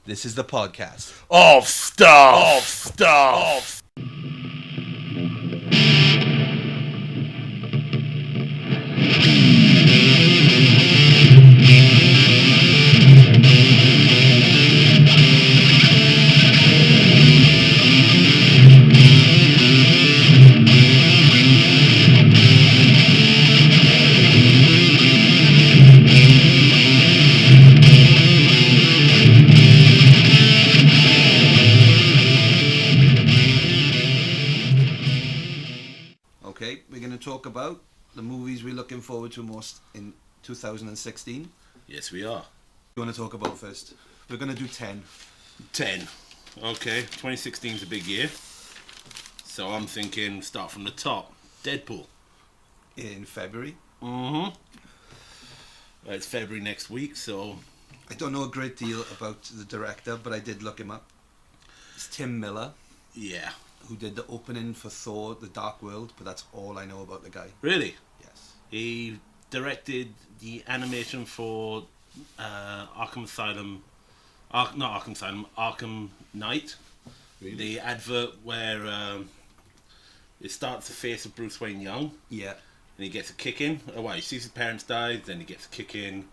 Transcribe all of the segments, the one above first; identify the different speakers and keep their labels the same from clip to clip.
Speaker 1: This is the podcast.
Speaker 2: Of stuff.
Speaker 1: Okay, we're going to talk about the movies we're looking forward to most in 2016.
Speaker 2: Yes, we are.
Speaker 1: You want to talk about first? We're going to do 10.
Speaker 2: 10. Okay, 2016 is a big year. So I'm thinking start from the top. Deadpool.
Speaker 1: In February.
Speaker 2: Mm-hmm. It's February next week, so...
Speaker 1: I don't know a great deal about the director, but I did look him up. It's Tim Miller,
Speaker 2: Yeah.
Speaker 1: who did the opening for Thor, The Dark World, but that's all I know about the guy.
Speaker 2: Really?
Speaker 1: Yes.
Speaker 2: He directed the animation for Arkham Asylum... not Arkham Asylum, Arkham Knight.
Speaker 1: Really?
Speaker 2: The advert where it starts the face of Bruce Wayne young.
Speaker 1: Yeah.
Speaker 2: And he gets a kick in. Oh, well, he sees his parents die, then he gets a kick in,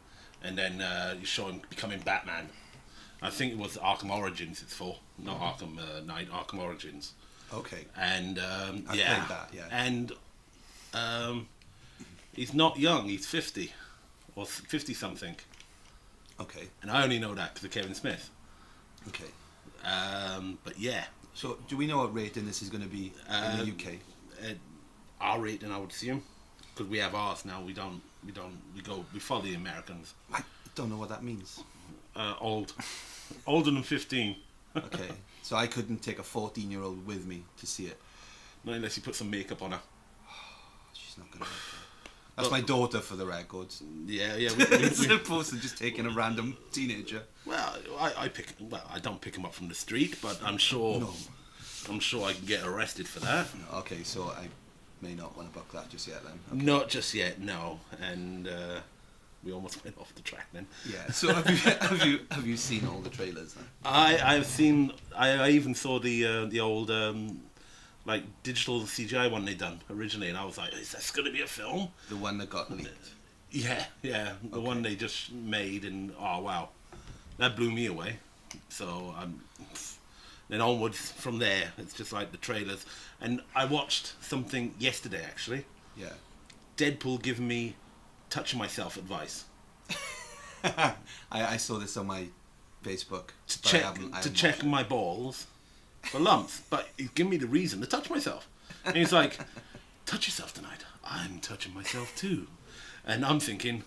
Speaker 2: and then you show him becoming Batman. I think it was Arkham Origins it's for, not Arkham Knight, Arkham Origins.
Speaker 1: Okay.
Speaker 2: And
Speaker 1: I
Speaker 2: yeah,
Speaker 1: played that, yeah.
Speaker 2: and he's not young. He's 50 or 50 something,
Speaker 1: Okay.
Speaker 2: and I only know that because of Kevin Smith.
Speaker 1: Okay.
Speaker 2: But yeah,
Speaker 1: So, do we know what rating this is going to be in the UK?
Speaker 2: R rating I would assume, because we have ours now. We follow the Americans.
Speaker 1: I don't know what that means.
Speaker 2: Older than 15.
Speaker 1: Okay. So I couldn't take a 14-year-old with me to see it.
Speaker 2: Not unless you put some makeup on her.
Speaker 1: She's not going to like it. That's my daughter, for the records.
Speaker 2: Yeah.
Speaker 1: As opposed to just taking a random teenager.
Speaker 2: Well, I don't pick him up from the street, but I'm sure I can get arrested for that.
Speaker 1: Okay, so I may not want to book that just yet then. Okay.
Speaker 2: Not just yet, no. And we almost went off the track then.
Speaker 1: Yeah. So have you seen all the trailers then?
Speaker 2: I've seen. I even saw the old like digital CGI one they done originally, and I was like, is this going to be a film?
Speaker 1: The one that got leaked.
Speaker 2: Yeah, the one they just made, and oh wow, that blew me away. So then onwards from there, it's just like the trailers. And I watched something yesterday actually.
Speaker 1: Yeah.
Speaker 2: Deadpool giving me touching myself advice
Speaker 1: I saw this on my Facebook
Speaker 2: to
Speaker 1: but I haven't
Speaker 2: check
Speaker 1: watched it.
Speaker 2: my balls for lumps, but he's giving me the reason to touch myself. And he's like, touch yourself tonight. I'm touching myself too. And I'm thinking,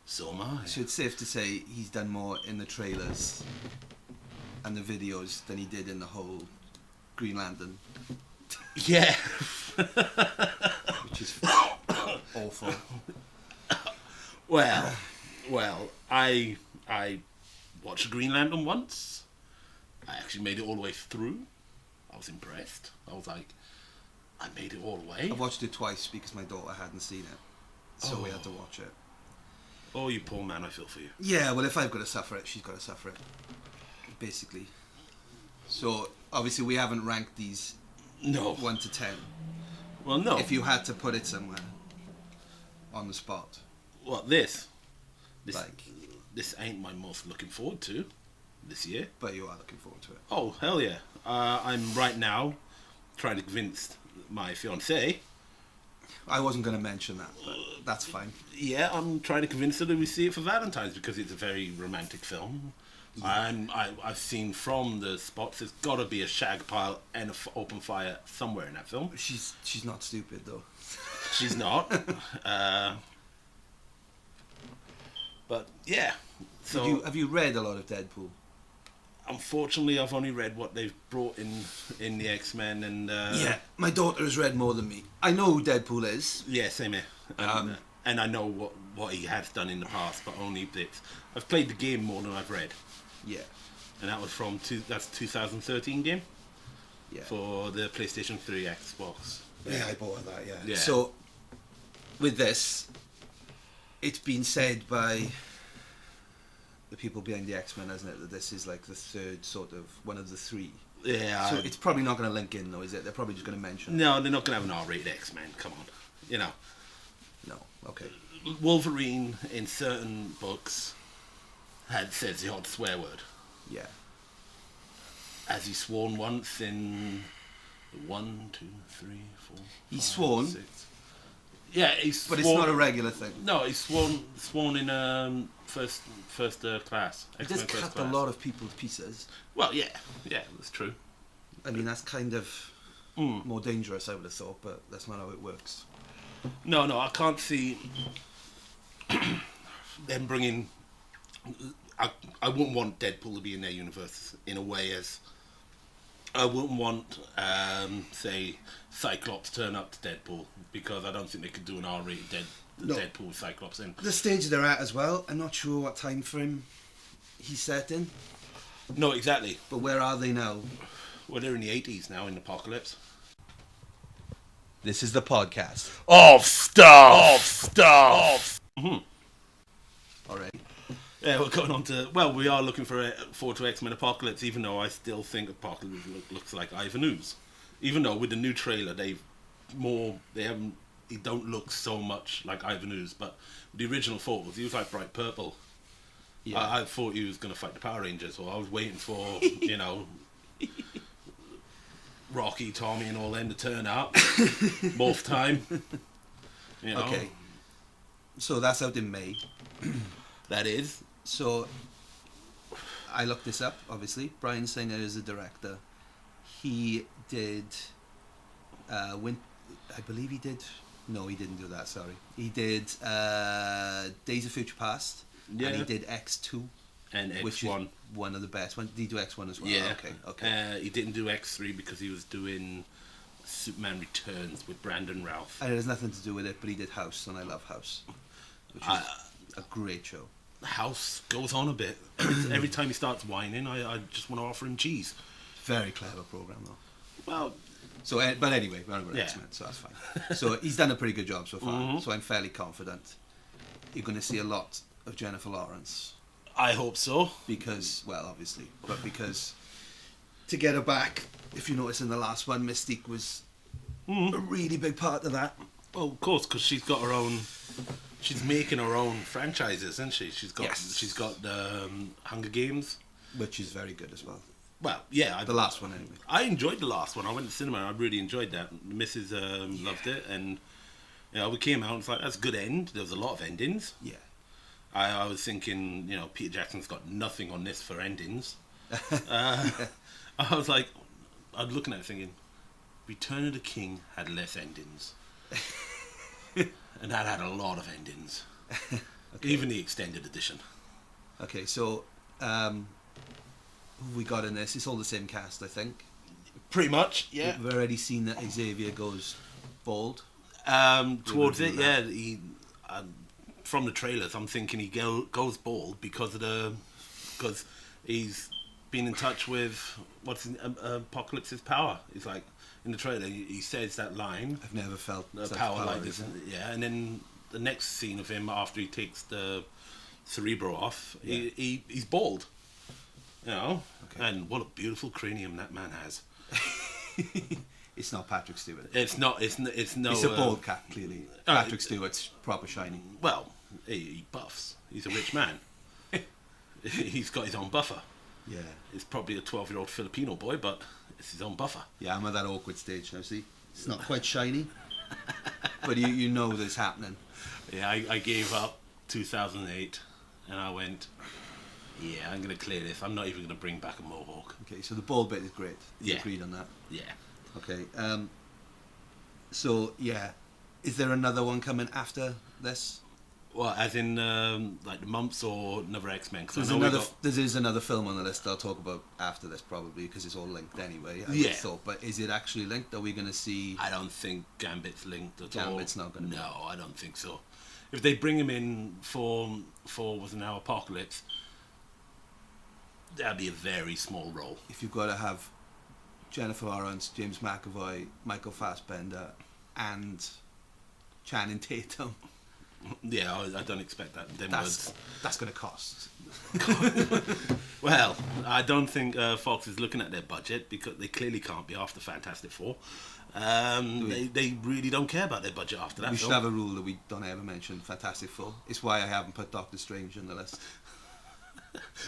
Speaker 2: so am I.
Speaker 1: So it's safe to say he's done more in the trailers and the videos than he did in the whole Green Lantern,
Speaker 2: Yeah.
Speaker 1: which is awful.
Speaker 2: Well, I watched Green Lantern once. I actually made it all the way through. I was impressed. I was like, I made it all the way.
Speaker 1: I've watched it twice because my daughter hadn't seen it, so we had to watch it.
Speaker 2: Oh, you poor man, I feel for you.
Speaker 1: Yeah, well, if I've got to suffer it, she's got to suffer it, basically. So obviously we haven't ranked these
Speaker 2: No.
Speaker 1: 1 to 10.
Speaker 2: Well, no.
Speaker 1: If you had to put it somewhere on the spot,
Speaker 2: What, this
Speaker 1: like,
Speaker 2: this ain't my most looking forward to this year.
Speaker 1: but you are looking forward to it.
Speaker 2: Oh, hell yeah. I'm right now trying to convince my fiancée.
Speaker 1: I wasn't going to mention that, but that's fine.
Speaker 2: Yeah, I'm trying to convince her that we see it for Valentine's because it's a very romantic film. I've seen from the spots there's got to be a shag pile and an open fire somewhere in that film.
Speaker 1: She's not stupid though.
Speaker 2: She's not. But yeah. So
Speaker 1: Have you read a lot of Deadpool?
Speaker 2: unfortunately, I've only read what they've brought in the X-Men and
Speaker 1: Yeah, my daughter has read more than me. I know who Deadpool is.
Speaker 2: yeah, same here. And I know what he has done in the past, but only bits. I've played the game more than I've read.
Speaker 1: Yeah.
Speaker 2: And that was that's 2013 game
Speaker 1: Yeah.
Speaker 2: for the PlayStation 3 Xbox.
Speaker 1: Yeah, I bought that, yeah.
Speaker 2: Yeah.
Speaker 1: So, with this, it's been said by the people behind the X-Men, hasn't it? That this is like the third sort of one of the three.
Speaker 2: Yeah.
Speaker 1: So it's probably not going to link in, though, is it? They're probably just going to mention.
Speaker 2: No, they're not going to have an R-rated X-Men. Come on,
Speaker 1: No. Okay.
Speaker 2: Wolverine in certain books says the odd swear word.
Speaker 1: Yeah.
Speaker 2: Has he sworn once in 1, 2, 3, 4?
Speaker 1: He's
Speaker 2: 5,
Speaker 1: sworn.
Speaker 2: 6. Yeah, he's.
Speaker 1: But
Speaker 2: sworn,
Speaker 1: it's not a regular thing.
Speaker 2: No, he's sworn in first class.
Speaker 1: He does
Speaker 2: X-Men
Speaker 1: cut a lot of people to pieces.
Speaker 2: Well, yeah, that's true.
Speaker 1: I mean, that's kind of more dangerous, I would have thought, but that's not how it works.
Speaker 2: No, I can't see them bringing. I wouldn't want Deadpool to be in their universe in a way as I wouldn't want, say, Cyclops turn up to Deadpool, because I don't think they could do an R-rated Deadpool with Cyclops in.
Speaker 1: The stage they're at as well, I'm not sure what time frame he's set in.
Speaker 2: No, exactly.
Speaker 1: But where are they now?
Speaker 2: Well, they're in the 80s now, in Apocalypse.
Speaker 1: This is the podcast.
Speaker 2: Of stuff! Mm-hmm.
Speaker 1: Alright.
Speaker 2: Yeah, we're going on to... Well, we are looking forward to X-Men Apocalypse, even though I still think Apocalypse looks like Ivan Ooze. Even though with the new trailer, he don't look so much like Ivan Ooze, but the original photos, he was like bright purple. Yeah. I thought he was going to fight the Power Rangers, or I was waiting for, Rocky, Tommy and all them to turn up. Both time.
Speaker 1: Okay. So that's out in May.
Speaker 2: That is.
Speaker 1: So I looked this up, obviously. Bryan Singer is the director. He did I believe he did... No, he didn't do that, sorry. He did Days of Future Past. Yeah. And he did X2.
Speaker 2: And X1.
Speaker 1: Which is one of the best. Did he do X1 as well?
Speaker 2: Yeah.
Speaker 1: Okay.
Speaker 2: He didn't do X3 because he was doing Superman Returns with Brandon Routh.
Speaker 1: And it has nothing to do with it, but he did House, and I love House. Which is a great show.
Speaker 2: House goes on a bit. Every time he starts whining, I just want to offer him cheese.
Speaker 1: Very clever program, though.
Speaker 2: Well...
Speaker 1: So, but anyway, we're not going to X-Men, so that's fine. So he's done a pretty good job so far, so I'm fairly confident you're going to see a lot of Jennifer Lawrence.
Speaker 2: I hope so.
Speaker 1: Because, well, obviously, but because to get her back, if you notice in the last one, Mystique was a really big part of that.
Speaker 2: Well, of course, because she's got her own... She's making her own franchises, isn't she? She's got Hunger Games. Which is very good as well. Well, yeah.
Speaker 1: The last one, anyway.
Speaker 2: I enjoyed the last one. I went to the cinema and I really enjoyed that. The missus loved it, and we came out and it's like, that's a good end. There was a lot of endings.
Speaker 1: Yeah.
Speaker 2: I was thinking, Peter Jackson's got nothing on this for endings. I was like, I was looking at it thinking, Return of the King had less endings. And that had a lot of endings. Okay. Even the extended edition.
Speaker 1: Okay, so who we got in this? It's all the same cast, I think.
Speaker 2: Pretty much, yeah.
Speaker 1: We've already seen that Xavier goes bald.
Speaker 2: Towards it, yeah. He, from the trailers, I'm thinking he goes bald because he's been in touch with Apocalypse's power. He's like, in the trailer, he says that line.
Speaker 1: I've never felt such
Speaker 2: power like this. Yeah, and then the next scene of him after he takes the Cerebro off, he's bald. Okay. And what a beautiful cranium that man has.
Speaker 1: It's not Patrick Stewart.
Speaker 2: It's no.
Speaker 1: It's a bald cat, clearly. Patrick Stewart's proper shiny.
Speaker 2: Well, he buffs. He's a rich man. He's got his own buffer.
Speaker 1: Yeah.
Speaker 2: He's probably a 12-year-old Filipino boy, but it's his own buffer.
Speaker 1: Yeah, I'm at that awkward stage now, see? It's not quite shiny, but you know that it's happening.
Speaker 2: Yeah, I gave up 2008, and I went, yeah, I'm going to clear this. I'm not even going to bring back a mohawk.
Speaker 1: Okay, so the bald bit is great. You
Speaker 2: Yeah.
Speaker 1: agreed on that?
Speaker 2: Yeah.
Speaker 1: Okay, so, yeah. Is there another one coming after this?
Speaker 2: Well, as in, like the Mumps or another X-Men?
Speaker 1: There is another film on the list I'll talk about after this, probably, because it's all linked anyway. I would thought, but is it actually linked? Are we going to see...
Speaker 2: I don't think Gambit's linked at all.
Speaker 1: Gambit's not going to be.
Speaker 2: No, I don't think so. If they bring him in for was it now Apocalypse, that'd be a very small role.
Speaker 1: If you've got to have Jennifer Lawrence, James McAvoy, Michael Fassbender, and Channing Tatum...
Speaker 2: Yeah, I don't expect that. Them words.
Speaker 1: That's going to cost.
Speaker 2: Well, I don't think Fox is looking at their budget because they clearly can't be after Fantastic Four. They really don't care about their budget after that.
Speaker 1: We should have a rule that we don't ever mention Fantastic Four. It's why I haven't put Doctor Strange on the list.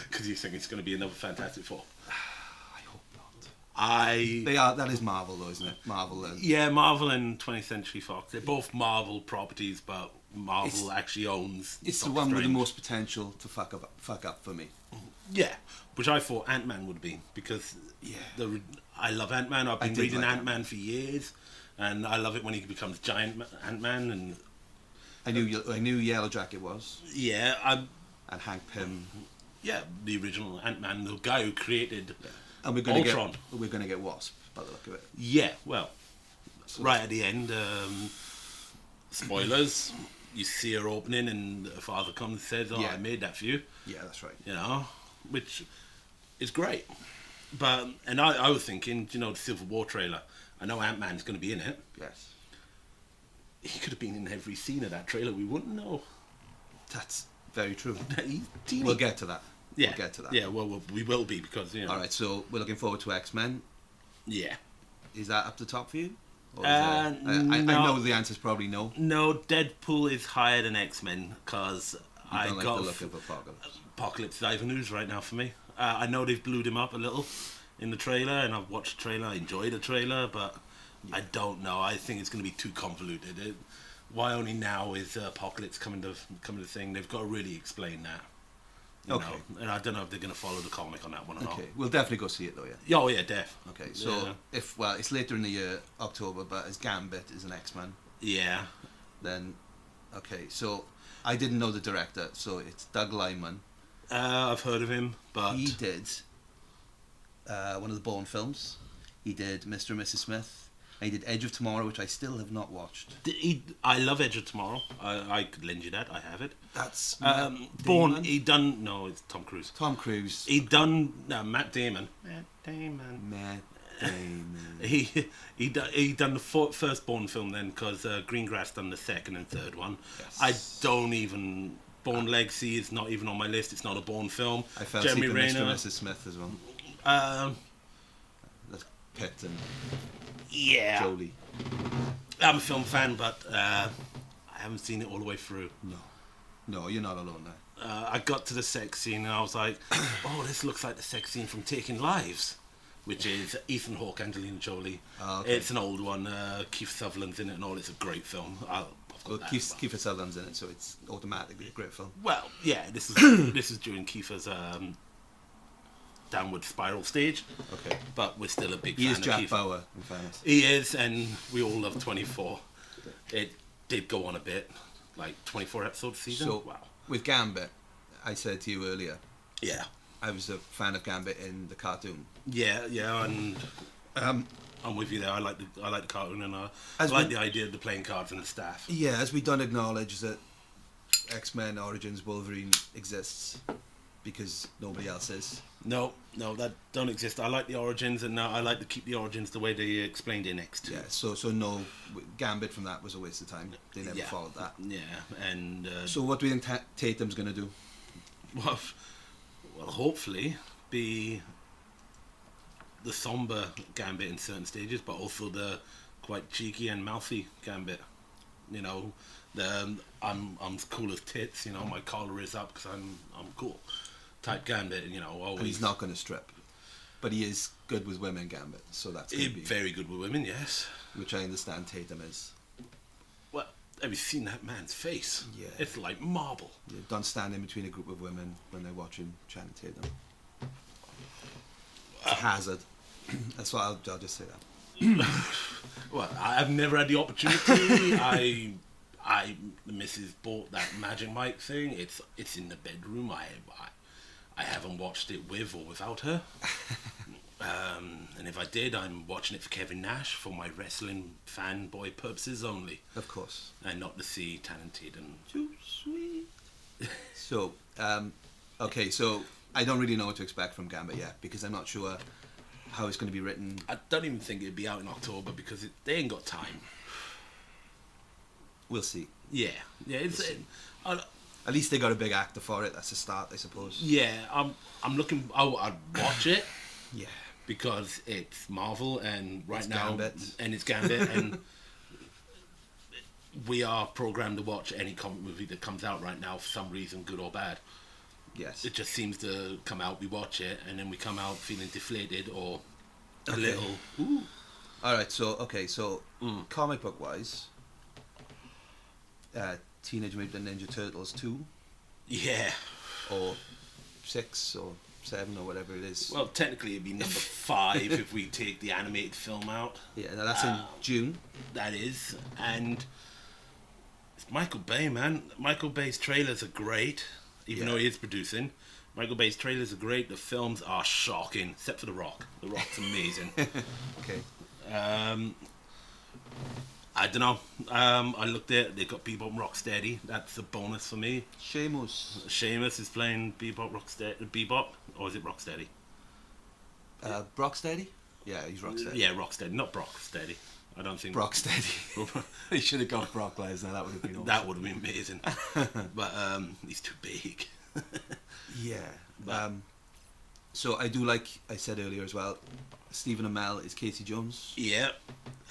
Speaker 2: Because you think it's going to be another Fantastic Four.
Speaker 1: I hope not. They are. That is Marvel, though, isn't it? Marvel.
Speaker 2: Yeah, Marvel and 20th Century Fox. They're both Marvel properties, but Marvel actually owns.
Speaker 1: It's
Speaker 2: Doctor
Speaker 1: the one
Speaker 2: Strange.
Speaker 1: with the most potential to fuck up for me.
Speaker 2: Yeah, which I thought Ant-Man would be because I love Ant-Man. I've been reading Ant-Man for years, and I love it when he becomes giant Ant-Man. And
Speaker 1: I knew Yellow Jacket was.
Speaker 2: Yeah,
Speaker 1: and Hank Pym.
Speaker 2: Yeah, the original Ant-Man, the guy who created
Speaker 1: and we're going
Speaker 2: Ultron.
Speaker 1: We're going to get Wasp by the look of it.
Speaker 2: Yeah, well, right at the end, spoilers. You see her opening, and her father comes and says, "Oh, I made that for you."
Speaker 1: Yeah, that's right.
Speaker 2: You know, which is great. But I was thinking, the Civil War trailer. I know Ant-Man's going to be in it.
Speaker 1: Yes.
Speaker 2: He could have been in every scene of that trailer. We wouldn't know.
Speaker 1: That's very true.
Speaker 2: He's teeny.
Speaker 1: We'll get to that.
Speaker 2: Yeah.
Speaker 1: We'll get to that.
Speaker 2: Yeah, well, we will be because,
Speaker 1: All right, so we're looking forward to X-Men.
Speaker 2: Yeah.
Speaker 1: Is that up the top for you?
Speaker 2: I
Speaker 1: know the answer's probably no.
Speaker 2: No, Deadpool is higher than X-Men because I
Speaker 1: don't like
Speaker 2: got
Speaker 1: the look of Apocalypse.
Speaker 2: Apocalypse is either news right now for me. I know they've blued him up a little in the trailer, and I've watched the trailer. I enjoyed the trailer, but I don't know. I think it's going to be too convoluted. Why only now is Apocalypse coming to thing? They've got to really explain that. You know? And I don't know if they're going to follow the comic on that one or not.
Speaker 1: Okay, we'll definitely go see it though.
Speaker 2: Yeah. Oh yeah, def.
Speaker 1: Okay, so it's later in the year, October, but as Gambit is an X-Man.
Speaker 2: Yeah.
Speaker 1: Then, okay, so I didn't know the director, so it's Doug Liman.
Speaker 2: I've heard of him, but
Speaker 1: he did one of the Bourne films. He did Mr. and Mrs. Smith. And he did Edge of Tomorrow, which I still have not watched.
Speaker 2: I love Edge of Tomorrow. I could lend you that. I have it.
Speaker 1: That's
Speaker 2: Bourne. It's Tom Cruise.
Speaker 1: Tom Cruise.
Speaker 2: Matt Damon. Matt Damon. He done the first Bourne film then because Greengrass done the second and third one.
Speaker 1: Yes.
Speaker 2: I don't even. Bourne Legacy is not even on my list. It's not a Bourne film.
Speaker 1: I fell
Speaker 2: Jeremy
Speaker 1: asleep
Speaker 2: Renner.
Speaker 1: Mr. and Mrs. Smith as well. That's Pitt and Jolie.
Speaker 2: I'm a film fan, but I haven't seen it all the way through.
Speaker 1: No, you're not alone now.
Speaker 2: I got to the sex scene and I was like, oh, this looks like the sex scene from Taking Lives, which is Ethan Hawke, Angelina Jolie.
Speaker 1: Oh, okay.
Speaker 2: It's an old one. Keith Sutherland's in it and all. It's a great film.
Speaker 1: Kiefer Sutherland's in it, so it's automatically a great film.
Speaker 2: Well, yeah, this is this is during Kiefer's downward spiral stage.
Speaker 1: Okay.
Speaker 2: But we're still a big
Speaker 1: fan
Speaker 2: of
Speaker 1: He is Jack
Speaker 2: Kiefer.
Speaker 1: Bauer, in fairness.
Speaker 2: He is, and we all love 24. It did go on a bit, like 24 episode season.
Speaker 1: So,
Speaker 2: wow.
Speaker 1: With Gambit, I said to you earlier,
Speaker 2: Yeah.
Speaker 1: I was a fan of Gambit in the cartoon.
Speaker 2: Yeah, and I'm with you there. I like the cartoon, and I
Speaker 1: As
Speaker 2: like
Speaker 1: we-
Speaker 2: the idea of the playing cards and the staff.
Speaker 1: Yeah, as we don't acknowledge that X-Men Origins Wolverine exists because nobody else is.
Speaker 2: No, that don't exist. I like the origins, and I like to keep the origins the way they explained in X2.
Speaker 1: Yeah, so no, Gambit from that was a waste of time. They never followed that.
Speaker 2: Yeah, and
Speaker 1: so what do you think Tatum's going to do?
Speaker 2: well, hopefully be the somber Gambit in certain stages, but also the quite cheeky and mouthy Gambit. You know, I'm cool as tits. You know, my collar is up because I'm cool. Type Gambit, you know, always.
Speaker 1: And he's not going to strip, but he is good with women, Gambit. So that's going to be
Speaker 2: very good with women, yes.
Speaker 1: Which I understand Tatum is.
Speaker 2: Well, have you seen that man's face?
Speaker 1: Yeah,
Speaker 2: it's like marble.
Speaker 1: Yeah, don't stand in between a group of women when they're watching Channing Tatum. It's a hazard. That's what I'll just say that.
Speaker 2: Well, I've never had the opportunity. The missus bought that Magic Mike thing. It's in the bedroom. I haven't watched it with or without her. And if I did, I'm watching it for Kevin Nash for my wrestling fanboy purposes only.
Speaker 1: Of course.
Speaker 2: And not to see talented and
Speaker 1: too sweet. So, okay, so I don't really know what to expect from Gambit yet because I'm not sure how it's going to be written.
Speaker 2: I don't even think it'd be out in October because they ain't got time.
Speaker 1: We'll see.
Speaker 2: Yeah. It's
Speaker 1: At least they got a big actor for it. That's a start, I suppose.
Speaker 2: yeah. I'm looking. I'd watch it
Speaker 1: Yeah.
Speaker 2: because it's Marvel and right
Speaker 1: It's
Speaker 2: now
Speaker 1: Gambit.
Speaker 2: and it's Gambit and we are programmed to watch any comic movie that comes out right now for some reason, good or bad.
Speaker 1: Yes.
Speaker 2: It just seems to come out, we watch it, and then we come out feeling deflated or a little. Ooh.
Speaker 1: All right. So comic book wise, Teenage Mutant Ninja Turtles 2
Speaker 2: Yeah.
Speaker 1: or 6 or 7 or whatever it is.
Speaker 2: Well, technically it'd be number 5 if we take the animated film out.
Speaker 1: Yeah. Now that's in June.
Speaker 2: That is, and it's Michael Bay, man. Michael Bay's trailers are great, even though he is producing. Michael Bay's trailers are great. The films are shocking, except for The Rock. The Rock's amazing.
Speaker 1: Okay.
Speaker 2: I don't know. I looked at they got Bebop and Rocksteady. That's a bonus for me. Seamus is playing Bebop, or is it Rocksteady?
Speaker 1: Brocksteady? Yeah, he's Rocksteady.
Speaker 2: Yeah, Rocksteady, not Brocksteady. I don't think
Speaker 1: Brocksteady. He should have gone Brock Lesnar. That would have been awesome.
Speaker 2: that would have been amazing. But he's too big.
Speaker 1: Yeah. So I do, like I said earlier as well, Stephen Amell is Casey Jones.
Speaker 2: Yeah.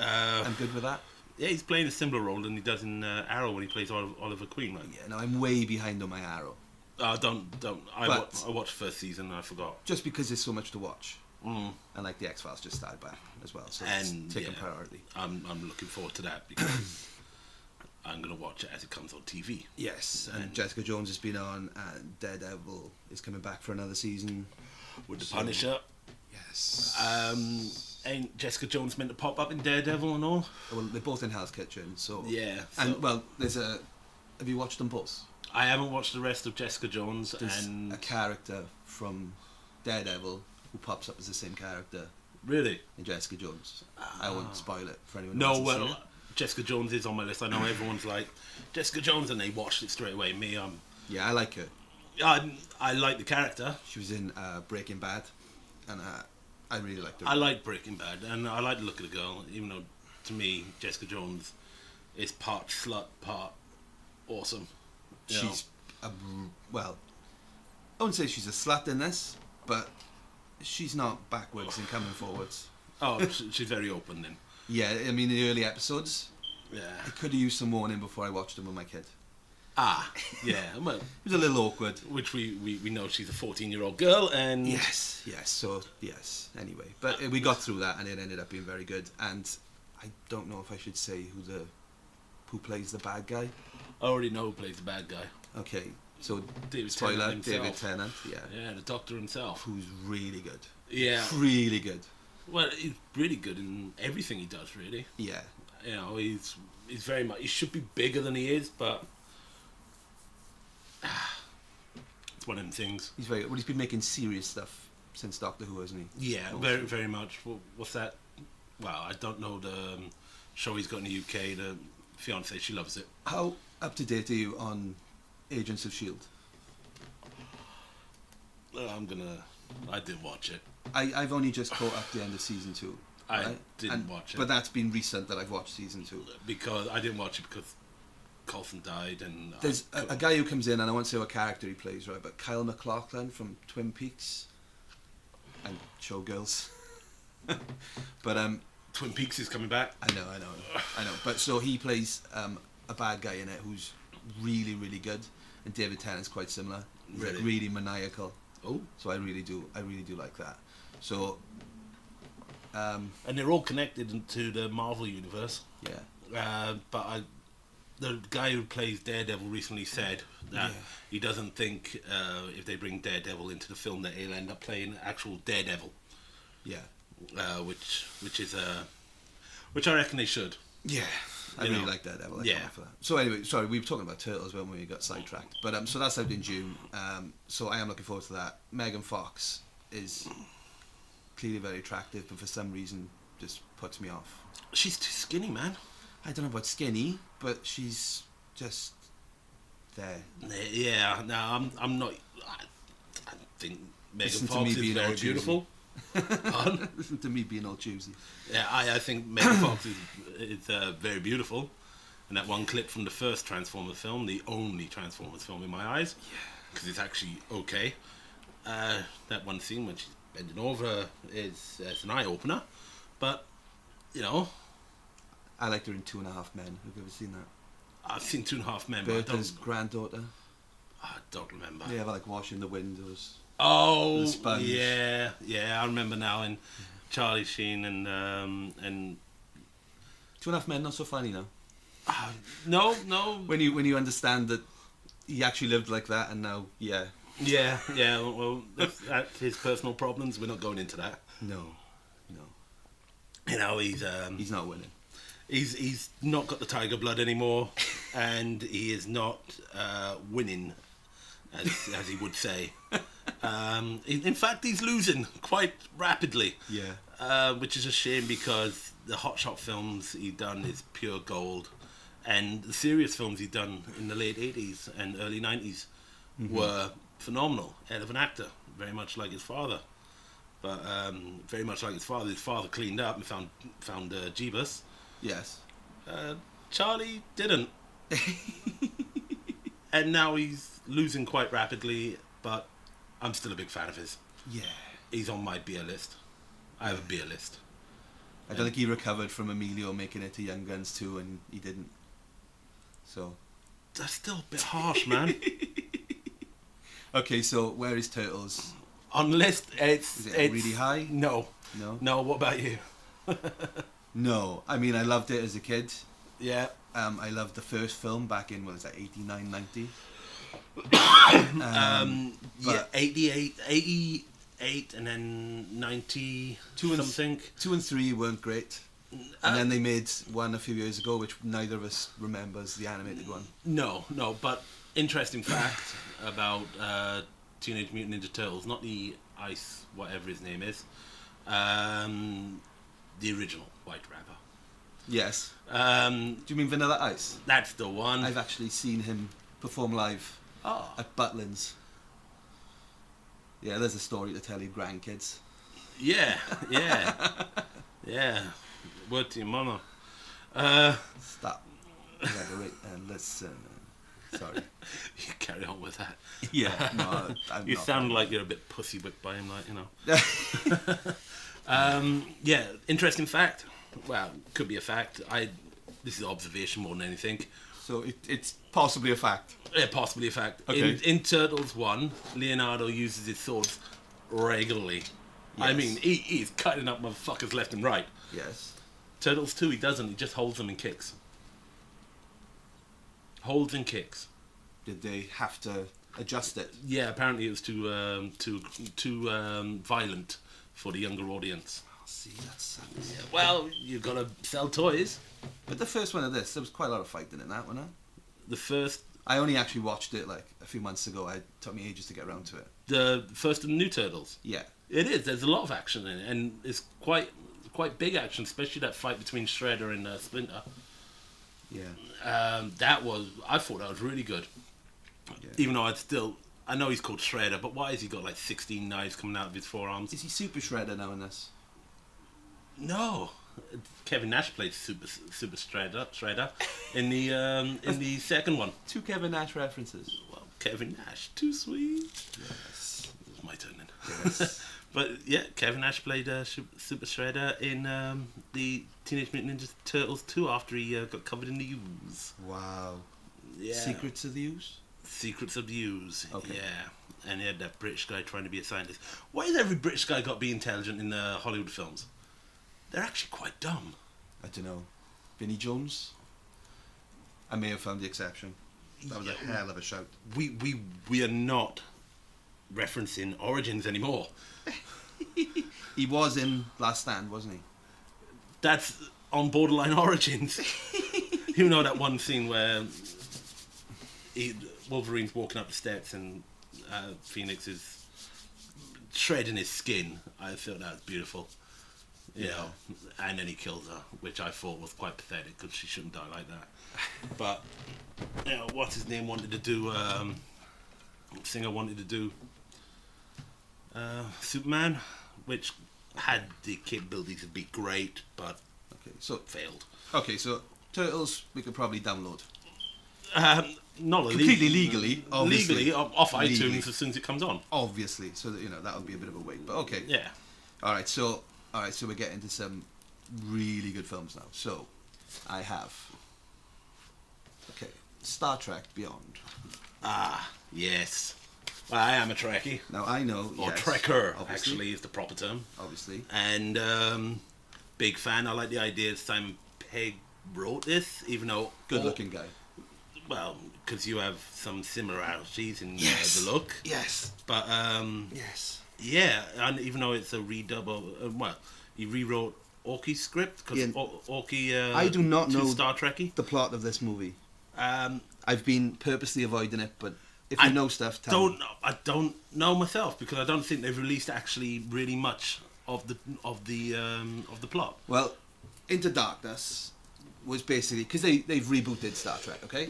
Speaker 1: I'm good with that.
Speaker 2: Yeah, he's playing a similar role than he does in Arrow when he plays Oliver Queen. Like.
Speaker 1: Yeah, no, I'm way behind on my Arrow.
Speaker 2: Don't. I watched first season and I forgot.
Speaker 1: Just because there's so much to watch. And like the X-Files just started back as well, so it's taking priority.
Speaker 2: I'm looking forward to that because I'm going to watch it as it comes on TV.
Speaker 1: Yes, and Jessica Jones has been on, and Daredevil is coming back for another season.
Speaker 2: With the Punisher.
Speaker 1: Yes.
Speaker 2: Ain't Jessica Jones meant to pop up in Daredevil and all?
Speaker 1: Well, they're both in Hell's Kitchen, so...
Speaker 2: Yeah.
Speaker 1: And, well, there's a... Have you watched them both?
Speaker 2: I haven't watched the rest of Jessica Jones,
Speaker 1: There's
Speaker 2: and...
Speaker 1: a character from Daredevil who pops up as the same character
Speaker 2: Really?
Speaker 1: in Jessica Jones. I won't spoil it for anyone who
Speaker 2: No,
Speaker 1: hasn't seen
Speaker 2: well,
Speaker 1: it.
Speaker 2: Jessica Jones is on my list. I know everyone's like, Jessica Jones, and they watched it straight away. Me,
Speaker 1: Yeah, I like her.
Speaker 2: I like the character.
Speaker 1: She was in Breaking Bad, and I really liked her.
Speaker 2: I like Breaking Bad, and I like the look of the girl, even though, to me, Jessica Jones is part slut, part awesome.
Speaker 1: She's well, I wouldn't say she's a slut in this, but she's not backwards and coming forwards.
Speaker 2: Oh, she's very open then.
Speaker 1: Yeah, I mean, the early episodes,
Speaker 2: Yeah.
Speaker 1: I could have used some warning before I watched them with my kid.
Speaker 2: Ah, yeah. Well,
Speaker 1: It was a little awkward.
Speaker 2: which we know she's a 14-year-old girl, and
Speaker 1: Yes. So, yes. Anyway, but we got through that, and it ended up being very good. And I don't know if I should say who plays the bad guy.
Speaker 2: I already know who plays the bad guy.
Speaker 1: Okay, so
Speaker 2: David
Speaker 1: spoiler:
Speaker 2: Tennant himself.
Speaker 1: David Tennant. Yeah.
Speaker 2: Yeah, the Doctor himself.
Speaker 1: Who's really good.
Speaker 2: Yeah.
Speaker 1: Really good.
Speaker 2: Well, he's really good in everything he does, really.
Speaker 1: Yeah.
Speaker 2: You know, he's very much... He should be bigger than he is, but... it's one of them things.
Speaker 1: He's very good. Well, he's been making serious stuff since Doctor Who, hasn't he?
Speaker 2: Yeah, very, very much. What's that? Well, I don't know the show he's got in the UK. The fiancée, she loves it.
Speaker 1: How up to date are you on Agents of S.H.I.E.L.D.?
Speaker 2: I did watch it.
Speaker 1: I've only just caught up the end of season 2.
Speaker 2: I didn't watch it.
Speaker 1: But that's been recent that I've watched season 2.
Speaker 2: Because I didn't watch it because Coulson died, and
Speaker 1: There's a guy who comes in, and I won't say what character he plays, right? But Kyle MacLachlan from Twin Peaks and Showgirls. But
Speaker 2: Twin Peaks is coming back.
Speaker 1: I know. But so he plays a bad guy in it who's really, really good, and David Tennant's quite similar.
Speaker 2: Really?
Speaker 1: Really maniacal.
Speaker 2: Oh.
Speaker 1: So I really do like that. So.
Speaker 2: And they're all connected to the Marvel universe.
Speaker 1: Yeah.
Speaker 2: But the guy who plays Daredevil recently said that he doesn't think if they bring Daredevil into the film that he'll end up playing actual Daredevil.
Speaker 1: Yeah.
Speaker 2: Which I reckon they should.
Speaker 1: Yeah. I really like Daredevil.
Speaker 2: Yeah.
Speaker 1: For that. So anyway, sorry, we were talking about Turtles when we got sidetracked. But so that's out in June. So I am looking forward to that. Megan Fox is clearly very attractive, but for some reason just puts me off.
Speaker 2: She's too skinny, man.
Speaker 1: I don't know about skinny, but she's just there.
Speaker 2: Yeah, no, I'm not. I think Megan
Speaker 1: Listen to
Speaker 2: Fox
Speaker 1: me
Speaker 2: is
Speaker 1: being
Speaker 2: very
Speaker 1: all
Speaker 2: beautiful. Pardon?
Speaker 1: Listen to me being all choosy.
Speaker 2: Yeah, I think Megan Fox is very beautiful, And that one clip from the first Transformers film, the only Transformers film in my eyes, because it's actually okay. That one scene when she's bending over is an eye opener, but you know,
Speaker 1: I liked her in 2.5 Men. Have you ever seen that?
Speaker 2: I've seen 2.5 Men.
Speaker 1: Bertha's granddaughter.
Speaker 2: I don't remember.
Speaker 1: Yeah, like washing the windows.
Speaker 2: Oh,
Speaker 1: the sponge.
Speaker 2: yeah, I remember now. And Charlie Sheen and
Speaker 1: 2.5 Men, not so funny now.
Speaker 2: No.
Speaker 1: When you understand that he actually lived like that, and now, yeah.
Speaker 2: Well, that's his personal problems. We're not going into that.
Speaker 1: No.
Speaker 2: You know, he's
Speaker 1: not winning.
Speaker 2: He's not got the tiger blood anymore, and he is not winning, as he would say. In fact, he's losing quite rapidly.
Speaker 1: Yeah.
Speaker 2: Which is a shame, because the Hot Shot films he's done is pure gold, and the serious films he's done in the late 80s and early 90s were phenomenal. Head of an actor, very much like his father. But very much like his father cleaned up and found Jeebus.
Speaker 1: Yes.
Speaker 2: Charlie didn't. And now he's losing quite rapidly, but I'm still a big fan of his.
Speaker 1: Yeah.
Speaker 2: He's on my beer list. I have a beer list.
Speaker 1: I don't think he recovered from Emilio making it to Young Guns 2, and he didn't. So.
Speaker 2: That's still a bit harsh, man.
Speaker 1: Okay, so where is Turtles?
Speaker 2: On the list,
Speaker 1: Is it really high?
Speaker 2: No.
Speaker 1: No?
Speaker 2: What about you?
Speaker 1: No. I mean, I loved it as a kid.
Speaker 2: Yeah.
Speaker 1: I loved the first film back in, 89, 90?
Speaker 2: Yeah, 88 and then 90 something.
Speaker 1: 2 and 3 weren't great. And then they made one a few years ago, which neither of us remembers, the animated one.
Speaker 2: No, but interesting fact about Teenage Mutant Ninja Turtles, not the Ice, whatever his name is, the original White Rapper.
Speaker 1: Yes. Do you mean Vanilla Ice?
Speaker 2: That's the one.
Speaker 1: I've actually seen him perform live at Butlins. Yeah, there's a story to tell your grandkids.
Speaker 2: Yeah. Word to your mama.
Speaker 1: Stop. Listen. Sorry.
Speaker 2: You carry on with that.
Speaker 1: Yeah, no, I'm
Speaker 2: you
Speaker 1: not
Speaker 2: sound like you're a bit pussy whipped by him, like, you know. Yeah, interesting fact. Well, could be a fact. This is observation more than anything.
Speaker 1: So it's possibly a fact.
Speaker 2: Yeah, possibly a fact.
Speaker 1: Okay.
Speaker 2: In Turtles 1, Leonardo uses his swords regularly. Yes. I mean, he's cutting up motherfuckers left and right.
Speaker 1: Yes.
Speaker 2: Turtles 2, he doesn't. He just holds them and kicks. Holds and kicks.
Speaker 1: Did they have to adjust it?
Speaker 2: Yeah, apparently it was too violent for the younger audience.
Speaker 1: See, that sucks.
Speaker 2: Yeah, well, you've got to sell toys.
Speaker 1: But the first one of this, there was quite a lot of fighting in that one, huh?
Speaker 2: The first...
Speaker 1: I only actually watched it like a few months ago. It took me ages to get around to it.
Speaker 2: The first of the new Turtles?
Speaker 1: Yeah.
Speaker 2: It is. There's a lot of action in it, and it's quite big action, especially that fight between Shredder and Splinter.
Speaker 1: Yeah.
Speaker 2: I thought that was really good.
Speaker 1: Yeah.
Speaker 2: Even though I know he's called Shredder, but why has he got like 16 knives coming out of his forearms?
Speaker 1: Is he Super Shredder now in this?
Speaker 2: No. Kevin Nash played Super Shredder in the second one.
Speaker 1: 2 Kevin Nash references.
Speaker 2: Well, Kevin Nash, too sweet.
Speaker 1: Yes.
Speaker 2: It was my turn then.
Speaker 1: Yes.
Speaker 2: But yeah, Kevin Nash played Super Shredder in the Teenage Mutant Ninja Turtles 2 after he got covered in the ooze.
Speaker 1: Wow.
Speaker 2: Yeah.
Speaker 1: Secrets of the Ooze?
Speaker 2: Secrets of the Ooze.
Speaker 1: Okay.
Speaker 2: Yeah. And he had that British guy trying to be a scientist. Why has every British guy got to be intelligent in the Hollywood films? They're actually quite dumb.
Speaker 1: I don't know. Vinnie Jones? I may have found the exception. That was a hell of a shout.
Speaker 2: We are not referencing Origins anymore.
Speaker 1: He was in Last Stand, wasn't he?
Speaker 2: That's on borderline Origins. You know that one scene where Wolverine's walking up the steps and Phoenix is shredding his skin. I thought that was beautiful. You know, and then he kills her, which I thought was quite pathetic because she shouldn't die like that. But you know, what's his name wanted to do? Singer wanted to do Superman, which had the capability to be great, but
Speaker 1: Okay, so
Speaker 2: failed.
Speaker 1: Okay, so Turtles we could probably download.
Speaker 2: Not
Speaker 1: Completely legally, obviously.
Speaker 2: Legally, off
Speaker 1: Legally.
Speaker 2: iTunes as soon as it comes on.
Speaker 1: Obviously, so that that would be a bit of a wait. But okay.
Speaker 2: Yeah.
Speaker 1: All right, so we're getting to some really good films now. So, I have Star Trek Beyond.
Speaker 2: Ah, yes. Well, I am a Trekkie.
Speaker 1: Now I know,
Speaker 2: Or
Speaker 1: yes,
Speaker 2: Trekker,
Speaker 1: obviously.
Speaker 2: actually, is the proper term.
Speaker 1: Obviously.
Speaker 2: And big fan. I like the idea that Simon Pegg wrote this, even though...
Speaker 1: Good-looking guy.
Speaker 2: Well, because you have some similarities in
Speaker 1: Yes.
Speaker 2: the look.
Speaker 1: Yes.
Speaker 2: But,
Speaker 1: Yes.
Speaker 2: yeah, and even though it's a redouble... he rewrote Orky's script, because
Speaker 1: Ian,
Speaker 2: Orky...
Speaker 1: I do not know
Speaker 2: Star Trekkie.
Speaker 1: the plot of this movie.
Speaker 2: Um,
Speaker 1: I've been purposely avoiding it, but if you know stuff, tell me.
Speaker 2: I don't know myself, because I don't think they've released actually really much of the plot.
Speaker 1: Well, Into Darkness was basically because they've rebooted Star Trek. Okay.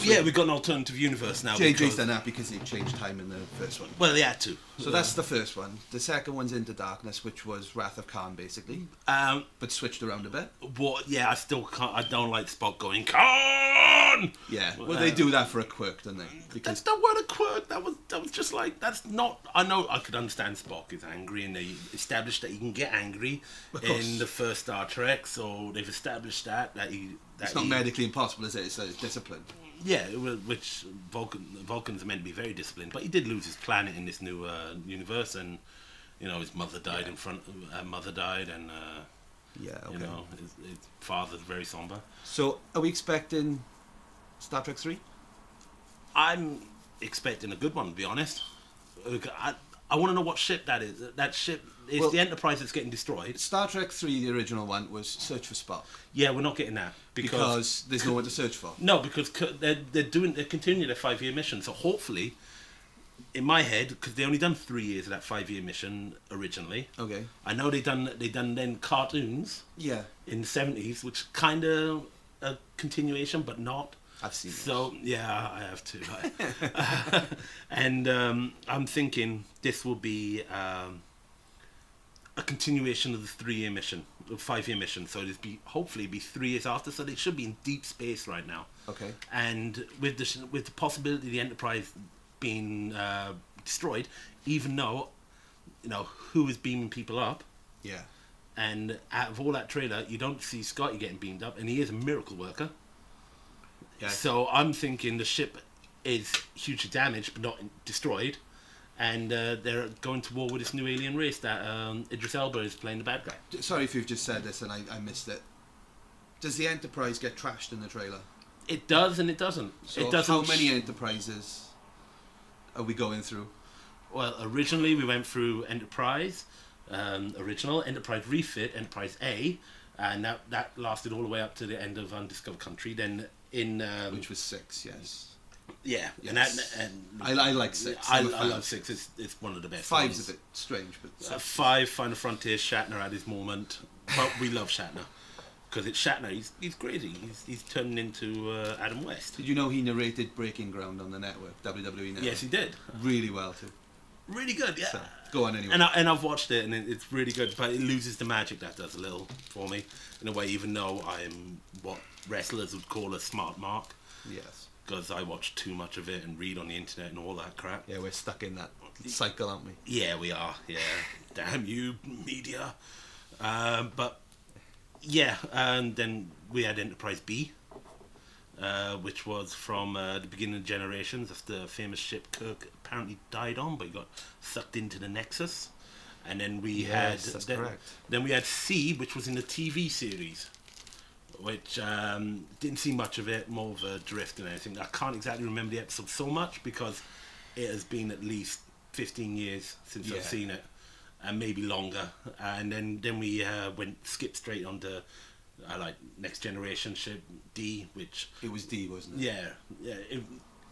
Speaker 2: Yeah, we've got an alternative universe now.
Speaker 1: JJ's done that because they changed time in the first one.
Speaker 2: Well, they had to.
Speaker 1: So that's the first one. The second one's Into Darkness, which was Wrath of Khan, basically, but switched around a bit.
Speaker 2: What? Yeah, I still can't. I don't like Spock going Khan.
Speaker 1: Yeah. Well, they do that for a quirk, don't they?
Speaker 2: That's not what a quirk. That was just like, that's not. I know I could understand Spock is angry, and they established that he can get angry in the first Star Trek. So they've established that
Speaker 1: it's not medically impossible, is it? It's a discipline.
Speaker 2: Yeah, which Vulcans are meant to be very disciplined, but he did lose his planet in this new universe, and his mother died mother died, and
Speaker 1: yeah, okay.
Speaker 2: His father's very somber.
Speaker 1: So, are we expecting Star Trek 3?
Speaker 2: I'm expecting a good one, to be honest. I want to know what ship that is. That ship is the Enterprise that's getting destroyed.
Speaker 1: Star Trek 3, the original one, was Search for Spock.
Speaker 2: Yeah, we're not getting that
Speaker 1: because there's no one to search for.
Speaker 2: No, because they're continuing their 5-year mission. So hopefully, in my head, because they only done 3 years of that 5-year mission originally.
Speaker 1: Okay.
Speaker 2: I know they done then cartoons.
Speaker 1: Yeah.
Speaker 2: In the 70s, which kind of a continuation, but not.
Speaker 1: I've seen those.
Speaker 2: So yeah, I have too. And I'm thinking this will be a continuation of the 3-year mission, the 5-year mission. So it'll hopefully be 3 years after. So they should be in deep space right now.
Speaker 1: Okay.
Speaker 2: And with the possibility of the Enterprise being destroyed, even though who is beaming people up.
Speaker 1: Yeah.
Speaker 2: And out of all that trailer, you don't see Scotty getting beamed up, and he is a miracle worker. Yeah. So I'm thinking the ship is hugely damaged but not destroyed, and they're going to war with this new alien race that Idris Elba is playing the bad guy. Sorry
Speaker 1: if you've just said this and I missed it. Does the Enterprise get trashed in the trailer?
Speaker 2: It does and it doesn't.
Speaker 1: So
Speaker 2: it doesn't.
Speaker 1: How many Enterprises are we going through?
Speaker 2: Well, originally we went through Enterprise, original, Enterprise Refit, Enterprise A, and that lasted all the way up to the end of Undiscovered Country. Then
Speaker 1: which was 6, yes.
Speaker 2: Yeah,
Speaker 1: yes.
Speaker 2: And
Speaker 1: I like 6.
Speaker 2: I love 6. It's one of the best.
Speaker 1: 5's a bit strange, but
Speaker 2: 5, Final Frontier, Shatner had his moment, but we love Shatner because it's Shatner. He's crazy. He's turning into Adam West.
Speaker 1: Did you know he narrated Breaking Ground on the network, WWE Network?
Speaker 2: Yes, he did.
Speaker 1: Really well too.
Speaker 2: Really good, yeah.
Speaker 1: So, go on anyway.
Speaker 2: And I've watched it, and it's really good, but it loses the magic that does a little for me, in a way, even though I am what wrestlers would call a smart mark.
Speaker 1: Yes.
Speaker 2: Because I watch too much of it and read on the internet and all that crap.
Speaker 1: Yeah, we're stuck in that cycle, aren't we?
Speaker 2: Yeah, we are, yeah. Damn you, media. But, yeah, and then we had Enterprise B, which was from the beginning of Generations. That's the famous ship Kirk apparently died on, but he got sucked into the Nexus. And then we had then we had C, which was in the TV series, which didn't see much of it, more of a drift and anything. I can't exactly remember the episode so much because it has been at least 15 years since I've seen it, and maybe longer. And then we skipped straight onto like Next Generation ship D, which
Speaker 1: it was D, wasn't it?
Speaker 2: Yeah.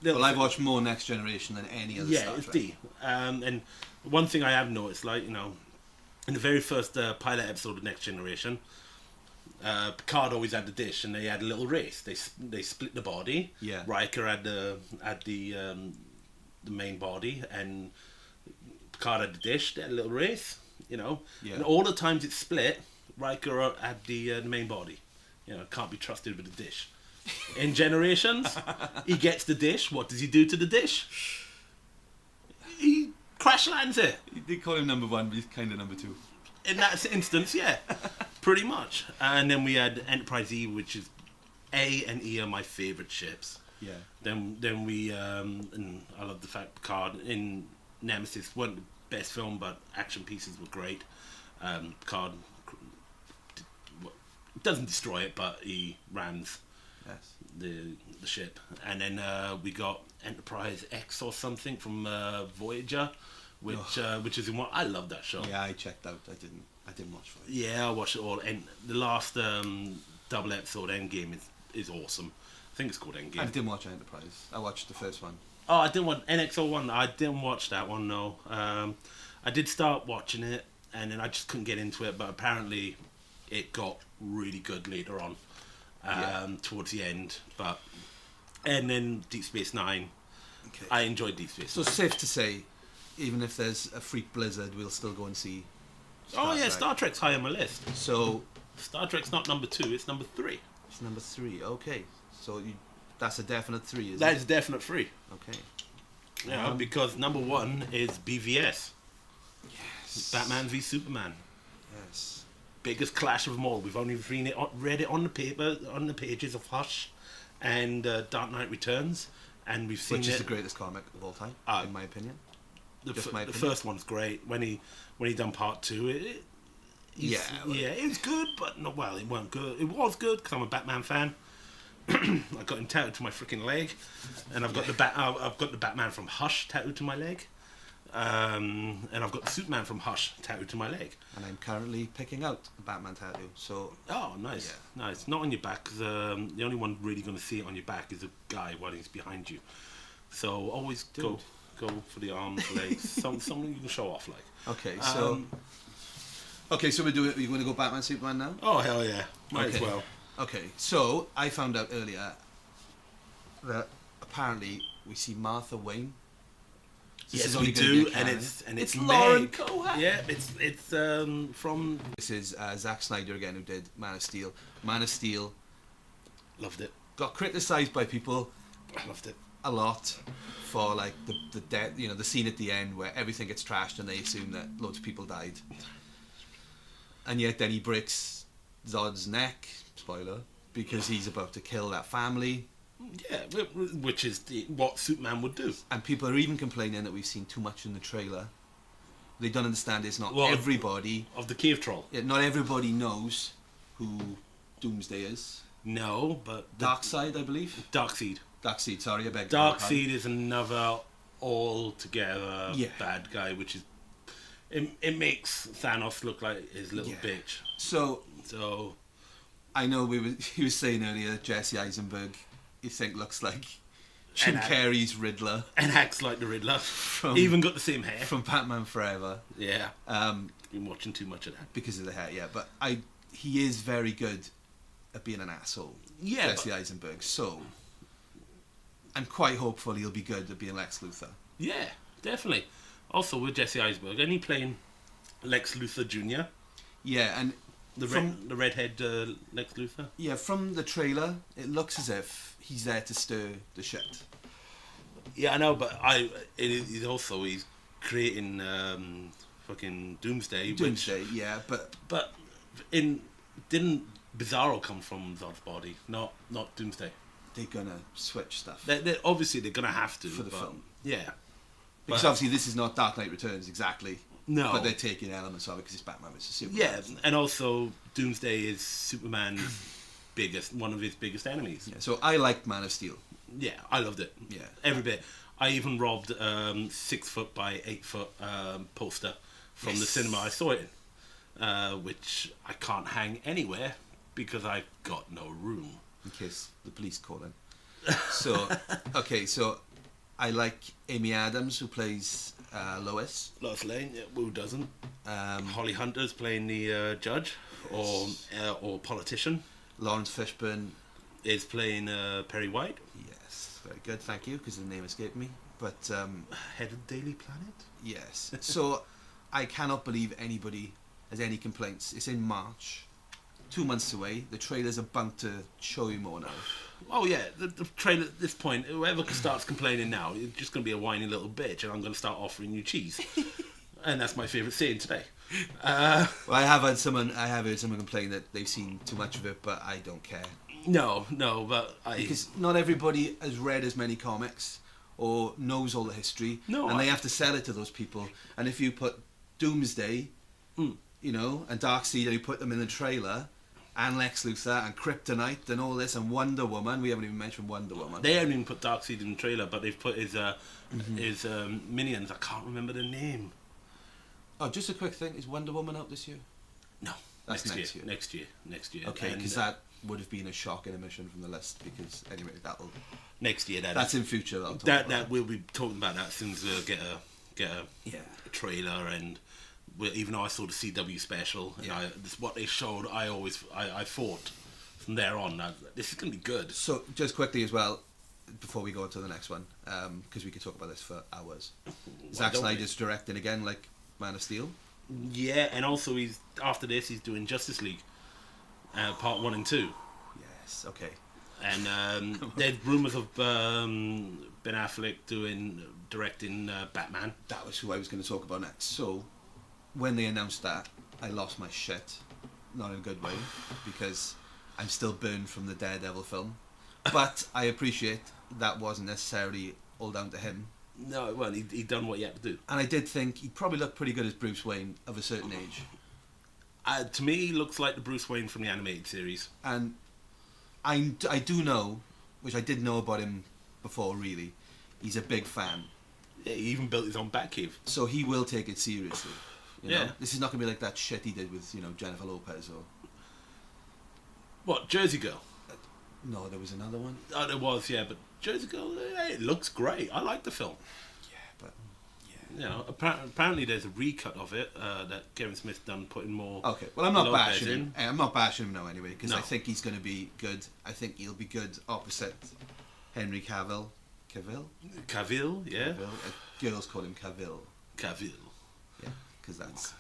Speaker 1: Well, I've watched more Next Generation than any other Star Trek.
Speaker 2: It's D. And one thing I have noticed, like, in the very first pilot episode of Next Generation, Picard always had the dish, and they had a little race. They split the body.
Speaker 1: Yeah.
Speaker 2: Riker had the main body, and Picard had the dish. They had a little race,
Speaker 1: Yeah.
Speaker 2: And all the times it split, Riker had the main body. can't be trusted with a dish. In Generations, he gets the dish. What does he do to the dish? He crash lands it.
Speaker 3: They call him number one, but he's kind of number two.
Speaker 2: In that instance, yeah, pretty much. And then we had Enterprise E, which is A and E are my favourite ships.
Speaker 3: Yeah.
Speaker 2: Then we and I love the fact Picard in Nemesis wasn't the best film, but action pieces were great. Picard doesn't destroy it, but he rams the ship. And then we got Enterprise X or something from Voyager, which is in what I love that show.
Speaker 1: Yeah, I checked out. I didn't watch Voyager.
Speaker 2: Yeah, I watched it all. And the last double episode Endgame is awesome. I think it's called Endgame.
Speaker 1: I didn't watch Enterprise. I watched the first one.
Speaker 2: Oh, I didn't watch NX-01. I didn't watch that one, no. I did start watching it, and then I just couldn't get into it, but apparently it got really good later on, towards the end. And then Deep Space Nine. Okay. I enjoyed Deep Space Nine.
Speaker 1: So safe to say, even if there's a freak blizzard, we'll still go and see
Speaker 2: Star Trek. Star Trek's high on my list.
Speaker 1: So
Speaker 2: Star Trek's not number 2, it's number 3.
Speaker 1: It's number 3, okay. So that's a definite 3, isn't it?
Speaker 2: That is a definite 3.
Speaker 1: Okay.
Speaker 2: Yeah, because number 1 is BVS.
Speaker 1: Yes.
Speaker 2: Batman v Superman.
Speaker 1: Yes.
Speaker 2: Biggest clash of them all. We've only read it on the paper, on the pages of Hush and Dark Knight Returns, and we've seen
Speaker 1: Which is the greatest comic of all time, in my opinion.
Speaker 2: The first one's great. When he done part 2, it was good, but no, well, it wasn't good. It was good because I'm a Batman fan. I got him tattooed to my freaking leg, and I've got the Batman from Hush tattooed to my leg, and I've got the Superman from Hush tattooed to my leg.
Speaker 1: And I'm currently picking out a Batman tattoo. So
Speaker 2: Nice. Not on your back. 'Cause, the only one really going to see it on your back is a guy while he's behind you. So always go for the arms, legs, something you can show off like.
Speaker 1: Okay, so we're going to go Batman Superman now?
Speaker 2: Oh hell yeah, might as well.
Speaker 1: Okay, so I found out earlier that apparently we see Martha Wayne.
Speaker 2: Yes, we do, and it's
Speaker 1: Lauren Cohan.
Speaker 2: Yeah, it's from.
Speaker 1: This is Zack Snyder again, who did Man of Steel. Man of Steel.
Speaker 2: Loved it.
Speaker 1: Got criticised by people.
Speaker 2: I loved it
Speaker 1: a lot for like the death, the scene at the end where everything gets trashed and they assume that loads of people died, and yet then he breaks Zod's neck. Spoiler, because he's about to kill that family.
Speaker 2: Yeah, which is what Superman would do.
Speaker 1: And people are even complaining that we've seen too much in the trailer. They don't understand it's not everybody
Speaker 2: of the cave troll.
Speaker 1: Yeah, not everybody knows who Doomsday is.
Speaker 2: No, but
Speaker 1: Darkseid, I believe. Darkseid, sorry, I beg.
Speaker 2: Darkseid is another altogether bad guy, which is it makes Thanos look like his little bitch.
Speaker 1: So I know he was saying earlier that Jesse Eisenberg, you think, looks like Jim Carrey's Riddler.
Speaker 2: And acts like the Riddler. Even got the same hair.
Speaker 1: From Batman Forever.
Speaker 2: Yeah. Been watching too much of that.
Speaker 1: Because of the hair, yeah. But he is very good at being an asshole.
Speaker 2: Yeah.
Speaker 1: Jesse Eisenberg. So I'm quite hopeful he'll be good at being Lex Luthor.
Speaker 2: Yeah, definitely. Also with Jesse Eisenberg, and he playing Lex Luthor Jr.
Speaker 1: Yeah, and
Speaker 2: the redhead Lex Luthor.
Speaker 1: Yeah, from the trailer, it looks as if he's there to stir the shit.
Speaker 2: Yeah, I know, but he's creating fucking Doomsday.
Speaker 1: Yeah,
Speaker 2: but didn't Bizarro come from Zod's body? Not Doomsday.
Speaker 1: They're gonna switch stuff.
Speaker 2: They're obviously they're gonna have to
Speaker 1: for the film.
Speaker 2: Yeah,
Speaker 1: because obviously this is not Dark Knight Returns exactly.
Speaker 2: No,
Speaker 1: but they're taking elements of it because it's Batman vs Superman.
Speaker 2: Yeah, and also Doomsday is Superman's one of his biggest enemies.
Speaker 1: Yeah, so I liked Man of Steel.
Speaker 2: Yeah, I loved it.
Speaker 1: Yeah,
Speaker 2: every bit. I even robbed 6 foot by 8 foot poster from the cinema I saw it in, which I can't hang anywhere because I've got no room.
Speaker 1: In case the police call in. So, so I like Amy Adams, who plays Lois.
Speaker 2: Lois Lane, yeah, who doesn't? Holly Hunter's playing the judge or politician.
Speaker 1: Lawrence Fishburne
Speaker 2: is playing Perry White.
Speaker 1: Yes, very good, thank you, because the name escaped me. But
Speaker 2: head of Daily Planet.
Speaker 1: Yes. So I cannot believe anybody has any complaints. It's in March. 2 months away. The trailers are bound to show you more now.
Speaker 2: Oh yeah, the trailer at this point, whoever starts complaining now, you're just going to be a whiny little bitch, and I'm going to start offering you cheese. And that's my favourite saying today.
Speaker 1: Well, I have heard someone complain that they've seen too much of it, but I don't care.
Speaker 2: No, but
Speaker 1: Because not everybody has read as many comics or knows all the history, and they have to sell it to those people. And if you put Doomsday, you know, and Darkseid, and you put them in the trailer, and Lex Luthor, and Kryptonite, and all this, and Wonder Woman, we haven't even mentioned Wonder Woman.
Speaker 2: They haven't even put Darkseid in the trailer, but they've put his minions. I can't remember the name.
Speaker 1: Oh, just a quick thing, is Wonder Woman out this year?
Speaker 2: No,
Speaker 1: that's next year.
Speaker 2: Next year.
Speaker 1: Okay, because that would have been a shocking omission from the list. Because anyway, that'll
Speaker 2: next year.
Speaker 1: That's in future.
Speaker 2: That we'll be talking about that as soon as we get a trailer. And even though I saw the CW special, and this what they showed, I thought from there on this is going to be good.
Speaker 1: So just quickly as well, before we go on to the next one, because we could talk about this for hours. Zack Snyder's directing again, like Man of Steel.
Speaker 2: Yeah, and also after this he's doing Justice League, part 1 and 2.
Speaker 1: Yes, okay.
Speaker 2: And there's rumours of Ben Affleck directing Batman.
Speaker 1: That was who I was going to talk about next. So, when they announced that, I lost my shit. Not in a good way, because I'm still burned from the Daredevil film. But I appreciate that wasn't necessarily all down to him.
Speaker 2: No, well, he done what he had to do.
Speaker 1: And I did think he probably looked pretty good as Bruce Wayne of a certain age.
Speaker 2: To me, he looks like the Bruce Wayne from the animated series.
Speaker 1: And I do know, which I didn't know about him before really, he's a big fan.
Speaker 2: Yeah, he even built his own Batcave.
Speaker 1: So he will take it seriously. You know?
Speaker 2: Yeah.
Speaker 1: This is not going to be like that shit he did with, Jennifer Lopez or...
Speaker 2: What, Jersey Girl?
Speaker 1: No, there was another one.
Speaker 2: Oh, there was, yeah, but Jersey Girl, it looks great. I like the film.
Speaker 1: Yeah, but... Yeah.
Speaker 2: You know, apparently there's a recut of it that Kevin Smith done putting more...
Speaker 1: Okay, well I'm not
Speaker 2: Lopez
Speaker 1: bashing him. I'm not bashing him now anyway, because
Speaker 2: No.
Speaker 1: I think he's going to be good. I think he'll be good opposite Henry Cavill.
Speaker 2: Cavill, yeah.
Speaker 1: Cavill. Girls call him Cavill.
Speaker 2: Cavill.
Speaker 1: Yeah, because that's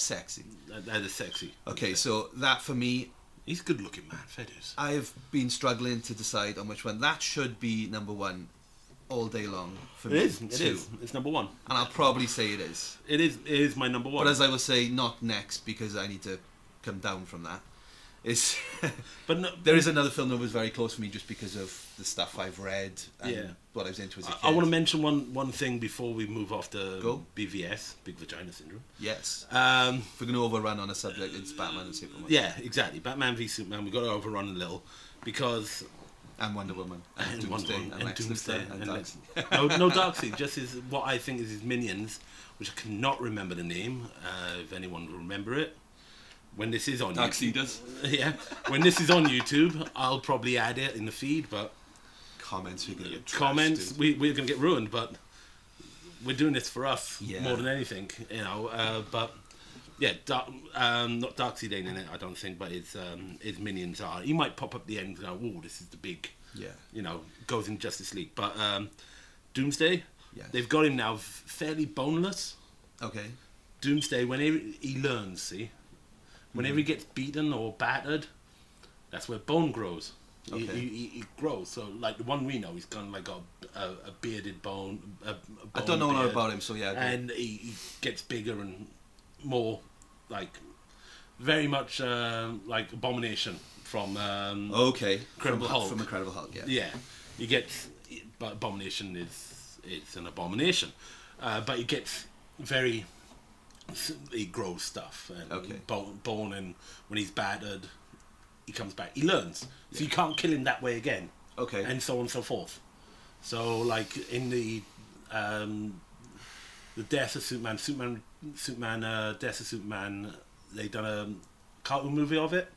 Speaker 1: sexy.
Speaker 2: That is sexy.
Speaker 1: Okay, so that for me...
Speaker 2: He's a good looking man, Fedus.
Speaker 1: I've been struggling to decide on which one. That should be number one all day long for me.
Speaker 2: It is. It's number one.
Speaker 1: And I'll probably say it is.
Speaker 2: It is my number one.
Speaker 1: But as I will say, not next, because I need to come down from that. But no, there is another film that was very close for me just because of the stuff I've read and what I was into as a kid.
Speaker 2: I want to mention one thing before we move off to
Speaker 1: Go.
Speaker 2: BVS, Big Vagina Syndrome.
Speaker 1: Yes. If we're going to overrun on a subject, it's Batman and Superman.
Speaker 2: Yeah, exactly. Batman v Superman. We've got to overrun a little because...
Speaker 1: And Wonder Woman.
Speaker 2: And Doomsday. And Doomsday.
Speaker 1: And
Speaker 2: Darkseid. No Darkseid. Just what I think is his minions, which I cannot remember the name. If anyone will remember it. When this is on
Speaker 3: Darkseid
Speaker 2: YouTube,
Speaker 3: does.
Speaker 2: Yeah. When this is on YouTube, I'll probably add it in the feed, but
Speaker 1: comments, we're going to get
Speaker 2: comments,
Speaker 1: trashed,
Speaker 2: we're going to get ruined, but we're doing this for us more than anything, but yeah, not Darkseid ain't in it, I don't think, but his minions are. He might pop up at the end and go, oh, this is the big, goes in Justice League. But Doomsday, they've got him now fairly boneless.
Speaker 1: Okay.
Speaker 2: Doomsday, whenever he learns, whenever he gets beaten or battered, that's where bone grows.
Speaker 1: Okay.
Speaker 2: He grows. So, like the one we know, he's kind of like got a bearded bone.
Speaker 1: I don't know enough about him, so yeah.
Speaker 2: And he gets bigger and more, like, very much like Abomination from Incredible Hulk.
Speaker 1: From Incredible Hulk, yeah.
Speaker 2: Yeah, he gets, but Abomination it's an abomination, but he gets very. He grows stuff and bone, and when he's battered, he comes back. He learns, so you can't kill him that way again.
Speaker 1: Okay,
Speaker 2: and so on and so forth. So, like in the Death of Superman, Death of Superman, they done a cartoon movie of it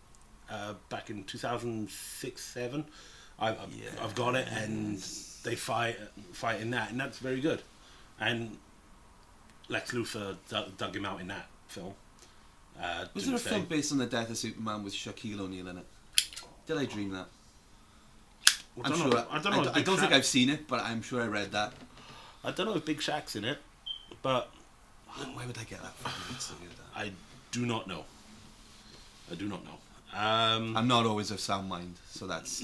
Speaker 2: back in 2006-07. I've got it, and they fight in that, and that's very good. And Lex Luthor dug him out in that film.
Speaker 1: Was there a film based on the Death of Superman with Shaquille O'Neal in it? Did I dream that?
Speaker 2: I don't
Speaker 1: think I've seen it, but I'm sure I read that.
Speaker 2: I don't know if Big Shaq's in it, but
Speaker 1: where would I get that from?
Speaker 2: I do not know.
Speaker 1: I'm not always of sound mind, so that's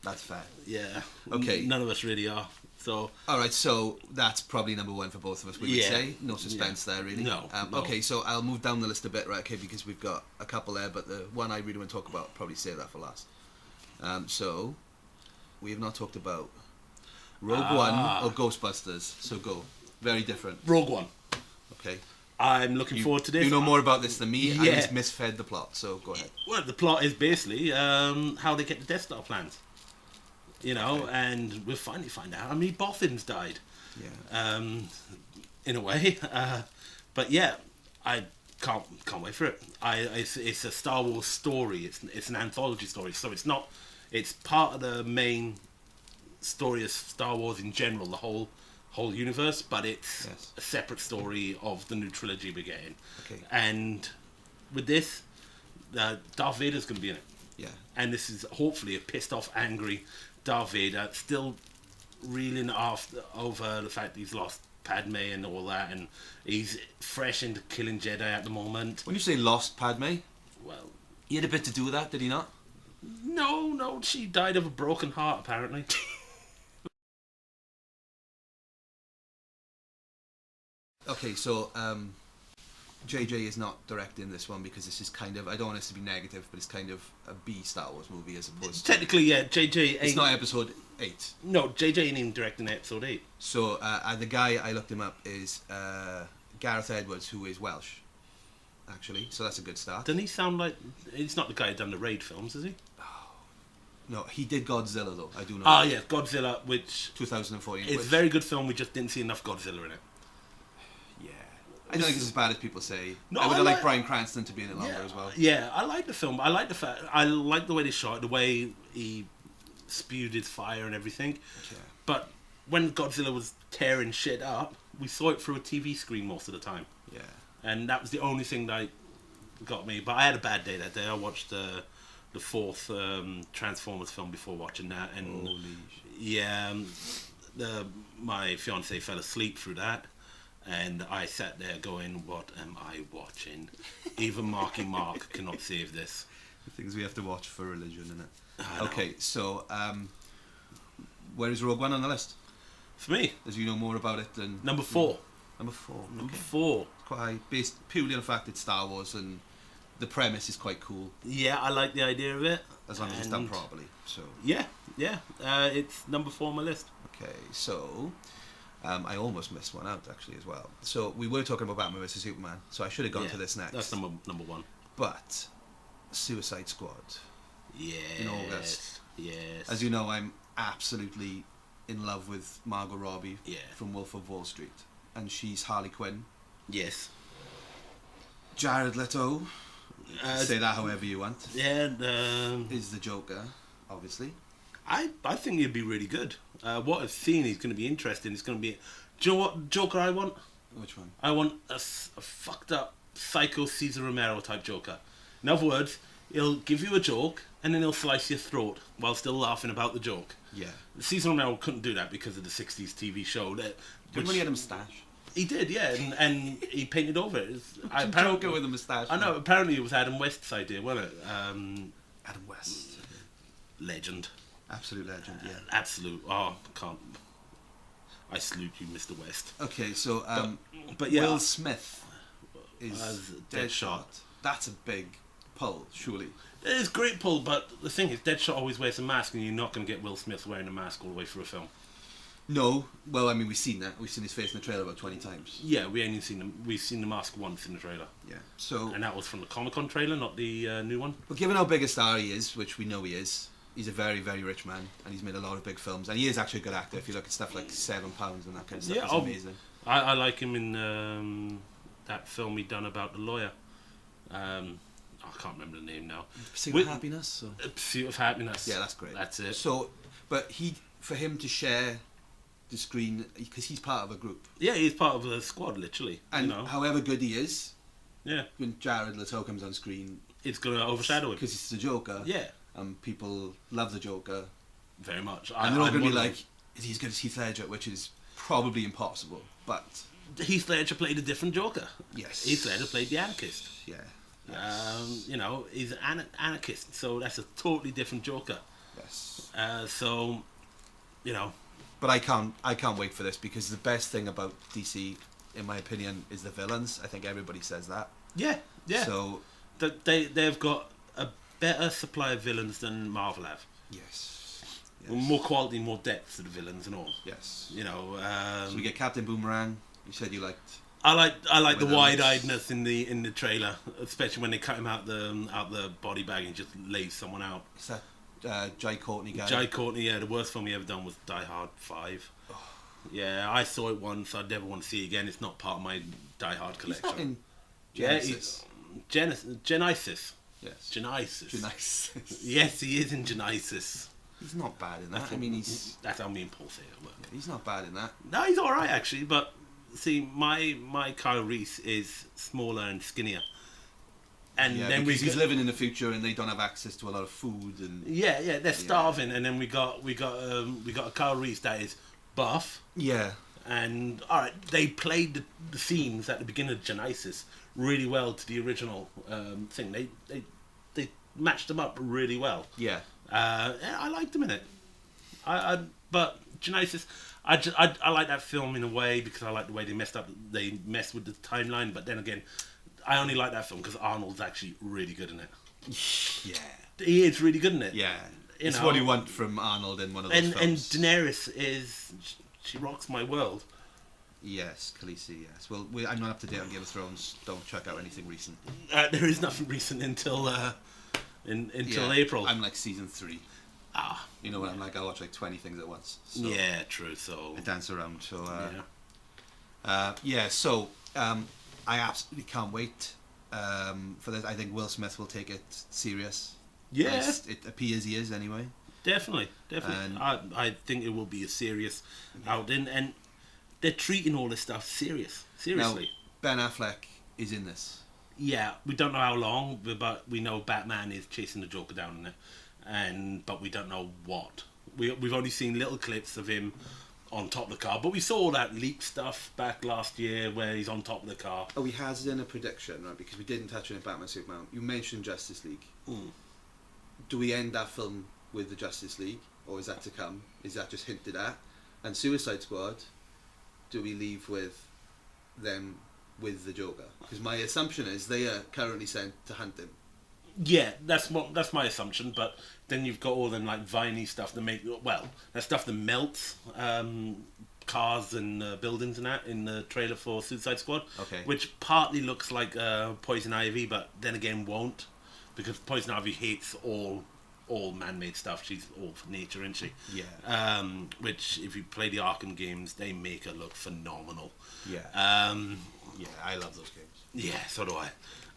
Speaker 1: fair.
Speaker 2: Yeah.
Speaker 1: Okay.
Speaker 2: None of us really are. So.
Speaker 1: All right, so that's probably number one for both of us. We would say no suspense there, really.
Speaker 2: No, no.
Speaker 1: Okay, so I'll move down the list a bit, right? Okay, because we've got a couple there, but the one I really want to talk about, probably save that for last. So we have not talked about Rogue One or Ghostbusters. So go. Very different.
Speaker 2: Rogue One.
Speaker 1: Okay.
Speaker 2: I'm looking forward to this.
Speaker 1: You know more about this than me.
Speaker 2: Yeah.
Speaker 1: I just misfed the plot, so go ahead.
Speaker 2: Well, the plot is basically how they get the Death Star plans. You know,
Speaker 1: Okay.
Speaker 2: and we'll finally find out how many Bothans died.
Speaker 1: Yeah.
Speaker 2: In a way. But yeah, I can't wait for it. It's a Star Wars story. It's an anthology story, so it's not. It's part of the main story of Star Wars in general, the whole universe, but it's a separate story of the new trilogy we're getting.
Speaker 1: Okay.
Speaker 2: And with this, Darth Vader's going to be in it.
Speaker 1: Yeah.
Speaker 2: And this is hopefully a pissed off, angry Darth Vader, still reeling over the fact he's lost Padme and all that, and he's fresh into killing Jedi at the moment.
Speaker 1: When you say lost Padme,
Speaker 2: Well,
Speaker 1: he had a bit to do with that, did he not?
Speaker 2: no, she died of a broken heart, apparently.
Speaker 1: Okay, so JJ is not directing this one because this is kind of, I don't want this to be negative, but it's kind of a B Star Wars movie as opposed to...
Speaker 2: Technically, yeah, JJ ain't...
Speaker 1: It's not episode 8.
Speaker 2: No, JJ ain't even directing episode 8.
Speaker 1: So the guy, I looked him up, is Gareth Edwards, who is Welsh, actually. So that's a good start.
Speaker 2: Doesn't he sound like... He's not the guy who done the Raid films, is he?
Speaker 1: No, he did Godzilla, though, I do know.
Speaker 2: Ah, yeah, Godzilla, which...
Speaker 1: 2014.
Speaker 2: It's a very good film, we just didn't see enough Godzilla in it.
Speaker 1: Yeah. I don't think it's as bad as people say.
Speaker 2: No,
Speaker 1: I would
Speaker 2: I
Speaker 1: have liked
Speaker 2: like-
Speaker 1: Bryan Cranston to be in it longer as well.
Speaker 2: Yeah, I like the film. I like the fact... I like the way they shot it, the way he spewed his fire and everything.
Speaker 1: Yeah.
Speaker 2: But when Godzilla was tearing shit up, we saw it through a TV screen most of the time.
Speaker 1: Yeah.
Speaker 2: And that was the only thing that got me. But I had a bad day that day. I watched the fourth Transformers film before watching that. And
Speaker 1: Holy shit.
Speaker 2: yeah, my fiance fell asleep through that. And I sat there going, what am I watching? Even Marky Mark cannot save this.
Speaker 1: The things we have to watch for religion, innit?
Speaker 2: I know.
Speaker 1: Okay, so where is Rogue One on the list?
Speaker 2: For me,
Speaker 1: As you know more about it than...
Speaker 2: number 4.
Speaker 1: Number 4.
Speaker 2: Number
Speaker 1: Okay.
Speaker 2: 4.
Speaker 1: Quite high, based purely on the fact it's Star Wars and the premise is quite cool,
Speaker 2: Yeah, I like the idea of it.
Speaker 1: as long as it's done
Speaker 2: And
Speaker 1: properly. So,
Speaker 2: Yeah. It's number 4 on my list.
Speaker 1: okay, so... I almost missed one out, actually, as well. So, we were talking about Batman vs. Superman, so I should have gone
Speaker 2: Yeah,
Speaker 1: to this next.
Speaker 2: That's number 1.
Speaker 1: But, Suicide Squad.
Speaker 2: Yes.
Speaker 1: In August.
Speaker 2: Yes.
Speaker 1: As you know, I'm absolutely in love with Margot Robbie
Speaker 2: Yeah.
Speaker 1: from Wolf of Wall Street. And she's Harley Quinn.
Speaker 2: Yes.
Speaker 1: Jared Leto, say that however you want,
Speaker 2: Yeah.
Speaker 1: is the Joker, obviously.
Speaker 2: I think he'd be really good. What I've seen is going to be interesting. It's going to be... Do you know what Joker I want?
Speaker 1: Which one?
Speaker 2: I want a fucked up psycho Cesar Romero type Joker. In other words, he'll give you a joke and then he'll slice your throat while still laughing about the joke.
Speaker 1: Yeah.
Speaker 2: Cesar Romero couldn't do that because of the 60s TV show.
Speaker 1: When he had a moustache.
Speaker 2: He did, yeah, and he painted over it.
Speaker 1: Joker with a moustache.
Speaker 2: I know, apparently it was Adam West's idea, wasn't it?
Speaker 1: Adam West.
Speaker 2: Legend.
Speaker 1: Absolute legend, yeah.
Speaker 2: Absolute. Oh, can't. I salute you, Mr. West.
Speaker 1: Okay, so
Speaker 2: But yeah.
Speaker 1: Will Smith is
Speaker 2: As
Speaker 1: Deadshot. That's a big pull, surely.
Speaker 2: It is a great pull, but the thing is, Deadshot always wears a mask, and you're not going to get Will Smith wearing a mask all the way through a film.
Speaker 1: No, well, I mean, we've seen that. We've seen his face in the trailer about 20 times.
Speaker 2: Yeah, we ain't even seen him. We've seen the mask once in the trailer,
Speaker 1: Yeah. So,
Speaker 2: and that was from the Comic-Con trailer, not the new one.
Speaker 1: but given how big a star he is, which we know he is, he's a very, very rich man, and he's made a lot of big films, and he is actually a good actor. If you look at stuff like £7 and that kind of stuff,
Speaker 2: Yeah,
Speaker 1: it's amazing.
Speaker 2: I like him in that film he done about the lawyer. I can't remember the name now.
Speaker 1: Pursuit of Happiness? Or?
Speaker 2: Pursuit of Happiness.
Speaker 1: Yeah, that's great.
Speaker 2: That's it.
Speaker 1: So, but for him to share the screen, because he's part of a group,
Speaker 2: Yeah, he's part of a squad, literally.
Speaker 1: and
Speaker 2: you know?
Speaker 1: however good he is,
Speaker 2: Yeah,
Speaker 1: when Jared Leto comes on screen,
Speaker 2: it's going to overshadow him.
Speaker 1: because he's the Joker,
Speaker 2: Yeah,
Speaker 1: people love the Joker,
Speaker 2: very much.
Speaker 1: and they're all going to be
Speaker 2: one of
Speaker 1: like, is he as good as Heath Ledger, which is probably impossible, but
Speaker 2: them. Heath Ledger played a different Joker.
Speaker 1: yes,
Speaker 2: Heath Ledger played the anarchist.
Speaker 1: yeah,
Speaker 2: You know, he's an anarchist, so that's a totally different Joker.
Speaker 1: Yes.
Speaker 2: So, you know.
Speaker 1: But I can't wait for this, because the best thing about DC, in my opinion, is the villains. I think everybody says that.
Speaker 2: Yeah.
Speaker 1: So
Speaker 2: they've got a better supply of villains than Marvel have.
Speaker 1: Yes.
Speaker 2: More quality, more depth to the villains and all.
Speaker 1: Yes.
Speaker 2: You know.
Speaker 1: So we get Captain Boomerang. You said you liked.
Speaker 2: I like the wide-eyedness in the trailer, especially when they cut him out the body bag and just lays someone out.
Speaker 1: Is that Jai Courtney guy?
Speaker 2: Jai Courtney, yeah. The worst film he ever done was Die Hard 5. Oh. Yeah, I saw it once. I'd never want to see it again. It's not part of my Die Hard collection.
Speaker 1: He's not in Genesis.
Speaker 2: Genesis.
Speaker 1: Yes.
Speaker 2: Genesis. Yes, he is in Genesis.
Speaker 1: He's not bad in that.
Speaker 2: That's how me and Paul say it at work.
Speaker 1: He's not bad in that.
Speaker 2: No, he's all right actually. But see, my Kyle Reese is smaller and skinnier. And then
Speaker 1: he's living in the future, and they don't have access to a lot of food, and
Speaker 2: they're starving. And then we got a Kyle Reese that is buff.
Speaker 1: Yeah.
Speaker 2: And all right, they played the scenes at the beginning of Genesis really well to the original thing. They matched them up really well.
Speaker 1: Yeah.
Speaker 2: I liked them in it. But Genesis, I like that film in a way because I like the way they messed with the timeline. But then again, I only like that film because Arnold's actually really good in it.
Speaker 1: Yeah.
Speaker 2: He is really good in it.
Speaker 1: Yeah. It's what you want from Arnold in one of those films.
Speaker 2: And Daenerys she rocks my world.
Speaker 1: Yes, Khaleesi, yes. Well, I'm not up to date on Game of Thrones. Don't check out anything recent.
Speaker 2: There is nothing recent until April.
Speaker 1: I'm like season 3. You know what I'm like? I watch like 20 things at once. So
Speaker 2: yeah, true. So
Speaker 1: I dance around. So So I absolutely can't wait for this. I think Will Smith will take it serious.
Speaker 2: Yeah,
Speaker 1: it appears he is anyway.
Speaker 2: Definitely. And I think it will be a serious outing, and they're treating all this stuff seriously.
Speaker 1: Now, Ben Affleck is in this.
Speaker 2: Yeah, we don't know how long, but we know Batman is chasing the Joker down in it, but we don't know what. We've only seen little clips of him on top of the car, but we saw all that leak stuff back last year where he's on top of the car.
Speaker 1: Oh, he has done a prediction, right? Because we didn't touch on it, Batman Superman. You mentioned Justice League. Do we end that film with the Justice League, or is that to come? Is that just hinted at? And Suicide Squad, do we leave with them with the Joker? Because my assumption is they are currently sent to hunt him.
Speaker 2: Yeah, that's my assumption. But then you've got all them like viney stuff that stuff that melts cars and buildings and that in the trailer for Suicide Squad.
Speaker 1: Okay. Which
Speaker 2: partly looks like Poison Ivy, but then again won't, because Poison Ivy hates all man-made stuff. She's all for nature, isn't she?
Speaker 1: Yeah.
Speaker 2: Which, if you play the Arkham games, they make her look phenomenal.
Speaker 1: Yeah. Yeah, I love those games.
Speaker 2: Yeah, so do I.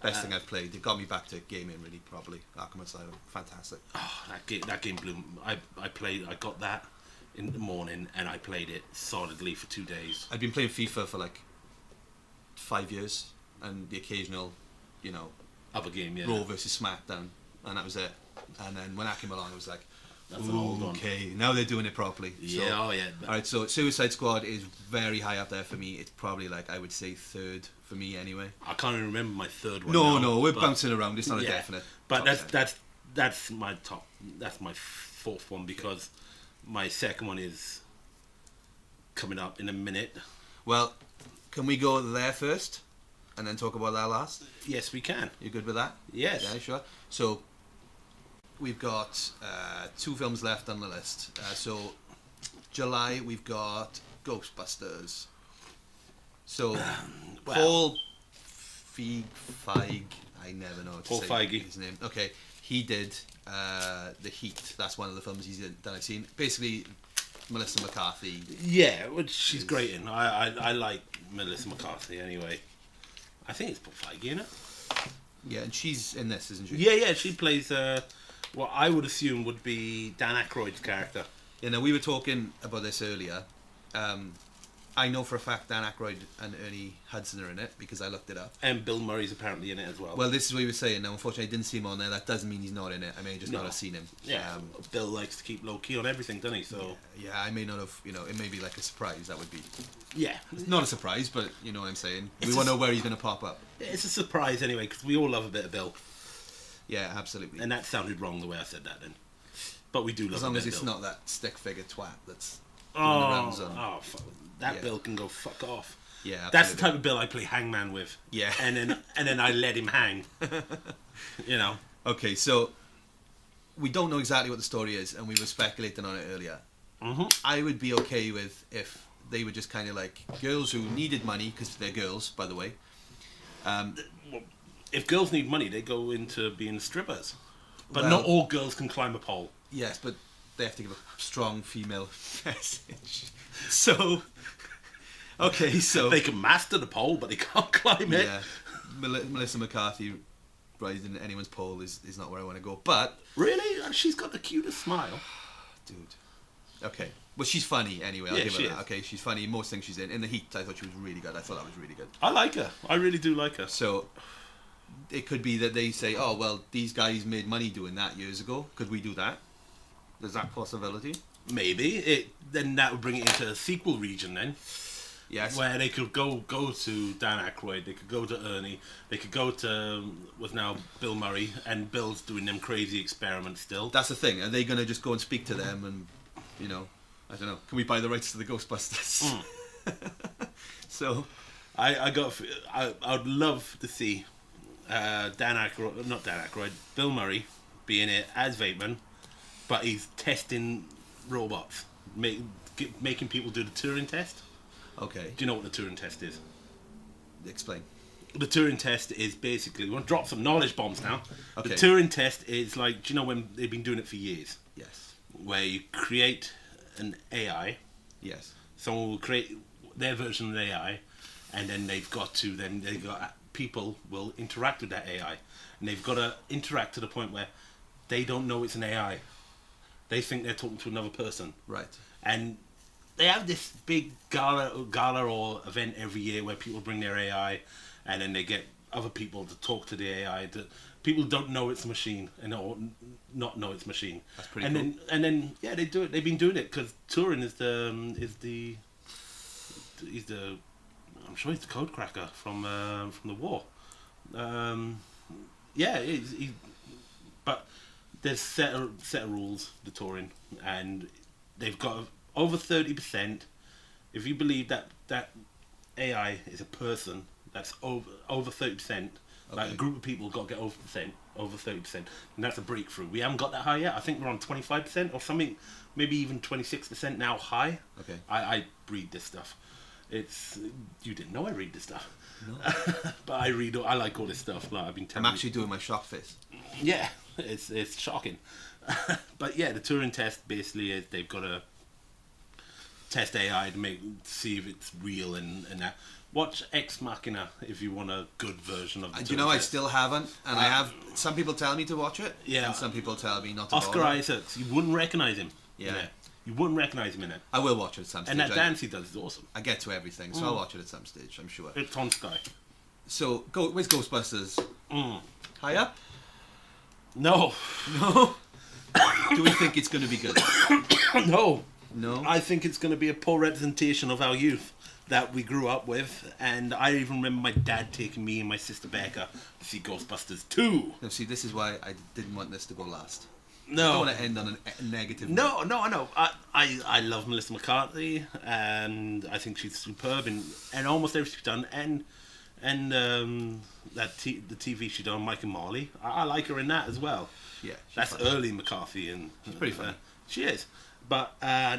Speaker 1: Best thing I've played. It got me back to gaming really properly. Arkham Asylum, fantastic.
Speaker 2: Oh, that game blew. I got that in the morning and I played it solidly for 2 days.
Speaker 1: I've been playing FIFA for like 5 years, and the occasional,
Speaker 2: other game, yeah.
Speaker 1: Raw versus SmackDown, and that was it. And then when that came along, I was like,
Speaker 2: that's an old one.
Speaker 1: Okay, now they're doing it properly.
Speaker 2: Yeah,
Speaker 1: so,
Speaker 2: oh yeah.
Speaker 1: Alright, so Suicide Squad is very high up there for me. It's probably like, I would say, 3rd for me anyway.
Speaker 2: I can't even remember my 3rd one.
Speaker 1: No, we're bouncing around. It's not a definite.
Speaker 2: But that's my top. That's my 4th one, because my 2nd one is coming up in a minute.
Speaker 1: Well, can we go there first and then talk about that last?
Speaker 2: Yes, we can.
Speaker 1: You good with that?
Speaker 2: Yes.
Speaker 1: Yeah, sure. So we've got 2 films left on the list. So July we've got Ghostbusters. So Paul Feig, I never know how to say
Speaker 2: Feige.
Speaker 1: his name. Okay, he did The Heat. That's one of the films that I've seen. Basically, Melissa McCarthy.
Speaker 2: Yeah, which she's great in. I like Melissa McCarthy anyway. I think it's Paul Feig, isn't it?
Speaker 1: Yeah, and she's in this, isn't she?
Speaker 2: Yeah, she plays what I would assume would be Dan Aykroyd's character.
Speaker 1: We were talking about this earlier. I know for a fact Dan Aykroyd and Ernie Hudson are in it because I looked it up.
Speaker 2: And Bill Murray's apparently in it as well.
Speaker 1: Well, this is what he was saying. Now, unfortunately, I didn't see him on there. That doesn't mean he's not in it. I may just not have seen him.
Speaker 2: Yeah, Bill likes to keep low key on everything, doesn't he? So
Speaker 1: yeah, I may not have. It may be like a surprise. That would be.
Speaker 2: Yeah,
Speaker 1: It's not a surprise, but you know what I'm saying. We want to know where he's going to pop up.
Speaker 2: it's a surprise anyway because we all love a bit of Bill.
Speaker 1: Yeah, absolutely.
Speaker 2: And that sounded wrong the way I said that then. But we do love
Speaker 1: as long
Speaker 2: a
Speaker 1: as
Speaker 2: bit
Speaker 1: it's
Speaker 2: of Bill.
Speaker 1: not that stick figure twat that's doing the rounds on.
Speaker 2: That
Speaker 1: Yeah.
Speaker 2: Bill can go fuck off.
Speaker 1: Yeah, absolutely.
Speaker 2: That's the type of Bill I play hangman with.
Speaker 1: Yeah.
Speaker 2: And then I let him hang.
Speaker 1: Okay, so we don't know exactly what the story is, and we were speculating on it earlier.
Speaker 2: Mm-hmm.
Speaker 1: I would be okay with if they were just kind of like girls who needed money, because they're girls, by the way.
Speaker 2: If girls need money, they go into being strippers. But
Speaker 1: Well-
Speaker 2: not all girls can climb a pole.
Speaker 1: Yes, but they have to give a strong female message. So, okay, so
Speaker 2: They can master the pole, but they can't climb it.
Speaker 1: yeah, Melissa McCarthy riding anyone's pole is not where I want to go. But
Speaker 2: Really? She's got the cutest smile.
Speaker 1: dude, okay, well she's funny anyway. I'll
Speaker 2: Yeah,
Speaker 1: give her
Speaker 2: she
Speaker 1: that.
Speaker 2: is.
Speaker 1: Okay, she's funny. Most things she's in. In the Heat, I thought she was really good. I thought that was really good.
Speaker 2: I like her. I really do like her.
Speaker 1: So it could be that they say, oh well, these guys made money doing that years ago. Could we do that? There's that possibility.
Speaker 2: Maybe. Then that would bring it into a sequel region then.
Speaker 1: Yes.
Speaker 2: Where they could go to Dan Aykroyd, they could go to Ernie, they could go to was now Bill Murray, and Bill's doing them crazy experiments still.
Speaker 1: That's the thing. Are they going to just go and speak to them and, I don't know. Can we buy the rights to the Ghostbusters? So,
Speaker 2: I would love to see Bill Murray being it as Vateman, but he's testing robots, making people do the Turing test.
Speaker 1: okay,
Speaker 2: Do you know what the Turing test is?
Speaker 1: explain.
Speaker 2: The Turing test is basically, we want to drop some knowledge bombs now.
Speaker 1: Okay.
Speaker 2: The Turing test is like, do you know when they've been doing it for years?
Speaker 1: Yes.
Speaker 2: Where you create an AI,
Speaker 1: Yes.
Speaker 2: someone will create their version of the AI, and then people will interact with that AI, and they've got to interact to the point where they don't know it's an AI. They think they're talking to another person,
Speaker 1: Right.
Speaker 2: and they have this big gala or event every year where people bring their AI, and then they get other people to talk to the AI. People don't know it's a machine or not know it's a machine.
Speaker 1: That's pretty
Speaker 2: cool. And then yeah, they do it. They've been doing it because Turing is the I'm sure he's the code cracker from the war. Yeah, but there's set of rules, the Turing, and they've got over 30%. If you believe that AI is a person, that's over 30%. Like
Speaker 1: Okay.
Speaker 2: a group of people got to get over 30%, and that's a breakthrough. We haven't got that high yet. I think we're on 25% or something, maybe even 26% now high.
Speaker 1: Okay.
Speaker 2: I read this stuff. You didn't know I read this stuff.
Speaker 1: No.
Speaker 2: But I like all this stuff. Like I've been telling
Speaker 1: I'm actually doing my shock face.
Speaker 2: yeah, it's shocking. But yeah, the Turing test basically is they've got to test AI to see if it's real and that. Watch Ex Machina if you want a good version of the
Speaker 1: Do you
Speaker 2: Turing
Speaker 1: know I
Speaker 2: test.
Speaker 1: still haven't, and I have. Some people tell me to watch it.
Speaker 2: Yeah.
Speaker 1: And some people tell me not to.
Speaker 2: Oscar
Speaker 1: bother.
Speaker 2: Isaacs, you wouldn't recognise him.
Speaker 1: Yeah.
Speaker 2: in it. You wouldn't recognise him in it.
Speaker 1: I will watch it at some stage.
Speaker 2: And that
Speaker 1: I-
Speaker 2: dance he does is awesome.
Speaker 1: I get to everything, so I'll watch it at some stage. I'm sure.
Speaker 2: It's on Sky.
Speaker 1: So, where's Ghostbusters? High up?
Speaker 2: No.
Speaker 1: No. Do we think it's going to be good?
Speaker 2: No.
Speaker 1: No.
Speaker 2: I think it's going to be a poor representation of our youth that we grew up with, and I even remember my dad taking me and my sister Becca to see Ghostbusters 2.
Speaker 1: No, see, this is why I didn't want this to go last. I
Speaker 2: No.
Speaker 1: don't want to end on a negative.
Speaker 2: No, I know. I love Melissa McCarthy, and I think she's superb in almost everything she's done, and the TV she done, Mike and Molly. I like her in that as well.
Speaker 1: Yeah, she's
Speaker 2: That's
Speaker 1: funny.
Speaker 2: early McCarthy, and she's
Speaker 1: pretty funny.
Speaker 2: She is, but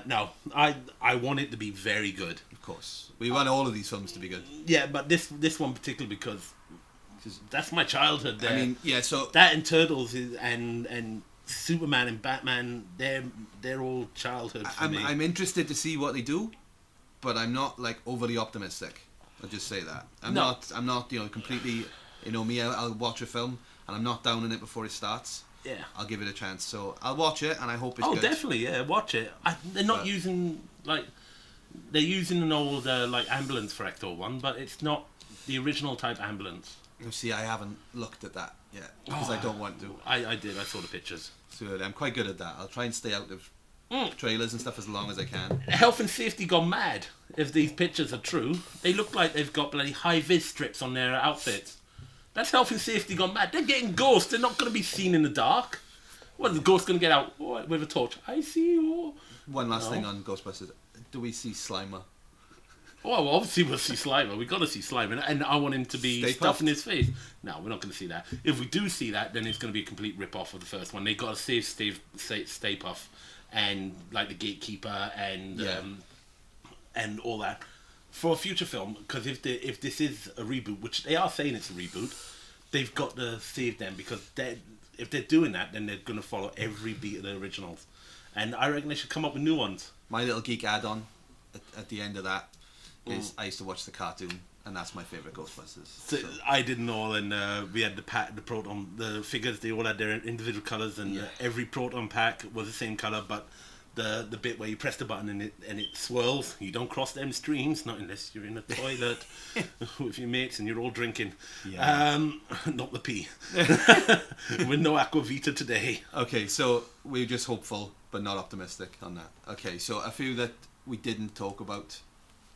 Speaker 2: no, I want it to be very good.
Speaker 1: Of course, we want all of these films to be good.
Speaker 2: Yeah, but this one particularly because that's my childhood. There.
Speaker 1: I mean, yeah. So
Speaker 2: that and and Superman and Batman, they're all childhood for me.
Speaker 1: I'm interested to see what they do, but I'm not like overly optimistic. I'll just say that. I'm
Speaker 2: No.
Speaker 1: not completely. Me, I'll watch a film and I'm not down on it before it starts.
Speaker 2: Yeah.
Speaker 1: I'll give it a chance. So I'll watch it and I hope it's
Speaker 2: Oh,
Speaker 1: good.
Speaker 2: definitely, yeah. Watch it. They're not
Speaker 1: But-
Speaker 2: using like They're using an old ambulance Frector one, but it's not the original type ambulance.
Speaker 1: You see, I haven't looked at that yet because I don't want to.
Speaker 2: I did. I saw the pictures.
Speaker 1: So I'm quite good at that. I'll try and stay out of trailers and stuff as long as I can.
Speaker 2: Health and safety gone mad. If these pictures are true, they look like they've got bloody high-vis strips on their outfits. That's health and safety gone mad. They're getting ghosts. They're not going to be seen in the dark. What, the ghost going to get out with a torch? I see you.
Speaker 1: One last thing on Ghostbusters. Do we see Slimer?
Speaker 2: Well, obviously we'll see Slimer. We've got to see Slimer. And I want him to be stuffing his face. No, we're not going to see that. If we do see that, then it's going to be a complete rip-off of the first one. They've got to save Stay Puft and like the Gatekeeper and all that for a future film. Because if this is a reboot, which they are saying it's a reboot, they've got to save them because if they're doing that, then they're going to follow every beat of the originals. And I reckon they should come up with new ones. My little geek add-on at the end of that is I used to watch the cartoon, and that's my favourite Ghostbusters. So I didn't know, and we had the proton, the figures. They all had their individual colours, and every proton pack was the same colour. But the bit where you press the button and it swirls, you don't cross them streams, not unless you're in a toilet with your mates and you're all drinking. Not the pee. With no Aquavita today. Okay, so we're just hopeful but not optimistic on that. Okay, so a few that we didn't talk about.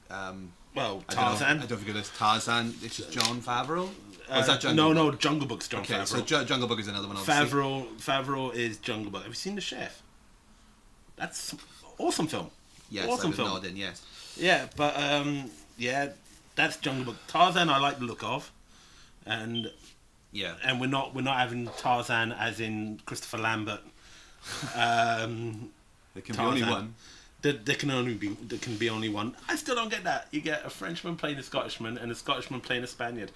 Speaker 2: Tarzan. I don't forget this. Tarzan. This is Jon Favreau. Is that Jungle Book? No, Jungle Book's Jon Favreau. So Jungle Book is another one. Favreau is Jungle Book. Have you seen The Chef? That's awesome film. Yes, awesome film. Nodding, yes. Yeah, but that's Jungle Book. Tarzan, I like the look of, and we're not having Tarzan as in Christopher Lambert. There can Tarzan. Be only one. There can be only one. I still don't get that. You get a Frenchman playing a Scottishman and a Scottishman playing a Spaniard.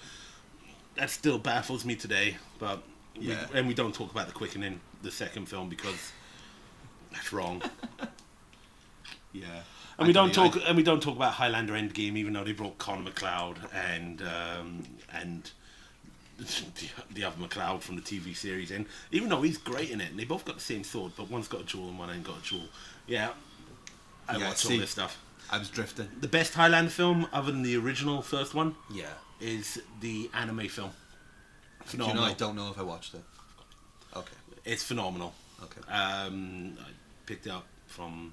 Speaker 2: That still baffles me today. But we don't talk about the quickening, the second film, because that's wrong. And we don't talk about Highlander Endgame, even though they brought Conor McLeod and the other McLeod from the TV series in, even though he's great in it, and they both got the same sword, but one's got a jewel and one ain't got a jewel. I watch all this stuff. I was drifting. The best Highlander film, other than the original first one, is the anime film. Phenomenal. Do you know, I don't know if I watched it. Okay. It's phenomenal. Okay. I picked it up from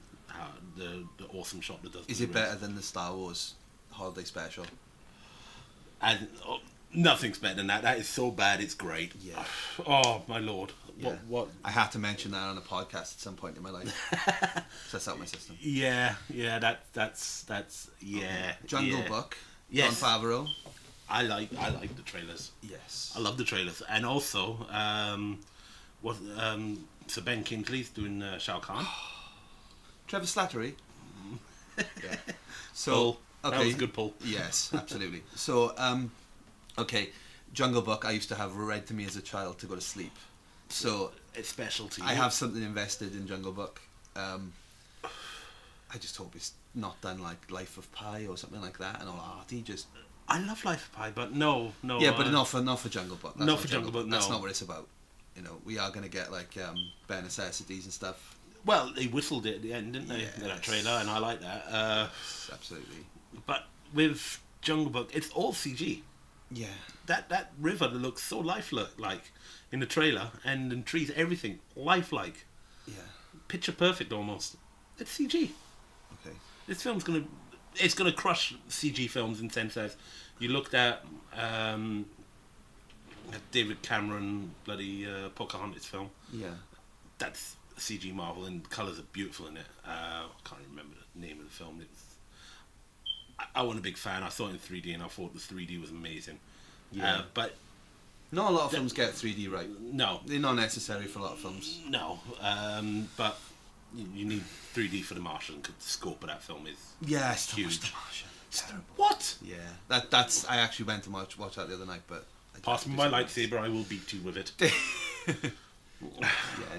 Speaker 2: the awesome shop that does. Is it better than the Star Wars holiday special? Nothing's better than that. That is so bad, it's great. Yeah. Oh my lord. Yeah. What? I had to mention that on a podcast at some point in my life. So that's out my system. Yeah. That's Jungle Book. Yes. Jon Favreau. I like the trailers. Yes. I love the trailers, and also Sir Ben Kingsley's doing Shao Kahn. Trevor Slattery. Yeah. So pull. Okay. That was a good pull. Yes, absolutely. So okay, Jungle Book I used to have read to me as a child to go to sleep. So it's special to you. I have something invested in Jungle Book. I just hope it's not done like Life of Pi or something like that and all arty. Just I love Life of Pi, but no. Yeah, but not for Jungle Book. That's not for Jungle Book. No, that's not what it's about. You know, we are going to get like bare necessities and stuff. Well, they whistled it at the end, didn't they? Yes. That trailer, and I like that. Absolutely. But with Jungle Book, it's all CG. Yeah. That river that looks so lifelike in the trailer, and in trees, everything lifelike. Yeah. Picture perfect almost. It's CG. Okay. This film's gonna crush CG films in sense as you looked at David Cameron bloody Pocahontas film. Yeah. That's a CG marvel, and the colours are beautiful in it. I can't remember the name of the film. I wasn't a big fan. I saw it in 3D, and I thought the 3D was amazing. Yeah. But not a lot of films get 3D right. No. They're not necessary for a lot of films. No. But you need 3D for The Martian, because the scope of that film is huge. The Martian. It's terrible. What? Yeah. That's. I actually went to watch that the other night, but pass me my lightsaber, I will beat you with it. Yeah,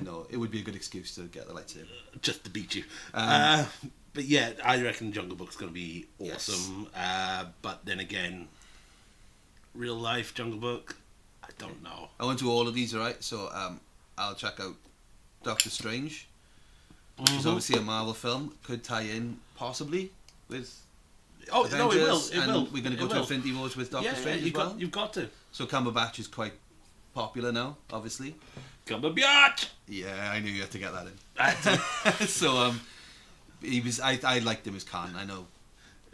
Speaker 2: no, it would be a good excuse to get the lightsaber. Just to beat you. But yeah, I reckon Jungle Book's going to be awesome. Yes. But then again, real life Jungle Book, I don't know. I went to all of these, alright? So I'll check out Doctor Strange, which is obviously a Marvel film. Could tie in, possibly,
Speaker 1: with
Speaker 2: Oh
Speaker 1: Avengers,
Speaker 2: no, it will. It
Speaker 1: and
Speaker 2: will.
Speaker 1: we're going to go
Speaker 2: It
Speaker 1: to
Speaker 2: will.
Speaker 1: Infinity Wars with Doctor Strange
Speaker 2: you've
Speaker 1: as well.
Speaker 2: You've got to.
Speaker 1: So Cumberbatch is quite popular now, obviously.
Speaker 2: Cumberbatch.
Speaker 1: Yeah, I knew you had to get that in.
Speaker 2: I had to.
Speaker 1: So he was. I liked him as Khan. I know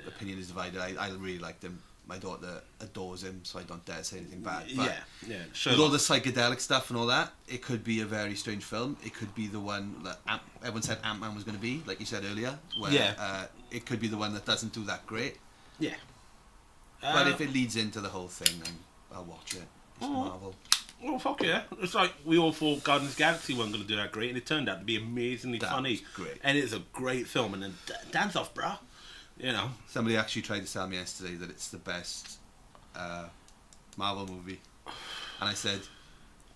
Speaker 1: opinion is divided. I really liked him. My daughter adores him, so I don't dare say anything bad. But
Speaker 2: Yeah. Sure.
Speaker 1: with all the psychedelic stuff and all that, it could be a very strange film. It could be the one that everyone said Ant-Man was going to be, like you said earlier. Where, it could be the one that doesn't do that great.
Speaker 2: Yeah.
Speaker 1: But if it leads into the whole thing, then I'll watch it. It's Marvel.
Speaker 2: Well, fuck yeah. It's like we all thought Guardians of the Galaxy weren't going to do that great, and it turned out to be amazingly funny.
Speaker 1: Was great.
Speaker 2: And it's a great film, and then dance off, bruh. You know.
Speaker 1: Somebody actually tried to tell me yesterday that it's the best Marvel movie. And I said,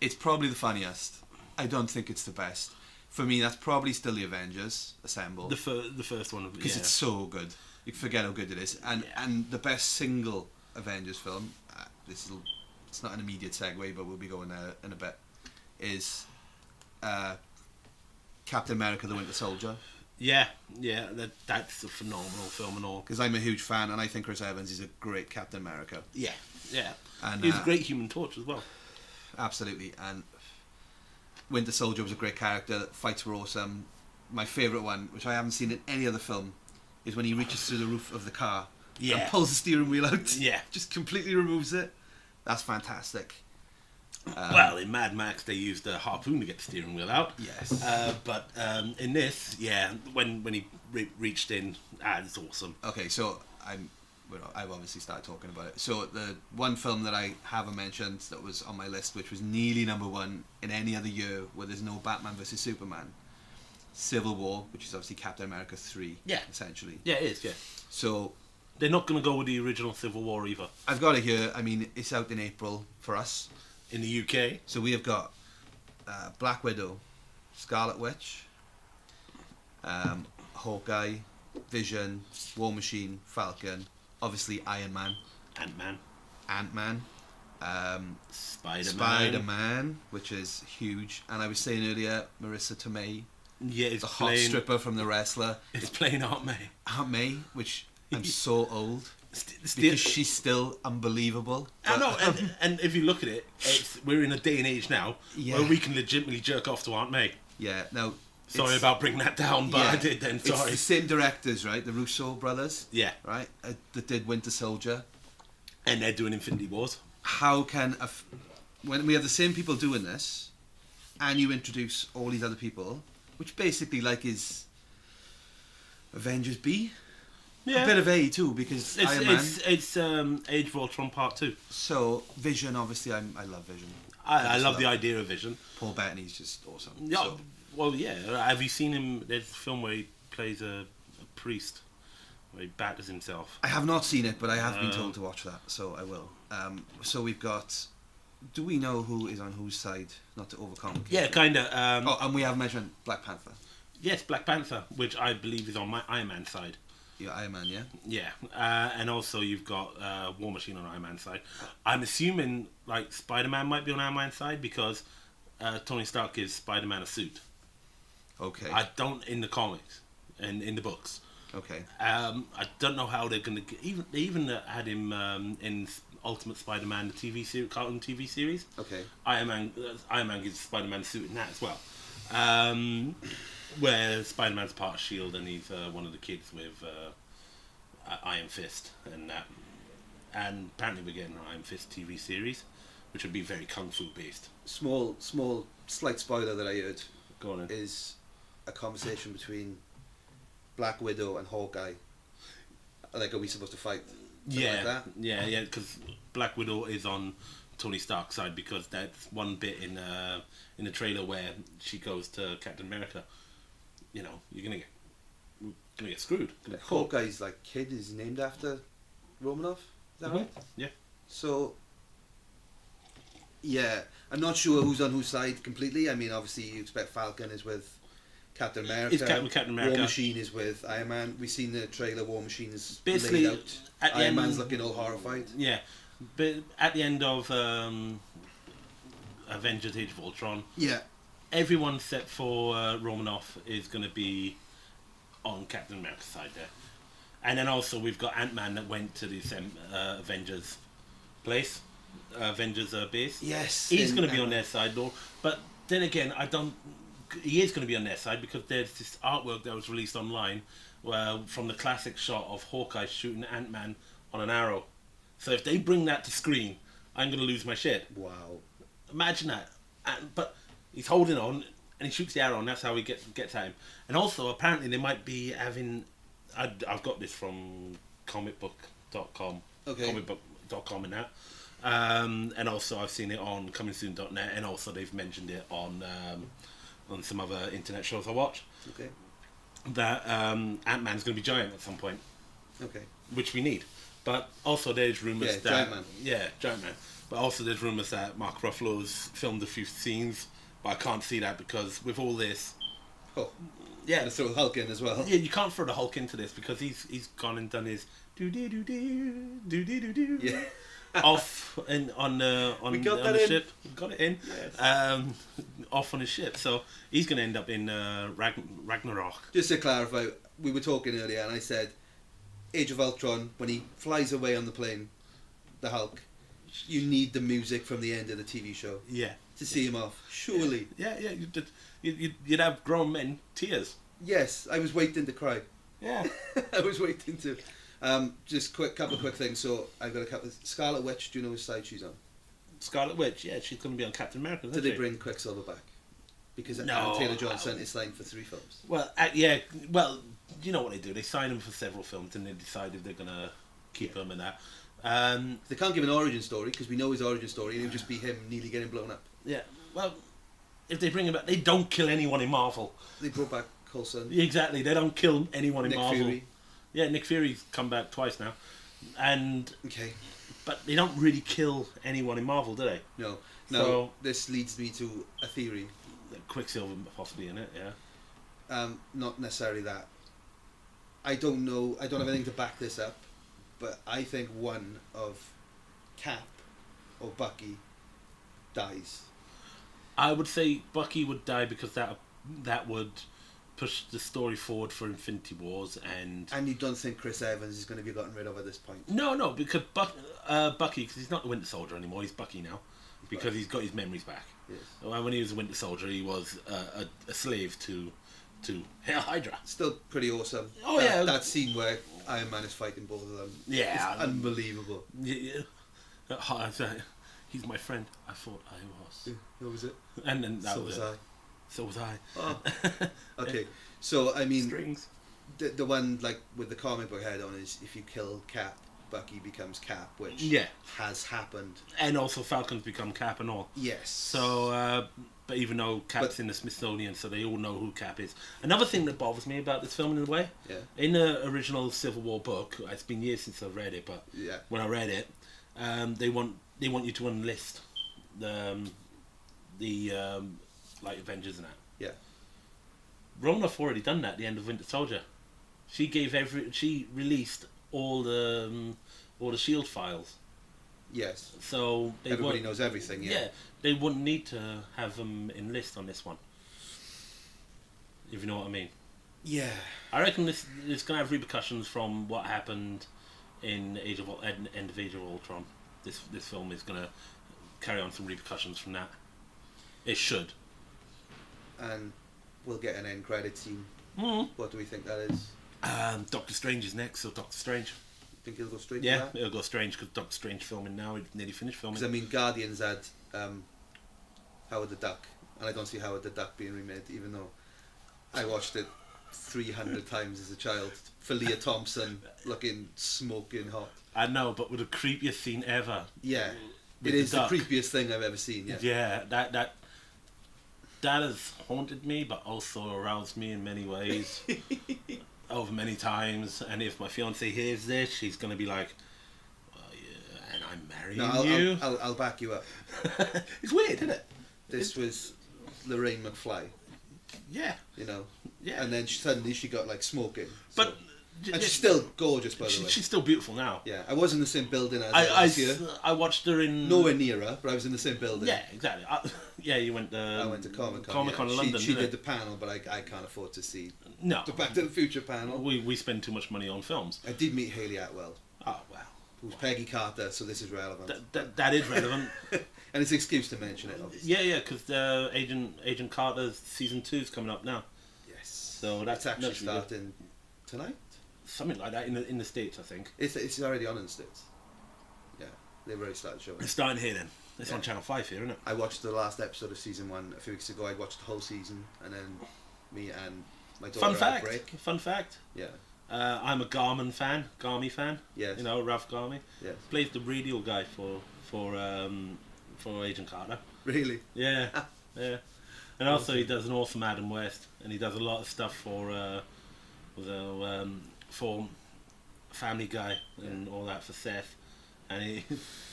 Speaker 1: it's probably the funniest. I don't think it's the best. For me, that's probably still the Avengers Assemble.
Speaker 2: The first one.
Speaker 1: Because it's so good. You forget how good it is. And the best single Avengers film, it's not an immediate segue, but we'll be going there in a bit, is Captain America the Winter Soldier.
Speaker 2: Yeah, that's a phenomenal film and all.
Speaker 1: Because I'm a huge fan, and I think Chris Evans is a great Captain America.
Speaker 2: Yeah.
Speaker 1: And
Speaker 2: he's a great Human Torch as well.
Speaker 1: Absolutely. And Winter Soldier was a great character. Fights were awesome. My favourite one, which I haven't seen in any other film, is when he reaches through the roof of the car and pulls the steering wheel out.
Speaker 2: Yeah.
Speaker 1: Just completely removes it. That's fantastic.
Speaker 2: Well, in Mad Max, they used a harpoon to get the steering wheel out.
Speaker 1: Yes.
Speaker 2: But in this, when he reached in, it's awesome.
Speaker 1: Okay, so I've obviously started talking about it. So the one film that I haven't mentioned that was on my list, which was nearly number one in any other year where there's no Batman vs Superman, Civil War, which is obviously Captain America 3, essentially.
Speaker 2: Yeah, it is, yeah.
Speaker 1: So
Speaker 2: they're not going to go with the original Civil War either.
Speaker 1: I've got it here. I mean, it's out in April for us.
Speaker 2: In the UK.
Speaker 1: So we have got Black Widow, Scarlet Witch, Hawkeye, Vision, War Machine, Falcon, obviously Iron Man, Ant-Man, Spider-Man, which is huge. And I was saying earlier, Marissa Tomei, the hot stripper from The Wrestler.
Speaker 2: It's playing Aunt May.
Speaker 1: Aunt May, which I'm so old. Because she's still unbelievable.
Speaker 2: I know, and if you look at it, we're in a day and age now where we can legitimately jerk off to Aunt May.
Speaker 1: Yeah, now...
Speaker 2: Sorry about bringing that down, but I did then, sorry.
Speaker 1: It's the same directors, right? The Russo brothers.
Speaker 2: Yeah.
Speaker 1: Right? That did Winter Soldier.
Speaker 2: And they're doing Infinity Wars.
Speaker 1: How can... when we have the same people doing this, and you introduce all these other people, which basically is Avengers B...
Speaker 2: Yeah.
Speaker 1: A bit of A too, because Iron Man.
Speaker 2: It's Age of Ultron Part 2.
Speaker 1: So Vision, obviously, I love Vision.
Speaker 2: I love the idea of Vision.
Speaker 1: Paul Bettany's just awesome.
Speaker 2: Yeah,
Speaker 1: so.
Speaker 2: well, yeah. Have you seen him? There's a film where he plays a priest, where he batters himself.
Speaker 1: I have not seen it, but I have been told to watch that, so I will. So we've got. Do we know who is on whose side? Not to overcomplicate.
Speaker 2: Yeah, kind of.
Speaker 1: And we have mentioned Black Panther.
Speaker 2: Yes, Black Panther, which I believe is on my Iron Man side.
Speaker 1: Yeah, Iron Man, yeah?
Speaker 2: Yeah, and also you've got War Machine on Iron Man's side. I'm assuming, Spider-Man might be on Iron Man's side because Tony Stark gives Spider-Man a suit.
Speaker 1: Okay.
Speaker 2: I don't in the comics and in the books.
Speaker 1: Okay.
Speaker 2: I don't know how they're going to... They even had him in Ultimate Spider-Man, the TV series, cartoon TV series.
Speaker 1: Okay.
Speaker 2: Iron Man gives Spider-Man a suit in that as well. Where Spider-Man's part of S.H.I.E.L.D. and he's one of the kids with Iron Fist and that. And apparently we're getting an Iron Fist TV series, which would be very kung fu based.
Speaker 1: Small, slight spoiler that I heard
Speaker 2: Go on.
Speaker 1: is a conversation between Black Widow and Hawkeye. Are we supposed to fight?
Speaker 2: Yeah,
Speaker 1: like that?
Speaker 2: yeah, because Black Widow is on Tony Stark's side because that's one bit in the trailer where she goes to Captain America. You know, you're gonna get screwed.
Speaker 1: Hawkeye's kid is named after Romanoff. Is that right?
Speaker 2: Yeah.
Speaker 1: So, yeah, I'm not sure who's on whose side completely. I mean, obviously you expect Falcon is with Captain America.
Speaker 2: It's Captain America.
Speaker 1: War Machine is with Iron Man. We've seen the trailer. War Machine is
Speaker 2: basically
Speaker 1: laid out. Iron Man's looking all horrified.
Speaker 2: Yeah, but at the end of Avengers: Age of Ultron, everyone except for Romanoff is going to be on Captain America's side there. And then also we've got Ant-Man that went to this Avengers place, Avengers base.
Speaker 1: Yes.
Speaker 2: He's going to be on their side though. But then again, he is going to be on their side because there's this artwork that was released online from the classic shot of Hawkeye shooting Ant-Man on an arrow. So if they bring that to screen, I'm going to lose my shit.
Speaker 1: Wow.
Speaker 2: Imagine that. But he's holding on and he shoots the arrow and that's how he gets at him. And also apparently they might be having... I've got this from comicbook.com.
Speaker 1: Okay.
Speaker 2: Comicbook.com and that. And also I've seen it on comingsoon.net and also they've mentioned it on some other internet shows I watch.
Speaker 1: Okay.
Speaker 2: That Ant-Man's going to be giant at some point.
Speaker 1: Okay.
Speaker 2: Which we need. But also there's rumours that...
Speaker 1: Giant Man.
Speaker 2: Yeah, Giant Man. But also there's rumours that Mark Ruffalo's filmed a few scenes, but I can't see that because with all this...
Speaker 1: Oh.
Speaker 2: Yeah.
Speaker 1: Let's throw Hulk in as well.
Speaker 2: Yeah, you can't throw the Hulk into this because he's gone and done his do-dee-do-dee,
Speaker 1: Yeah.
Speaker 2: off and on the ship. We got it in.
Speaker 1: Yes.
Speaker 2: Off on his ship. So he's going to end up in Ragnarok.
Speaker 1: Just to clarify, we were talking earlier and I said Age of Ultron, when he flies away on the plane, the Hulk, you need the music from the end of the TV show.
Speaker 2: Yeah.
Speaker 1: To see him off. Surely.
Speaker 2: Yeah. You'd have grown men tears.
Speaker 1: Yes, I was waiting to cry.
Speaker 2: Yeah.
Speaker 1: I was waiting to. Just couple of quick things. So I've got a couple. Scarlet Witch. Do you know which side she's on?
Speaker 2: Scarlet Witch. Yeah, she's going to be on Captain America.
Speaker 1: Did they bring Quicksilver back? Because
Speaker 2: No.
Speaker 1: Taylor-Joy sent his line for 3 films.
Speaker 2: Well, yeah. Well, you know what they do. They sign him for several films, and they decide if they're going to keep him and that.
Speaker 1: They can't give an origin story because we know his origin story, and it would just be him nearly getting blown up.
Speaker 2: Yeah. Well, if they bring him back, they don't kill anyone in Marvel.
Speaker 1: They brought back Coulson.
Speaker 2: Exactly. They don't kill anyone in
Speaker 1: Nick
Speaker 2: Marvel.
Speaker 1: Fury.
Speaker 2: Yeah, Nick Fury's come back twice now,
Speaker 1: Okay.
Speaker 2: but they don't really kill anyone in Marvel, do they?
Speaker 1: No.
Speaker 2: So-
Speaker 1: This leads me to a theory.
Speaker 2: Quicksilver possibly in it. Yeah.
Speaker 1: Not necessarily that. I don't know. I don't have anything to back this up, but I think one of Cap or Bucky dies.
Speaker 2: I would say Bucky would die because that would push the story forward for Infinity Wars and
Speaker 1: And you don't think Chris Evans is going to be gotten rid of at this point?
Speaker 2: no because Bucky, because he's not the Winter Soldier anymore, he's Bucky now because he's got his memories back.
Speaker 1: Yes.
Speaker 2: When he was a Winter Soldier, he was a slave to Hail Hydra.
Speaker 1: Still pretty awesome.
Speaker 2: Oh, yeah.
Speaker 1: That scene where Iron Man is fighting both of them.
Speaker 2: Yeah.
Speaker 1: It's unbelievable.
Speaker 2: Yeah. He's my friend. I thought I was.
Speaker 1: What was it?
Speaker 2: And then that
Speaker 1: So
Speaker 2: was
Speaker 1: was
Speaker 2: it.
Speaker 1: I.
Speaker 2: So was I.
Speaker 1: Oh. Okay. So I mean,
Speaker 2: Strings.
Speaker 1: the one like with the comic book head on is if you kill Cap, Bucky becomes Cap, which
Speaker 2: Yeah.
Speaker 1: has happened.
Speaker 2: And also Falcon's become Cap and all.
Speaker 1: Yes.
Speaker 2: So, but even though Cap's in the Smithsonian, so they all know who Cap is. Another thing that bothers me about this film, in a way,
Speaker 1: Yeah.
Speaker 2: in the original Civil War book, it's been years since I've read it, but
Speaker 1: Yeah.
Speaker 2: when I read it, they want you to enlist the like Avengers and that.
Speaker 1: Yeah.
Speaker 2: Romanoff already done that at the end of Winter Soldier. She released all the Shield files.
Speaker 1: Yes.
Speaker 2: So
Speaker 1: Everybody knows everything. Yeah.
Speaker 2: they wouldn't need to have them enlist on this one. If you know what I mean.
Speaker 1: Yeah.
Speaker 2: I reckon this is going to have repercussions from what happened in End of Age of Ultron. This film is going to carry on some repercussions from that. It should.
Speaker 1: And we'll get an end credit scene.
Speaker 2: Mm.
Speaker 1: What do we think that is?
Speaker 2: Doctor Strange is next, so Doctor Strange.
Speaker 1: Think he'll go straight
Speaker 2: Yeah,
Speaker 1: to that?
Speaker 2: it'll go Strange because Doctor Strange filming now. It's nearly finished filming.
Speaker 1: Because I mean, Guardians had Howard the Duck, and I don't see Howard the Duck being remade, even though I watched it 300 times as a child. For Leah Thompson looking smoking hot.
Speaker 2: I know, but with the creepiest scene ever.
Speaker 1: Yeah,
Speaker 2: With
Speaker 1: it is the
Speaker 2: duck.
Speaker 1: creepiest thing I've ever seen. Yeah.
Speaker 2: Yeah, that has haunted me, but also aroused me in many ways, over many times. And if my fiance hears this, she's gonna be like, "Oh yeah, and I'm marrying
Speaker 1: No,
Speaker 2: you."
Speaker 1: I'll back you up.
Speaker 2: It's weird, isn't it?
Speaker 1: This was Lorraine McFly,
Speaker 2: Yeah,
Speaker 1: you know.
Speaker 2: yeah.
Speaker 1: And then suddenly she got like smoking.
Speaker 2: But
Speaker 1: so- And she's still gorgeous, by the way.
Speaker 2: She's still beautiful now.
Speaker 1: Yeah, I was in the same building as her last year.
Speaker 2: I watched her in...
Speaker 1: Nowhere near her, but I was in the same building.
Speaker 2: Yeah, exactly. You went...
Speaker 1: I went to Comic-Con.
Speaker 2: Comic-Con in London,
Speaker 1: She did the panel, but I can't afford to see the Back to the Future panel.
Speaker 2: We spend too much money on films.
Speaker 1: I did meet Hayley Atwell.
Speaker 2: Oh, wow.
Speaker 1: Who's Peggy Carter, so this is relevant.
Speaker 2: That is relevant.
Speaker 1: And it's an excuse to mention it, obviously.
Speaker 2: Yeah, because Agent Carter's season 2 is coming up now.
Speaker 1: Yes.
Speaker 2: So that's
Speaker 1: actually starting tonight?
Speaker 2: Something like that in the States, I think.
Speaker 1: It's already on in the States. Yeah, they've already started showing it.
Speaker 2: It's starting here then. It's on Channel 5 here, isn't it?
Speaker 1: I watched the last episode of season 1 a few weeks ago. I watched the whole season, and then me and my daughter had a break.
Speaker 2: Fun fact.
Speaker 1: Yeah.
Speaker 2: I'm a Garmy fan.
Speaker 1: Yes.
Speaker 2: You know, Ralph Garmy.
Speaker 1: Yes.
Speaker 2: Plays the radio guy for Agent Carter.
Speaker 1: Really?
Speaker 2: Yeah. Yeah. And also he does an awesome Adam West, and he does a lot of stuff for Family Guy and all that for Seth, and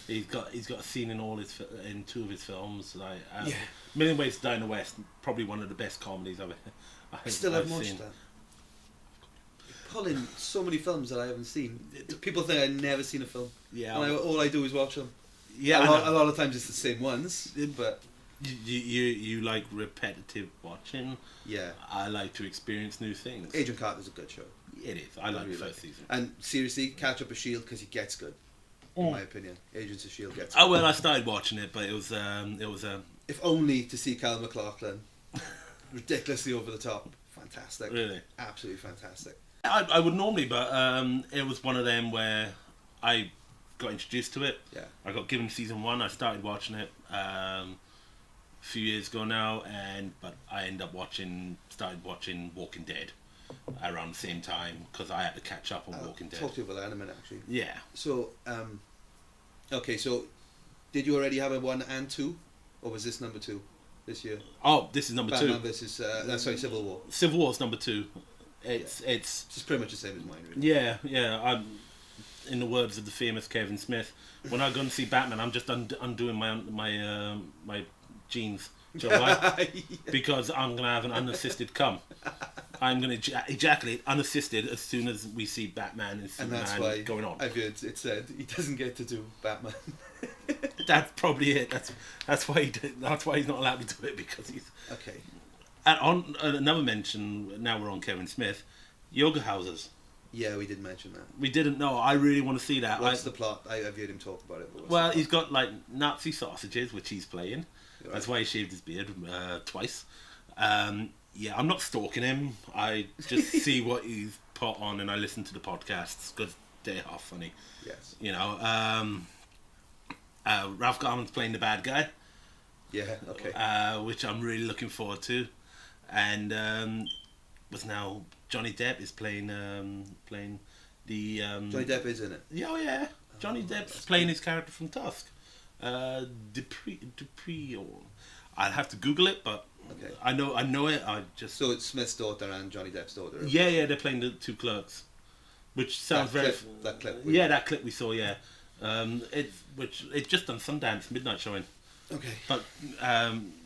Speaker 2: he's got a scene in in 2 of his films, like Million Ways to Die in the West, probably one of the best comedies
Speaker 1: I still haven't watched that. Pulling so many films that I haven't seen. People think I've never seen a film.
Speaker 2: Yeah.
Speaker 1: And all I do is watch them.
Speaker 2: Yeah.
Speaker 1: A lot of times it's the same ones, but
Speaker 2: you like repetitive watching.
Speaker 1: Yeah.
Speaker 2: I like to experience new things.
Speaker 1: Agent Carter's a good show.
Speaker 2: It is. I like the first season.
Speaker 1: And seriously, catch up a Shield because he gets good. In my opinion, Agents of Shield gets good.
Speaker 2: Oh well, I started watching it, but it was
Speaker 1: if only to see Kyle MacLachlan, ridiculously over the top, fantastic.
Speaker 2: Really,
Speaker 1: absolutely fantastic.
Speaker 2: I would normally, but it was one of them where I got introduced to it.
Speaker 1: Yeah.
Speaker 2: I got given season 1. I started watching it a few years ago now, but I started watching Walking Dead around the same time because I had to catch up on Walking Dead.
Speaker 1: I'll talk to you about that in a minute, actually.
Speaker 2: Yeah.
Speaker 1: So, okay, so did you already have a 1 and 2, or was this number 2 this year?
Speaker 2: Oh, this is number
Speaker 1: Batman
Speaker 2: 2.
Speaker 1: versus Civil War.
Speaker 2: Civil War's number 2. It's
Speaker 1: just pretty much the same as mine, really.
Speaker 2: Yeah. I'm, in the words of the famous Kevin Smith, when I go and see Batman, I'm just undoing my jeans. Do you know why? Because I'm gonna have an unassisted cum. I'm gonna ejaculate unassisted as soon as we see Batman and Superman
Speaker 1: that's why
Speaker 2: going on.
Speaker 1: I've heard it said he doesn't get to do Batman.
Speaker 2: That's probably it. That's why he's not allowed to do it, because he's
Speaker 1: okay.
Speaker 2: And on another mention, now we're on Kevin Smith, yoga houses.
Speaker 1: Yeah, we did mention that.
Speaker 2: We didn't know. I really want to see that.
Speaker 1: What's the plot? I've heard him talk about it.
Speaker 2: Well, he's got like Nazi sausages, which he's playing.
Speaker 1: Right.
Speaker 2: That's why he shaved his beard twice. Yeah, I'm not stalking him. I just see what he's put on, and I listen to the podcasts because they are funny.
Speaker 1: Yes.
Speaker 2: You know, Ralph Garman's playing the bad guy.
Speaker 1: Yeah. Okay.
Speaker 2: Which I'm really looking forward to, and was now Johnny Depp is playing the.
Speaker 1: Johnny Depp is in it.
Speaker 2: Yeah, oh yeah. Johnny Depp's playing his character from Tusk. Dupree, or I'd have to Google it, but
Speaker 1: okay.
Speaker 2: I know it. I just
Speaker 1: so it's Smith's daughter and Johnny Depp's daughter.
Speaker 2: Yeah, they're playing the 2 clerks, which sounds
Speaker 1: that clip.
Speaker 2: That clip we saw. Yeah, it's just on Sundance midnight showing.
Speaker 1: Okay.
Speaker 2: But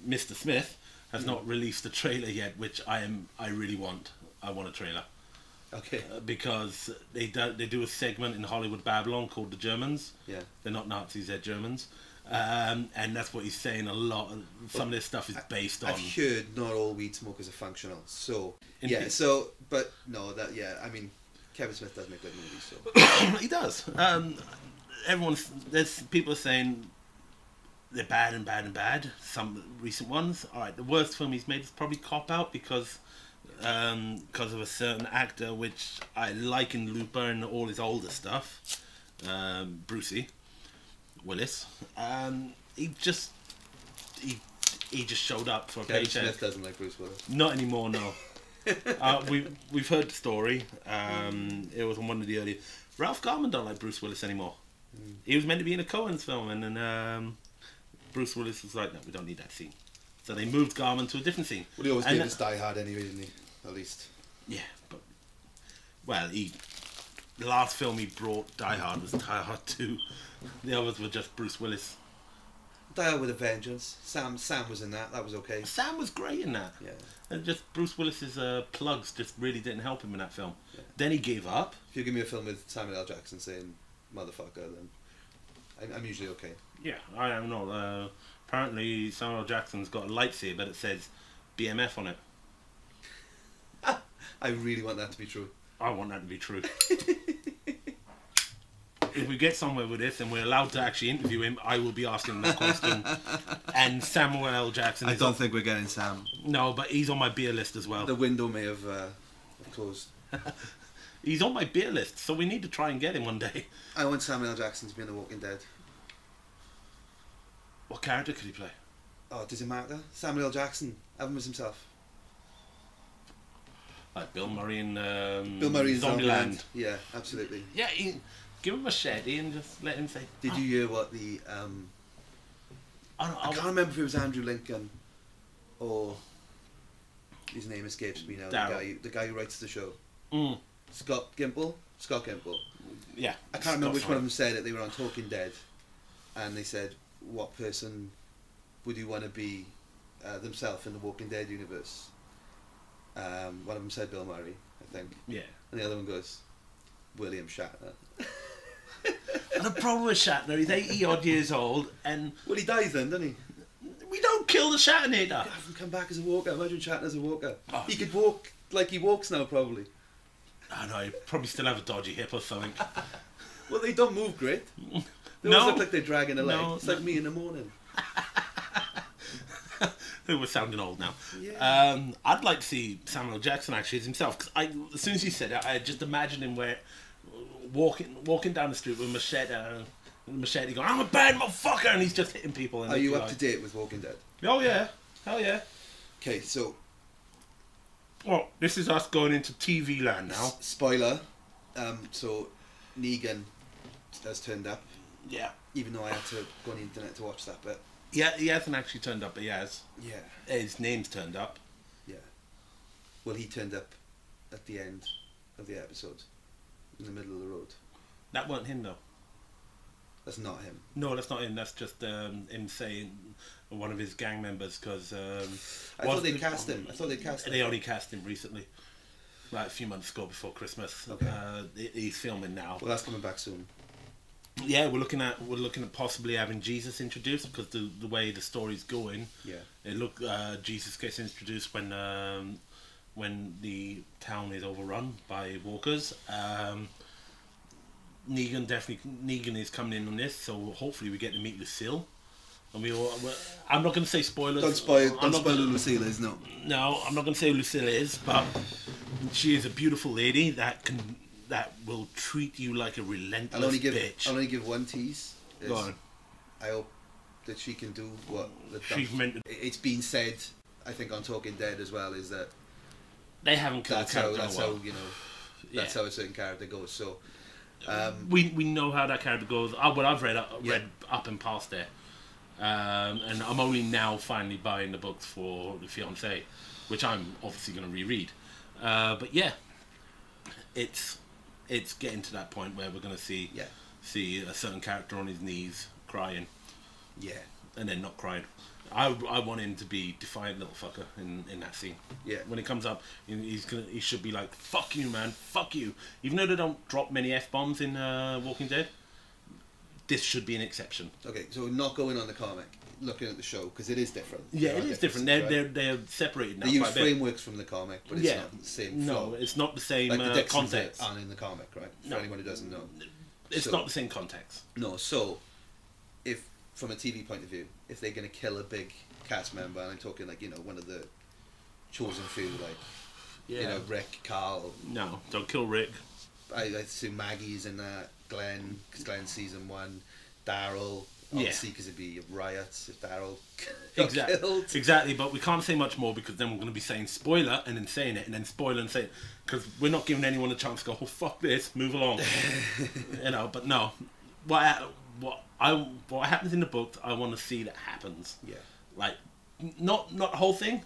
Speaker 2: Mr. Smith has not released a trailer yet, which I really want. I want a trailer.
Speaker 1: Okay.
Speaker 2: Because they do a segment in Hollywood Babylon called The Germans.
Speaker 1: Yeah.
Speaker 2: They're not Nazis, they're Germans. And that's what he's saying a lot. Some of this stuff is based on...
Speaker 1: I've heard not all weed smokers are functional. So, but no, I mean, Kevin Smith does make good movies, so...
Speaker 2: He does. There's people are saying they're bad and bad and bad. Some recent ones. Alright, the worst film he's made is probably Cop Out because of a certain actor which I like in Looper and all his older stuff, Brucey Willis. He just showed up for a
Speaker 1: Kevin
Speaker 2: paycheck.
Speaker 1: Smith doesn't like Bruce Willis.
Speaker 2: Not anymore, no. We've heard the story. It was on one of the early. Ralph Garman don't like Bruce Willis anymore. He was meant to be in a Coen's film, and then Bruce Willis was like, "No, we don't need that scene." So they moved Garman to a different scene.
Speaker 1: Well, he always gave us Die Hard anyway, didn't he? At least.
Speaker 2: Yeah, but the last film he brought Die Hard was Die Hard 2. The others were just Bruce Willis.
Speaker 1: Die Hard with a Vengeance. Sam was in that. That was okay.
Speaker 2: Sam was great in that.
Speaker 1: Yeah.
Speaker 2: And just Bruce Willis's plugs just really didn't help him in that film.
Speaker 1: Yeah.
Speaker 2: Then he gave up.
Speaker 1: If you give me a film with Samuel L. Jackson saying "motherfucker," then I'm usually okay.
Speaker 2: Yeah, I don't know. Apparently Samuel L. Jackson's got a lightsaber that says BMF on it.
Speaker 1: I really want that to be true.
Speaker 2: I want that to be true. If we get somewhere with this and we're allowed to actually interview him, I will be asking him that question. And Samuel L. Jackson.
Speaker 1: I don't think we're getting Sam.
Speaker 2: No, but he's on my beer list as well.
Speaker 1: The window may have closed.
Speaker 2: He's on my beer list, so we need to try and get him one day.
Speaker 1: I want Samuel L. Jackson to be in The Walking Dead.
Speaker 2: What character could he play?
Speaker 1: Oh, does it matter? Samuel L. Jackson. Have him as himself.
Speaker 2: Like Bill Murray in
Speaker 1: Bill Murray in
Speaker 2: Zombieland.
Speaker 1: Yeah, absolutely.
Speaker 2: Yeah, give him a machete and just let him say.
Speaker 1: Did you hear what the I can't remember if it was Andrew Lincoln or his name escapes me now. The guy who writes the show. Scott Gimple.
Speaker 2: Yeah.
Speaker 1: I can't remember which one of them said it. They were on Talking Dead, and they said, "What person would you want to be themselves in the Walking Dead universe?" One of them said Bill Murray, I think.
Speaker 2: Yeah.
Speaker 1: And the other one goes, William Shatner.
Speaker 2: And the problem with Shatner, he's 80 odd years old, and
Speaker 1: Well, he dies then, doesn't he?
Speaker 2: we don't kill the Shatternator.
Speaker 1: Have him come back as a walker. Imagine Shatner as a walker.
Speaker 2: Oh.
Speaker 1: He could walk like he walks now, probably.
Speaker 2: I know, he'd probably still have a dodgy hip or something.
Speaker 1: Well, they don't move great. They
Speaker 2: No.
Speaker 1: always look like they're dragging a leg.
Speaker 2: No,
Speaker 1: It's like me in the morning.
Speaker 2: We're sounding old now.
Speaker 1: Yeah.
Speaker 2: I'd like to see Samuel L. Jackson actually as himself, because as soon as you said it, I just imagined him walking down the street with a machete going, "I'm a bad motherfucker," and he's just hitting people. And
Speaker 1: Are you up to date with Walking Dead?
Speaker 2: Oh yeah, hell yeah.
Speaker 1: Okay, so
Speaker 2: Well, this is us going into TV land now.
Speaker 1: Spoiler. So Negan has turned up,
Speaker 2: Yeah.
Speaker 1: even though I had to go on the internet to watch that bit.
Speaker 2: Yeah, he hasn't actually turned up, but he has.
Speaker 1: Yeah.
Speaker 2: His name's turned up.
Speaker 1: Yeah. Well, he turned up at the end of the episode, in the middle of the road.
Speaker 2: That weren't him though.
Speaker 1: That's not him.
Speaker 2: No, that's not him. That's just him saying one of his gang members, because
Speaker 1: I thought they'd cast him.
Speaker 2: They only cast him recently, like a few months ago before Christmas.
Speaker 1: Okay.
Speaker 2: He's filming now.
Speaker 1: Well, that's coming back soon.
Speaker 2: Yeah, we're looking at possibly having Jesus introduced, because the way the story's going.
Speaker 1: Yeah.
Speaker 2: Jesus gets introduced when the town is overrun by walkers. Negan is coming in on this, so hopefully we get to meet Lucille. And I'm not going to say spoilers.
Speaker 1: Don't spoil who Lucille is, no.
Speaker 2: No, I'm not going to say who Lucille is, but she is a beautiful lady that will treat you like a relentless bitch.
Speaker 1: I'll only give one tease.
Speaker 2: Go on.
Speaker 1: I hope that she can do what
Speaker 2: She's meant to.
Speaker 1: It's been said, I think, on Talking Dead as well, is that
Speaker 2: They haven't killed
Speaker 1: that's
Speaker 2: the
Speaker 1: how
Speaker 2: character well.
Speaker 1: that's how a certain character goes. So
Speaker 2: we know how that character goes. I've read up and past there, and I'm only now finally buying the books for The Fiancé, which I'm obviously going to reread. But yeah, it's getting to that point where we're going to see a certain character on his knees crying, and then not crying. I want him to be defiant little fucker in that scene.
Speaker 1: Yeah.
Speaker 2: When it comes up, he should be like, "Fuck you, man, fuck you." Even though they don't drop many F-bombs in Walking Dead, this should be an exception.
Speaker 1: Okay, so we're not going on the comic, looking at the show, because it is different.
Speaker 2: Yeah, it is different. They're separated now.
Speaker 1: They use
Speaker 2: quite a bit.
Speaker 1: frameworks from the comic, but it's not the same flow.
Speaker 2: No, it's not the same
Speaker 1: Like the Dixons
Speaker 2: context.
Speaker 1: aren't in the comic, right? For anyone who doesn't know.
Speaker 2: It's not the same context.
Speaker 1: No, so if from a TV point of view, if they're going to kill a big cast member, and I'm talking like, one of the chosen few, like, Rick, Carl.
Speaker 2: No, don't kill Rick.
Speaker 1: I assume Maggie's in that, Glenn, because Glenn's season 1, Daryl, obviously, because it'd be riots if Daryl got killed.
Speaker 2: Exactly, but we can't say much more, because then we're going to be saying spoiler and then saying it and then spoiler and saying it, because we're not giving anyone a chance to go, "Oh, fuck this, move along." But no, what happens in the book, I want to see that happens.
Speaker 1: Yeah.
Speaker 2: Like, not the whole thing,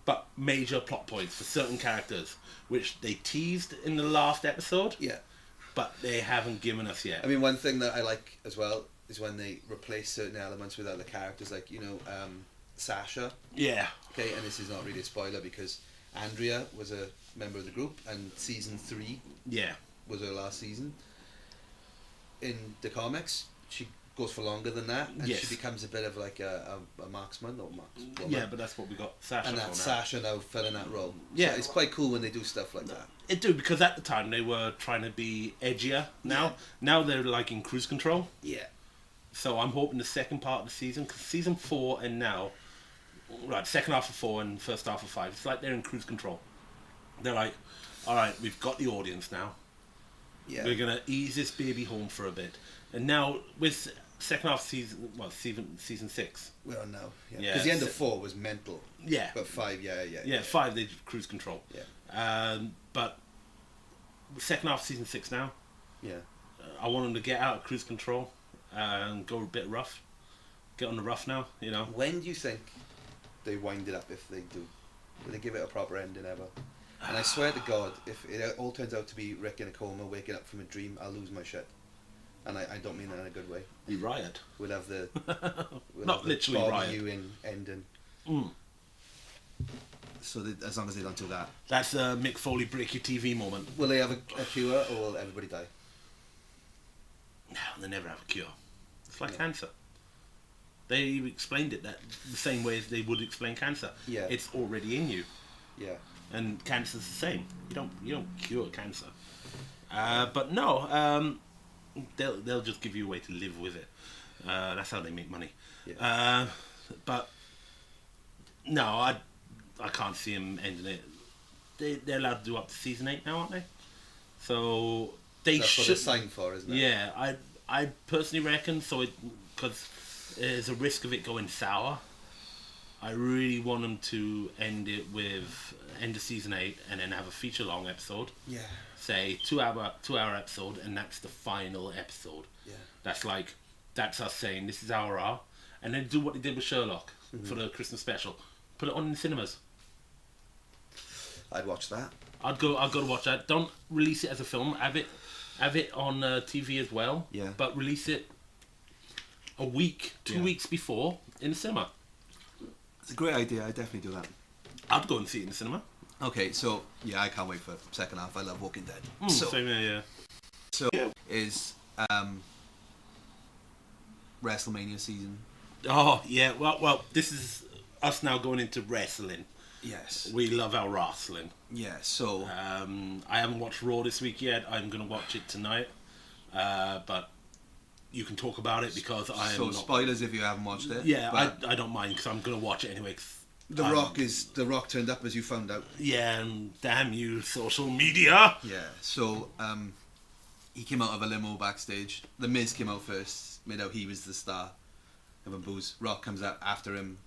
Speaker 2: but major plot points for certain characters, which they teased in the last episode.
Speaker 1: Yeah.
Speaker 2: But they haven't given us yet.
Speaker 1: I mean, one thing that I like as well, is when they replace certain elements with other characters, like Sasha.
Speaker 2: Yeah.
Speaker 1: Okay, and this is not really a spoiler because Andrea was a member of the group, and season 3
Speaker 2: Yeah.
Speaker 1: was her last season. In the comics, she goes for longer than that, and
Speaker 2: Yes.
Speaker 1: she becomes a bit of like a marksman or markswoman.
Speaker 2: Yeah, but that's what we got Sasha
Speaker 1: And
Speaker 2: for now.
Speaker 1: that's Sasha now filling that role.
Speaker 2: Yeah.
Speaker 1: So it's quite cool when they do stuff like that.
Speaker 2: It do, because at the time they were trying to be edgier. Now they're like in cruise control.
Speaker 1: Yeah.
Speaker 2: So I'm hoping the second part of the season, because season 4 and now, right, second half of 4 and first half of 5, it's like they're in cruise control. They're like, all right, we've got the audience now.
Speaker 1: Yeah.
Speaker 2: We're gonna ease this baby home for a bit, and now with second half season 6.
Speaker 1: We're on now. Yeah.
Speaker 2: Yeah,
Speaker 1: Because the end of
Speaker 2: so-
Speaker 1: 4 was mental.
Speaker 2: Yeah.
Speaker 1: But 5,
Speaker 2: Yeah, 5 they cruise control.
Speaker 1: Yeah.
Speaker 2: But second half of season 6 now.
Speaker 1: Yeah.
Speaker 2: I want them to get out of cruise control and go a bit rough. Get on the rough now, you know.
Speaker 1: When do you think they wind it up, if they do? Will they give it a proper ending ever? And I swear to God, if it all turns out to be Rick in a coma, waking up from a dream, I'll lose my shit. And I don't mean that in a good way.
Speaker 2: You riot.
Speaker 1: We'll have the...
Speaker 2: Not literally
Speaker 1: Bob
Speaker 2: riot.
Speaker 1: Ewing ending.
Speaker 2: Mm.
Speaker 1: So as long as they don't do that.
Speaker 2: That's a Mick Foley break your TV moment.
Speaker 1: Will they have a cure, or will everybody die?
Speaker 2: No, they never have a cure. It's like cancer. They explained it that the same way as they would explain cancer.
Speaker 1: Yeah.
Speaker 2: It's already in you,
Speaker 1: Yeah.
Speaker 2: and cancer's the same. You don't cure cancer. But no, they'll just give you a way to live with it. That's how they make money.
Speaker 1: Yeah.
Speaker 2: But no, I can't see them ending it. They're allowed to do up to season 8 now, aren't they? So they
Speaker 1: That's what
Speaker 2: should.
Speaker 1: they're signed for, isn't it?
Speaker 2: Yeah, I personally reckon so. Because there's a risk of it going sour. I really want them to end it with end of season 8 and then have a feature long episode.
Speaker 1: Yeah.
Speaker 2: Say 2 hour episode, and that's the final episode.
Speaker 1: Yeah.
Speaker 2: That's us saying this is our hour, and then do what they did with Sherlock for the Christmas special. Put it on in the cinemas.
Speaker 1: I'd watch that.
Speaker 2: I'd go to watch that. Don't release it as a film. Have it on TV as well.
Speaker 1: Yeah.
Speaker 2: But release it a week, 2 weeks before in the cinema.
Speaker 1: It's a great idea. I'd definitely do that.
Speaker 2: I'd go and see it in the cinema.
Speaker 1: Okay, so yeah, I can't wait for second half. I love Walking Dead.
Speaker 2: Same here, yeah.
Speaker 1: So is WrestleMania season.
Speaker 2: Oh yeah. Well, this is us now going into wrestling.
Speaker 1: Yes.
Speaker 2: We love our wrestling.
Speaker 1: Yeah. So
Speaker 2: I haven't watched Raw this week yet. I'm going to watch it tonight. But you can talk about it because I am.
Speaker 1: so
Speaker 2: not...
Speaker 1: spoilers if you haven't watched it.
Speaker 2: Yeah,
Speaker 1: but
Speaker 2: I don't mind because I'm going to watch it anyway.
Speaker 1: The Rock turned up, as you found out.
Speaker 2: Yeah, and damn you, social media.
Speaker 1: Yeah. So he came out of a limo backstage. The Miz came out first. Made out he was the star. Having booze. Rock comes out after him.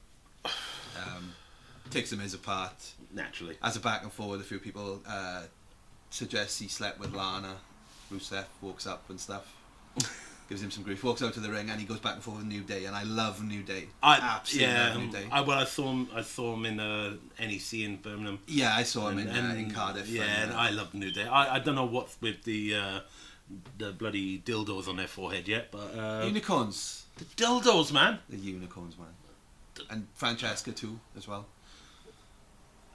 Speaker 1: Takes the Miz apart.
Speaker 2: Naturally.
Speaker 1: As a back and forward, a few people suggests he slept with Lana. Rusev walks up and stuff. Gives him some grief. Walks out to the ring and he goes back and forth with New Day. And I love New Day. Absolutely love New Day.
Speaker 2: I saw him in NEC in Birmingham.
Speaker 1: Yeah, I saw him in Cardiff.
Speaker 2: Yeah, and I love New Day. I don't know what's with the bloody dildos on their forehead yet, but
Speaker 1: unicorns.
Speaker 2: The dildos, man.
Speaker 1: The unicorns, man. And Francesca too, as well.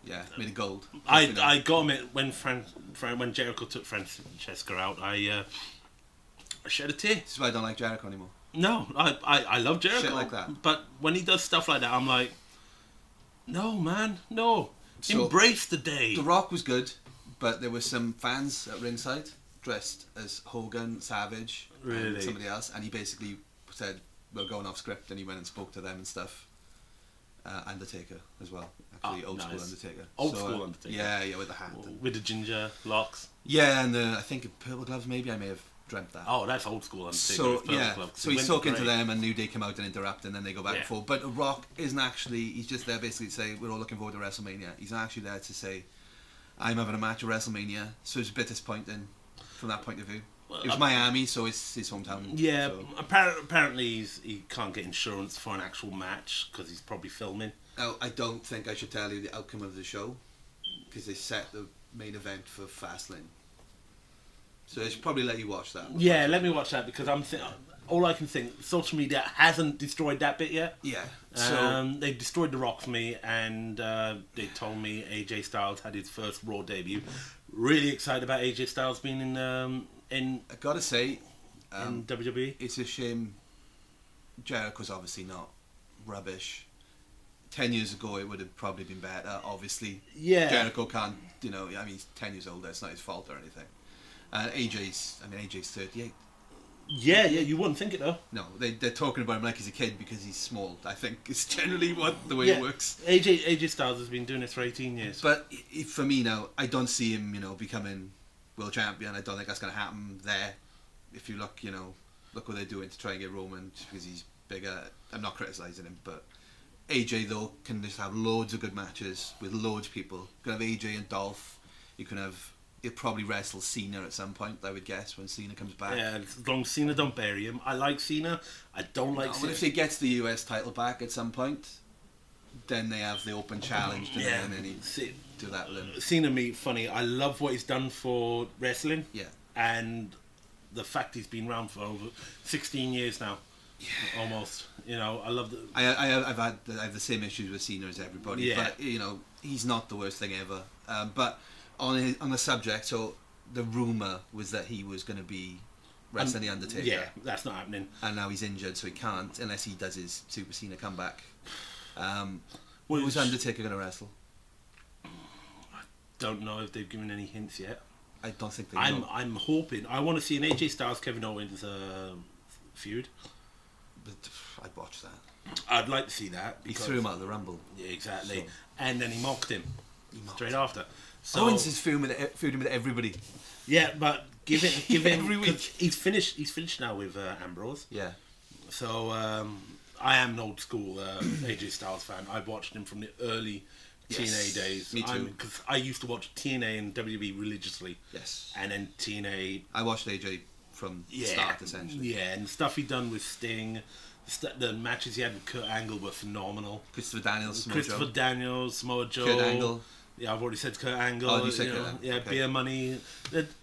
Speaker 1: Yeah, made of gold.
Speaker 2: I got him when Jericho took Francesca out. I shed a tear.
Speaker 1: This is why I don't like Jericho anymore.
Speaker 2: No, I love Jericho.
Speaker 1: Shit like that.
Speaker 2: But when he does stuff like that, I'm like, no, man, no.
Speaker 1: So,
Speaker 2: embrace the day.
Speaker 1: The Rock was good, but there were some fans at ringside dressed as Hogan, Savage, and somebody else, and he basically said, we're going off script, and he went and spoke to them and stuff. Undertaker as well. Actually, old school Undertaker.
Speaker 2: Old school Undertaker.
Speaker 1: Yeah, with the hat.
Speaker 2: With the ginger locks.
Speaker 1: Yeah, and I think purple gloves maybe. I may have dreamt that.
Speaker 2: Oh, that's old school Undertaker.
Speaker 1: So so he's talking to them, and New Day come out and interrupt, and then they go back and forth. But Rock isn't actually. He's just there basically to say we're all looking forward to WrestleMania. He's not actually there to say I'm having a match at WrestleMania. So it's a bit disappointing from that point of view. It was Miami, so it's his hometown.
Speaker 2: Yeah,
Speaker 1: so.
Speaker 2: apparently he can't get insurance for an actual match because he's probably filming.
Speaker 1: Now, I don't think I should tell you the outcome of the show because they set the main event for Fastlane. So I should probably let you watch that.
Speaker 2: Yeah, let me watch that because all I can think, social media hasn't destroyed that bit yet.
Speaker 1: Yeah. So
Speaker 2: They destroyed The Rock for me, and they told me AJ Styles had his first Raw debut. Really excited about AJ Styles being in
Speaker 1: I gotta say,
Speaker 2: WWE.
Speaker 1: it's a shame. Jericho's obviously not rubbish. 10 years ago, it would have probably been better. Obviously,
Speaker 2: Yeah.
Speaker 1: Jericho can't. You know, I mean, he's 10 years old. That's not his fault or anything. And AJ's 38.
Speaker 2: Yeah, you wouldn't think it though.
Speaker 1: No, they're talking about him like he's a kid because he's small. I think it's generally the way it works.
Speaker 2: AJ Styles has been doing this for 18 years.
Speaker 1: But for me now, I don't see him, becoming world champion. I don't think that's going to happen there. If you look, look what they're doing to try and get Roman because he's bigger. I'm not criticising him, but AJ though can just have loads of good matches with loads of people. You can have AJ and Dolph. He'll probably wrestle Cena at some point, I would guess, when Cena comes back.
Speaker 2: Yeah, as long as Cena don't bury him. I like Cena. I don't like Cena.
Speaker 1: Well, if he gets the US title back at some point, then they have the open challenge, and then he do that with him.
Speaker 2: Cena, funny. I love what he's done for wrestling.
Speaker 1: Yeah.
Speaker 2: And the fact he's been around for over 16 years now. Yeah. Almost. I love the...
Speaker 1: I have the same issues with Cena as everybody.
Speaker 2: Yeah.
Speaker 1: But, he's not the worst thing ever. But on the subject, so the rumour was that he was going to be wrestling The Undertaker.
Speaker 2: Yeah, that's not happening.
Speaker 1: And now he's injured, so he can't, unless he does his Super Cena comeback. Who's Undertaker going to wrestle?
Speaker 2: I don't know if they've given any hints yet.
Speaker 1: I don't think they know.
Speaker 2: I'm hoping... I want to see an AJ Styles Kevin Owens feud.
Speaker 1: But I'd watch that.
Speaker 2: I'd like to see that.
Speaker 1: He threw him out of the Rumble.
Speaker 2: Yeah, exactly. So. And then he mocked him straight
Speaker 1: him.
Speaker 2: After. So,
Speaker 1: Owens is feuding with everybody.
Speaker 2: Yeah, but give him
Speaker 1: every week.
Speaker 2: He's finished now with Ambrose.
Speaker 1: Yeah.
Speaker 2: So I am an old school AJ Styles fan. I've watched him from the early TNA days.
Speaker 1: Me too.
Speaker 2: Because I used to watch TNA and WWE religiously.
Speaker 1: Yes.
Speaker 2: And then TNA.
Speaker 1: I watched AJ from the start, essentially.
Speaker 2: Yeah, and the stuff he'd done with Sting, the matches he had with Kurt Angle were phenomenal.
Speaker 1: Christopher Daniels,
Speaker 2: Samoa Joe.
Speaker 1: Kurt Angle.
Speaker 2: Yeah, I've already said Kurt Angle.
Speaker 1: Oh, you said Kurt Angle.
Speaker 2: Yeah, okay. Beer Money.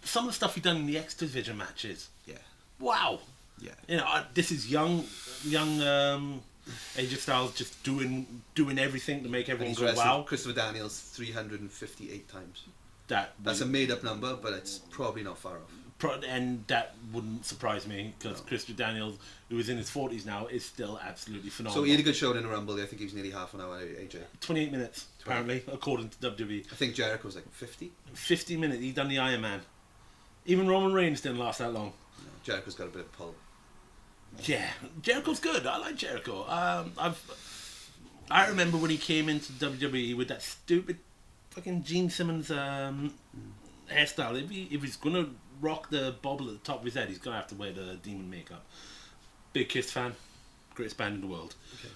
Speaker 2: Some of the stuff he'd done in the X Division matches.
Speaker 1: Yeah.
Speaker 2: Wow.
Speaker 1: Yeah.
Speaker 2: This is young AJ Styles just doing everything to make everything go wow.
Speaker 1: Christopher Daniels 358 times.
Speaker 2: That's
Speaker 1: a made up number, but it's probably not far off.
Speaker 2: And that wouldn't surprise me because Christopher Daniels, who is in his 40s now, is still absolutely phenomenal.
Speaker 1: So he had a good show in the Rumble. I think he was nearly half an hour, AJ.
Speaker 2: 28 minutes, apparently, according to WWE.
Speaker 1: I think Jericho's like 50.
Speaker 2: 50 minutes. He done the Iron Man. Even Roman Reigns didn't last that long.
Speaker 1: No, Jericho's got a bit of pull.
Speaker 2: Yeah, Jericho's good. I like Jericho. I remember when he came into WWE with that stupid fucking Gene Simmons hairstyle. If he's gonna rock the bobble at the top of his head, he's gonna have to wear the demon makeup. Big Kiss fan, greatest band in the world.
Speaker 1: Okay.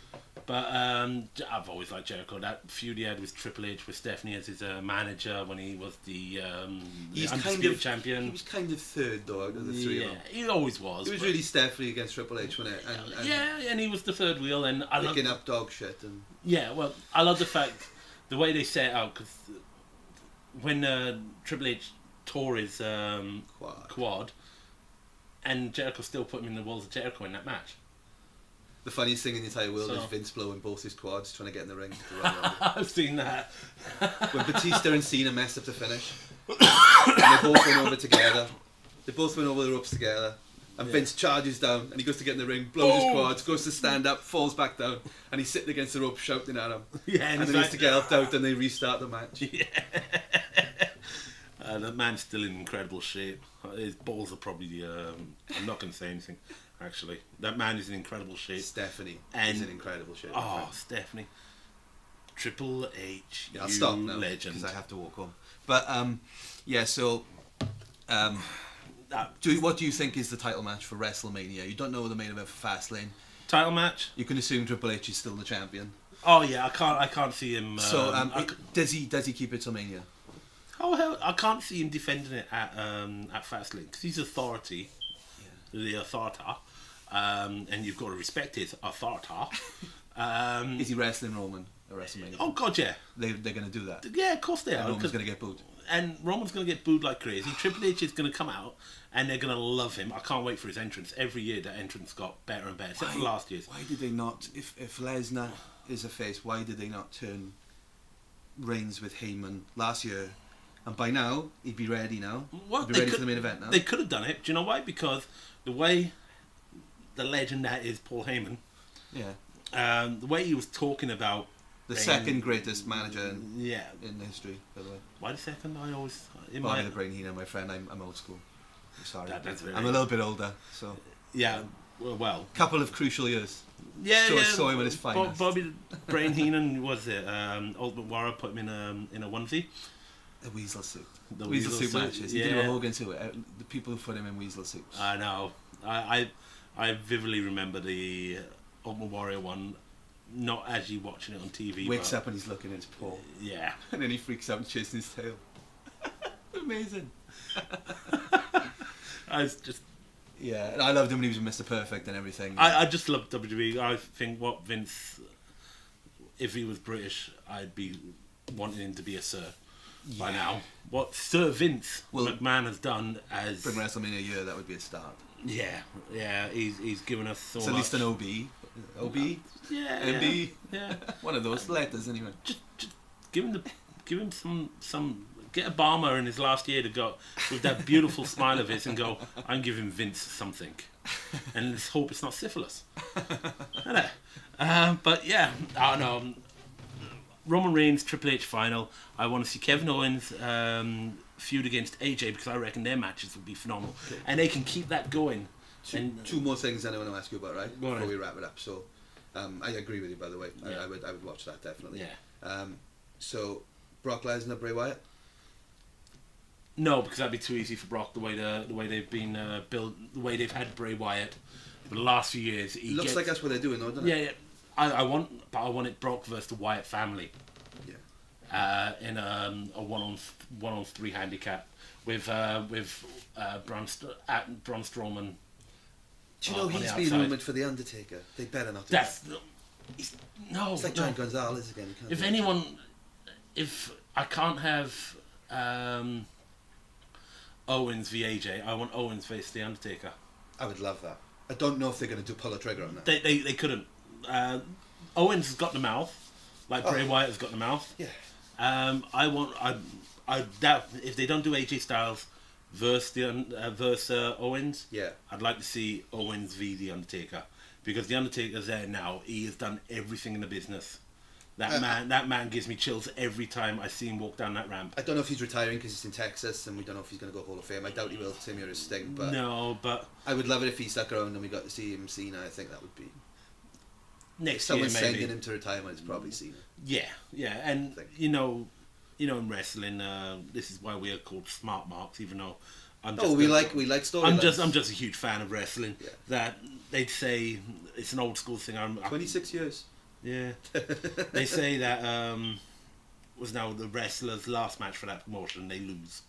Speaker 2: But I've always liked Jericho. That feud he had with Triple H, with Stephanie as his manager when he was the undisputed champion.
Speaker 1: He was kind of third though out of the three of them.
Speaker 2: He always was.
Speaker 1: It was really Stephanie against Triple H, wasn't it?
Speaker 2: And he was the third wheel. And
Speaker 1: picking up dog shit. And
Speaker 2: yeah, well, I love the fact the way they set it out because when Triple H tore his quad, and Jericho still put him in the walls of Jericho in that match.
Speaker 1: The funniest thing in the entire world is Vince blowing both his quads trying to get in the ring.
Speaker 2: I've seen that.
Speaker 1: When Batista and Cena messed up the finish, and they both went over together. They both went over the ropes together. And Vince charges down and he goes to get in the ring, blows his quads, goes to stand up, falls back down, and he's sitting against the rope shouting at him.
Speaker 2: Yeah,
Speaker 1: and then he has to get helped out and they restart the match.
Speaker 2: Yeah. That man's still in incredible shape. His balls are probably... I'm not going to say anything, actually. That man is in incredible shape.
Speaker 1: Stephanie is in incredible shape.
Speaker 2: Oh, Stephanie. Triple H,
Speaker 1: I'll stop now,
Speaker 2: legend.
Speaker 1: Because I have to walk home. But, so... what do you think is the title match for WrestleMania? You don't know the main event for Fastlane.
Speaker 2: Title match?
Speaker 1: You can assume Triple H is still the champion.
Speaker 2: Oh yeah, I can't see him.
Speaker 1: Does he keep it till Mania?
Speaker 2: Oh hell, I can't see him defending it at Fastlane because he's authority, the authority, and you've got to respect his authority.
Speaker 1: Is he wrestling Roman? at WrestleMania.
Speaker 2: Oh God, yeah.
Speaker 1: They're going to do that.
Speaker 2: Yeah, of course they are.
Speaker 1: And Roman's
Speaker 2: 'cause-
Speaker 1: going to get booed.
Speaker 2: And Roman's going to get booed like crazy. Triple H is going to come out and they're going to love him. I can't wait for his entrance. Every year that entrance got better and better, except for last year's.
Speaker 1: Why did they not, if Lesnar is a face, why did they not turn Reigns with Heyman last year? And by now, he'd be ready now.
Speaker 2: Well,
Speaker 1: he'd be ready for the main event now.
Speaker 2: They could have done it. Do you know why? Because the way the legend that is Paul Heyman,
Speaker 1: Yeah.
Speaker 2: the way he was talking about
Speaker 1: The
Speaker 2: Brain-
Speaker 1: second greatest manager in
Speaker 2: in
Speaker 1: history, by the way.
Speaker 2: why the second? I always in
Speaker 1: Bobby
Speaker 2: my
Speaker 1: the Brain Heenan, my friend. I'm old school. I'm sorry.
Speaker 2: That's very-
Speaker 1: I'm a little bit older, so
Speaker 2: yeah. Well,
Speaker 1: couple of crucial years.
Speaker 2: yeah,
Speaker 1: Saw him at his finest.
Speaker 2: Bobby the Brain Heenan was it? Ultimate Warrior put him in a onesie.
Speaker 1: The weasel suit.
Speaker 2: The
Speaker 1: Weasel suit matches. He did
Speaker 2: yeah.
Speaker 1: a Hogan too. The people who put him in weasel suits.
Speaker 2: I know. I vividly remember the Ultimate Warrior one. Not actually watching it on TV.
Speaker 1: Wakes
Speaker 2: but,
Speaker 1: up and he's looking at his paw.
Speaker 2: Yeah.
Speaker 1: And then he freaks out and chases his tail. Amazing.
Speaker 2: I was just.
Speaker 1: Yeah, and I loved him when he was Mr. Perfect and everything.
Speaker 2: I just love WWE. I think what Vince, if he was British, I'd be wanting him to be a Sir by now. What Sir Vince McMahon has done as
Speaker 1: Bring WrestleMania a year, that would be a start.
Speaker 2: yeah, he's given us so
Speaker 1: It's
Speaker 2: much.
Speaker 1: at least an OB. OB?
Speaker 2: Yeah,
Speaker 1: MB?
Speaker 2: yeah.
Speaker 1: One of those letters, anyway.
Speaker 2: Just give him some. Get Obama in his last year to go with that beautiful smile of his and go, I'm giving Vince something, and let's hope it's not syphilis. But yeah, I don't know. Roman Reigns Triple H final. I want to see Kevin Owens feud against AJ because I reckon their matches would be phenomenal, and they can keep that going.
Speaker 1: Two more things I want to ask you about, right?
Speaker 2: Go on.
Speaker 1: Before we wrap it up. So, I agree with you, by the way.
Speaker 2: Yeah.
Speaker 1: I would watch that definitely.
Speaker 2: Yeah.
Speaker 1: So, Brock Lesnar, Bray Wyatt.
Speaker 2: No, because that'd be too easy for Brock. The way they've been built, the way they've had Bray Wyatt for the last few years. He
Speaker 1: Looks like that's what they're doing, though, doesn't it?
Speaker 2: Yeah. I want it Brock versus the Wyatt family.
Speaker 1: Yeah.
Speaker 2: In a 1-on-3 handicap with Braun Strowman.
Speaker 1: Do you know
Speaker 2: on the
Speaker 1: he's been
Speaker 2: outside.
Speaker 1: rumoured for the Undertaker? They better not do
Speaker 2: That's
Speaker 1: that.
Speaker 2: no.
Speaker 1: It's like John Gonzalez again. You can't
Speaker 2: If
Speaker 1: do that.
Speaker 2: anyone, if I can't have Owens v AJ, I want Owens versus the Undertaker.
Speaker 1: I would love that. I don't know if they're going to pull a trigger on that.
Speaker 2: They couldn't. Owens has got the mouth, like Bray Wyatt has got the mouth.
Speaker 1: Yeah.
Speaker 2: I doubt if they don't do AJ Styles versus Owens.
Speaker 1: Yeah.
Speaker 2: I'd like to see Owens v the Undertaker because the Undertaker's there now. He has done everything in the business. That man gives me chills every time I see him walk down that ramp.
Speaker 1: I don't know if he's retiring because he's in Texas and we don't know if he's going to go Hall of Fame. I doubt he will, Timmy or his Sting, but
Speaker 2: No, but
Speaker 1: I would love it if he stuck around and we got to see him Cena. I think that would be... If
Speaker 2: next
Speaker 1: someone's
Speaker 2: year maybe.
Speaker 1: sending him to retirement, it's probably Cena.
Speaker 2: Yeah, and
Speaker 1: Thing.
Speaker 2: you know, in wrestling, this is why we are called smart marks. Even though I'm just
Speaker 1: we like storylines.
Speaker 2: I'm just a huge fan of wrestling.
Speaker 1: Yeah.
Speaker 2: That they'd say it's an old school thing.
Speaker 1: 26 years.
Speaker 2: Yeah, they say that was now the wrestler's last match for that promotion. They lose.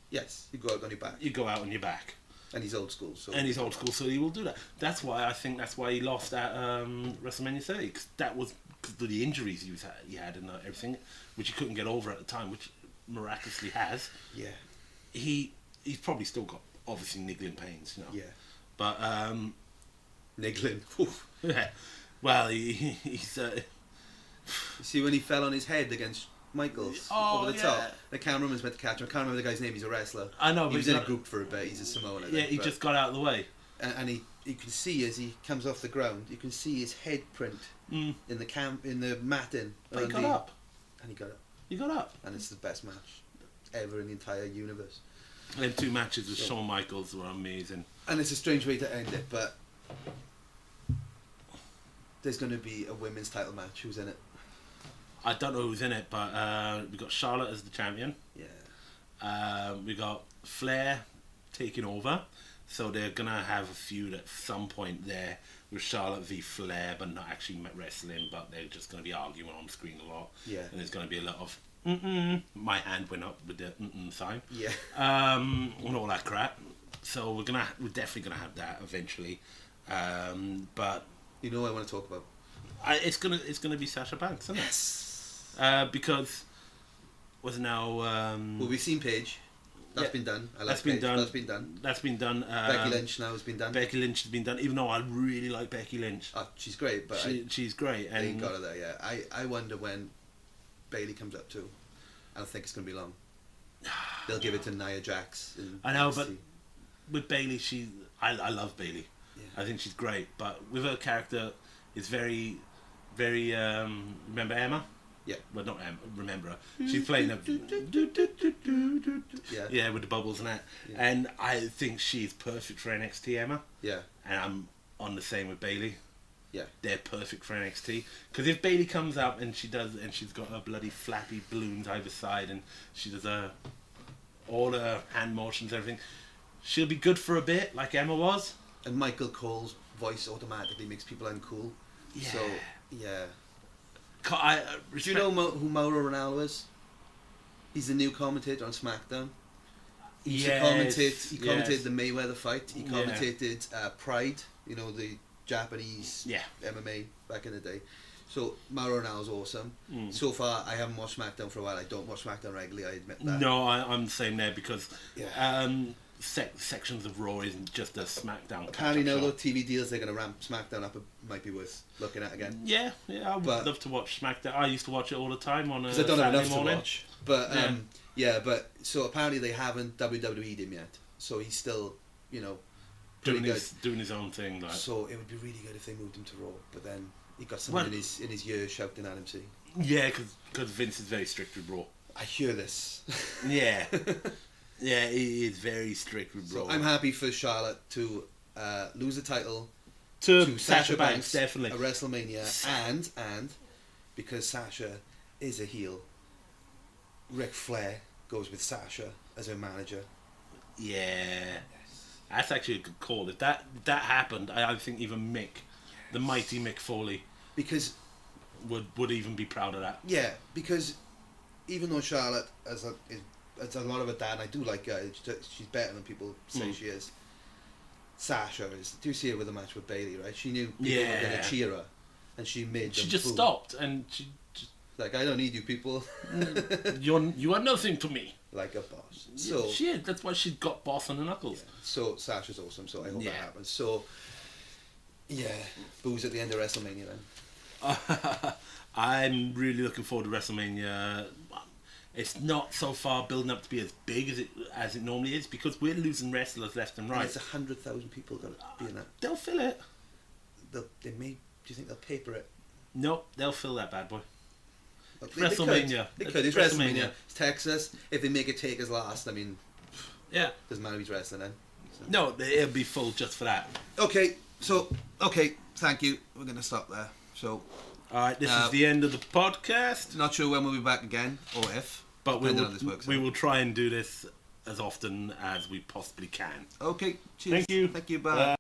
Speaker 1: Yes, you go out on your back.
Speaker 2: You go out on your back.
Speaker 1: And he's old school, so...
Speaker 2: And he's old school, so he will do that. That's why he lost at WrestleMania 30, because that was because of the injuries he had and everything, which he couldn't get over at the time, which miraculously has.
Speaker 1: Yeah.
Speaker 2: He's probably still got obviously niggling pains, you know.
Speaker 1: Yeah.
Speaker 2: But
Speaker 1: Niggling. Oof.
Speaker 2: yeah, well he's
Speaker 1: You see when he fell on his head against Michaels over the
Speaker 2: yeah.
Speaker 1: top? The cameraman's meant to catch him. I can't remember the guy's name. He's a wrestler.
Speaker 2: I know,
Speaker 1: He
Speaker 2: but
Speaker 1: was
Speaker 2: he's
Speaker 1: in a
Speaker 2: not-
Speaker 1: group for a bit. He's a Samoan, I think.
Speaker 2: yeah, he
Speaker 1: but-
Speaker 2: just got out of the way.
Speaker 1: And you can see as he comes off the ground, you can see his head print in the matting.
Speaker 2: But he
Speaker 1: around
Speaker 2: got
Speaker 1: the-
Speaker 2: up.
Speaker 1: And he got up.
Speaker 2: He got up.
Speaker 1: And it's the best match ever in the entire universe.
Speaker 2: Them two matches with Shawn Michaels were amazing.
Speaker 1: And it's a strange way to end it, but there's going to be a women's title match. Who's in it?
Speaker 2: I don't know who's in it, but we got Charlotte as the champion.
Speaker 1: Yeah.
Speaker 2: We got Flair taking over, so they're gonna have a feud at some point there with Charlotte v Flair, but not actually wrestling. But they're just gonna be arguing on screen a lot.
Speaker 1: Yeah.
Speaker 2: And there's gonna be a lot of my hand went up with the sign.
Speaker 1: Yeah.
Speaker 2: And all that crap. So we're definitely gonna have that eventually. But
Speaker 1: You know what I want to talk about?
Speaker 2: it's gonna be Sasha Banks, isn't it?
Speaker 1: Yes.
Speaker 2: Because was it now?
Speaker 1: Well, we've seen Paige. That's been done. I like
Speaker 2: That's been
Speaker 1: Paige.
Speaker 2: done.
Speaker 1: That's been done.
Speaker 2: That's been done.
Speaker 1: Becky Lynch now has been done.
Speaker 2: Becky Lynch has been done. Even though I really like Becky Lynch.
Speaker 1: Oh, she's great, but
Speaker 2: She's great.
Speaker 1: they
Speaker 2: And
Speaker 1: got her there. Yeah, I wonder when Bailey comes up too. I don't think it's going to be long. They'll give it to Nia Jax.
Speaker 2: I know, but with Bailey, I love Bailey.
Speaker 1: Yeah.
Speaker 2: I think she's great, but with her character, it's very, very. Remember Emma?
Speaker 1: Yeah.
Speaker 2: Well, not Emma. Remember her? She's playing a. Yeah, with the bubbles and that. Yeah. And I think she's perfect for NXT, Emma.
Speaker 1: Yeah.
Speaker 2: And I'm on the same with Bailey.
Speaker 1: Yeah.
Speaker 2: They're perfect for NXT. Because if Bailey comes up and she's got her bloody flappy balloons either side, and she does all her hand motions, everything, she'll be good for a bit, like Emma was.
Speaker 1: And Michael Cole's voice automatically makes people uncool.
Speaker 2: Yeah.
Speaker 1: So, yeah. Do you know who Mauro Ronaldo is? He's the new commentator on SmackDown. He commentated the Mayweather fight. He commentated Pride, you know, the Japanese MMA back in the day. So Mauro Ronaldo's awesome. So far, I haven't watched SmackDown for a while. I don't watch SmackDown regularly, I admit that.
Speaker 2: No, I'm the same there because sections of Raw isn't just a SmackDown.
Speaker 1: Apparently now, though, TV deals, they're going to ramp SmackDown up. It might be worth looking at again.
Speaker 2: Yeah, I would love to watch SmackDown. I used to watch it all the time on a
Speaker 1: Saturday morning. Because I don't have enough to watch. But, but so apparently they haven't WWE'd him yet. So he's still, you know,
Speaker 2: doing his own thing. Like.
Speaker 1: So it would be really good if they moved him to Raw. But then he got someone in his ear shouting at him, see?
Speaker 2: Yeah, because Vince is very strict with Raw.
Speaker 1: I hear this.
Speaker 2: Yeah. Yeah, he is very strict with Raw.
Speaker 1: So I'm happy for Charlotte to lose the title
Speaker 2: to Sasha Banks, definitely.
Speaker 1: At WrestleMania, and because Sasha is a heel, Ric Flair goes with Sasha as her manager.
Speaker 2: Yeah. That's actually a good call. If that happened, I think even Mick, the mighty Mick Foley,
Speaker 1: because
Speaker 2: would even be proud of that.
Speaker 1: Yeah, because even though Charlotte has a lot of her dad, and I do like her, she's better than people say she is. Sasha is. Do you see her with a match with Bailey? Right? She knew people were going to cheer her, and she made.
Speaker 2: She just stopped, and she just
Speaker 1: like, I don't need you people.
Speaker 2: you are nothing to me.
Speaker 1: Like a boss. So
Speaker 2: she is. That's why she's got boss on the knuckles.
Speaker 1: Yeah. So Sasha's awesome. So I hope that happens. So booze at the end of WrestleMania then.
Speaker 2: I'm really looking forward to WrestleMania. It's not so far building up to be as big as it normally is because we're losing wrestlers left and right.
Speaker 1: And it's 100,000 people going to be in that.
Speaker 2: They'll fill it.
Speaker 1: They may. Do you think they'll paper it?
Speaker 2: Nope, they'll fill that bad boy.
Speaker 1: WrestleMania. They could. It's WrestleMania. It's Texas. If they make it Taker's last, I mean, doesn't matter if he's wrestling then. So.
Speaker 2: No, it'll be full just for that.
Speaker 1: Okay, thank you. We're going to stop there. So,
Speaker 2: alright, this is the end of the podcast.
Speaker 1: Not sure when we'll be back again, or if.
Speaker 2: But we will try and do this as often as we possibly can.
Speaker 1: Okay, cheers.
Speaker 2: Thank you.
Speaker 1: Bye.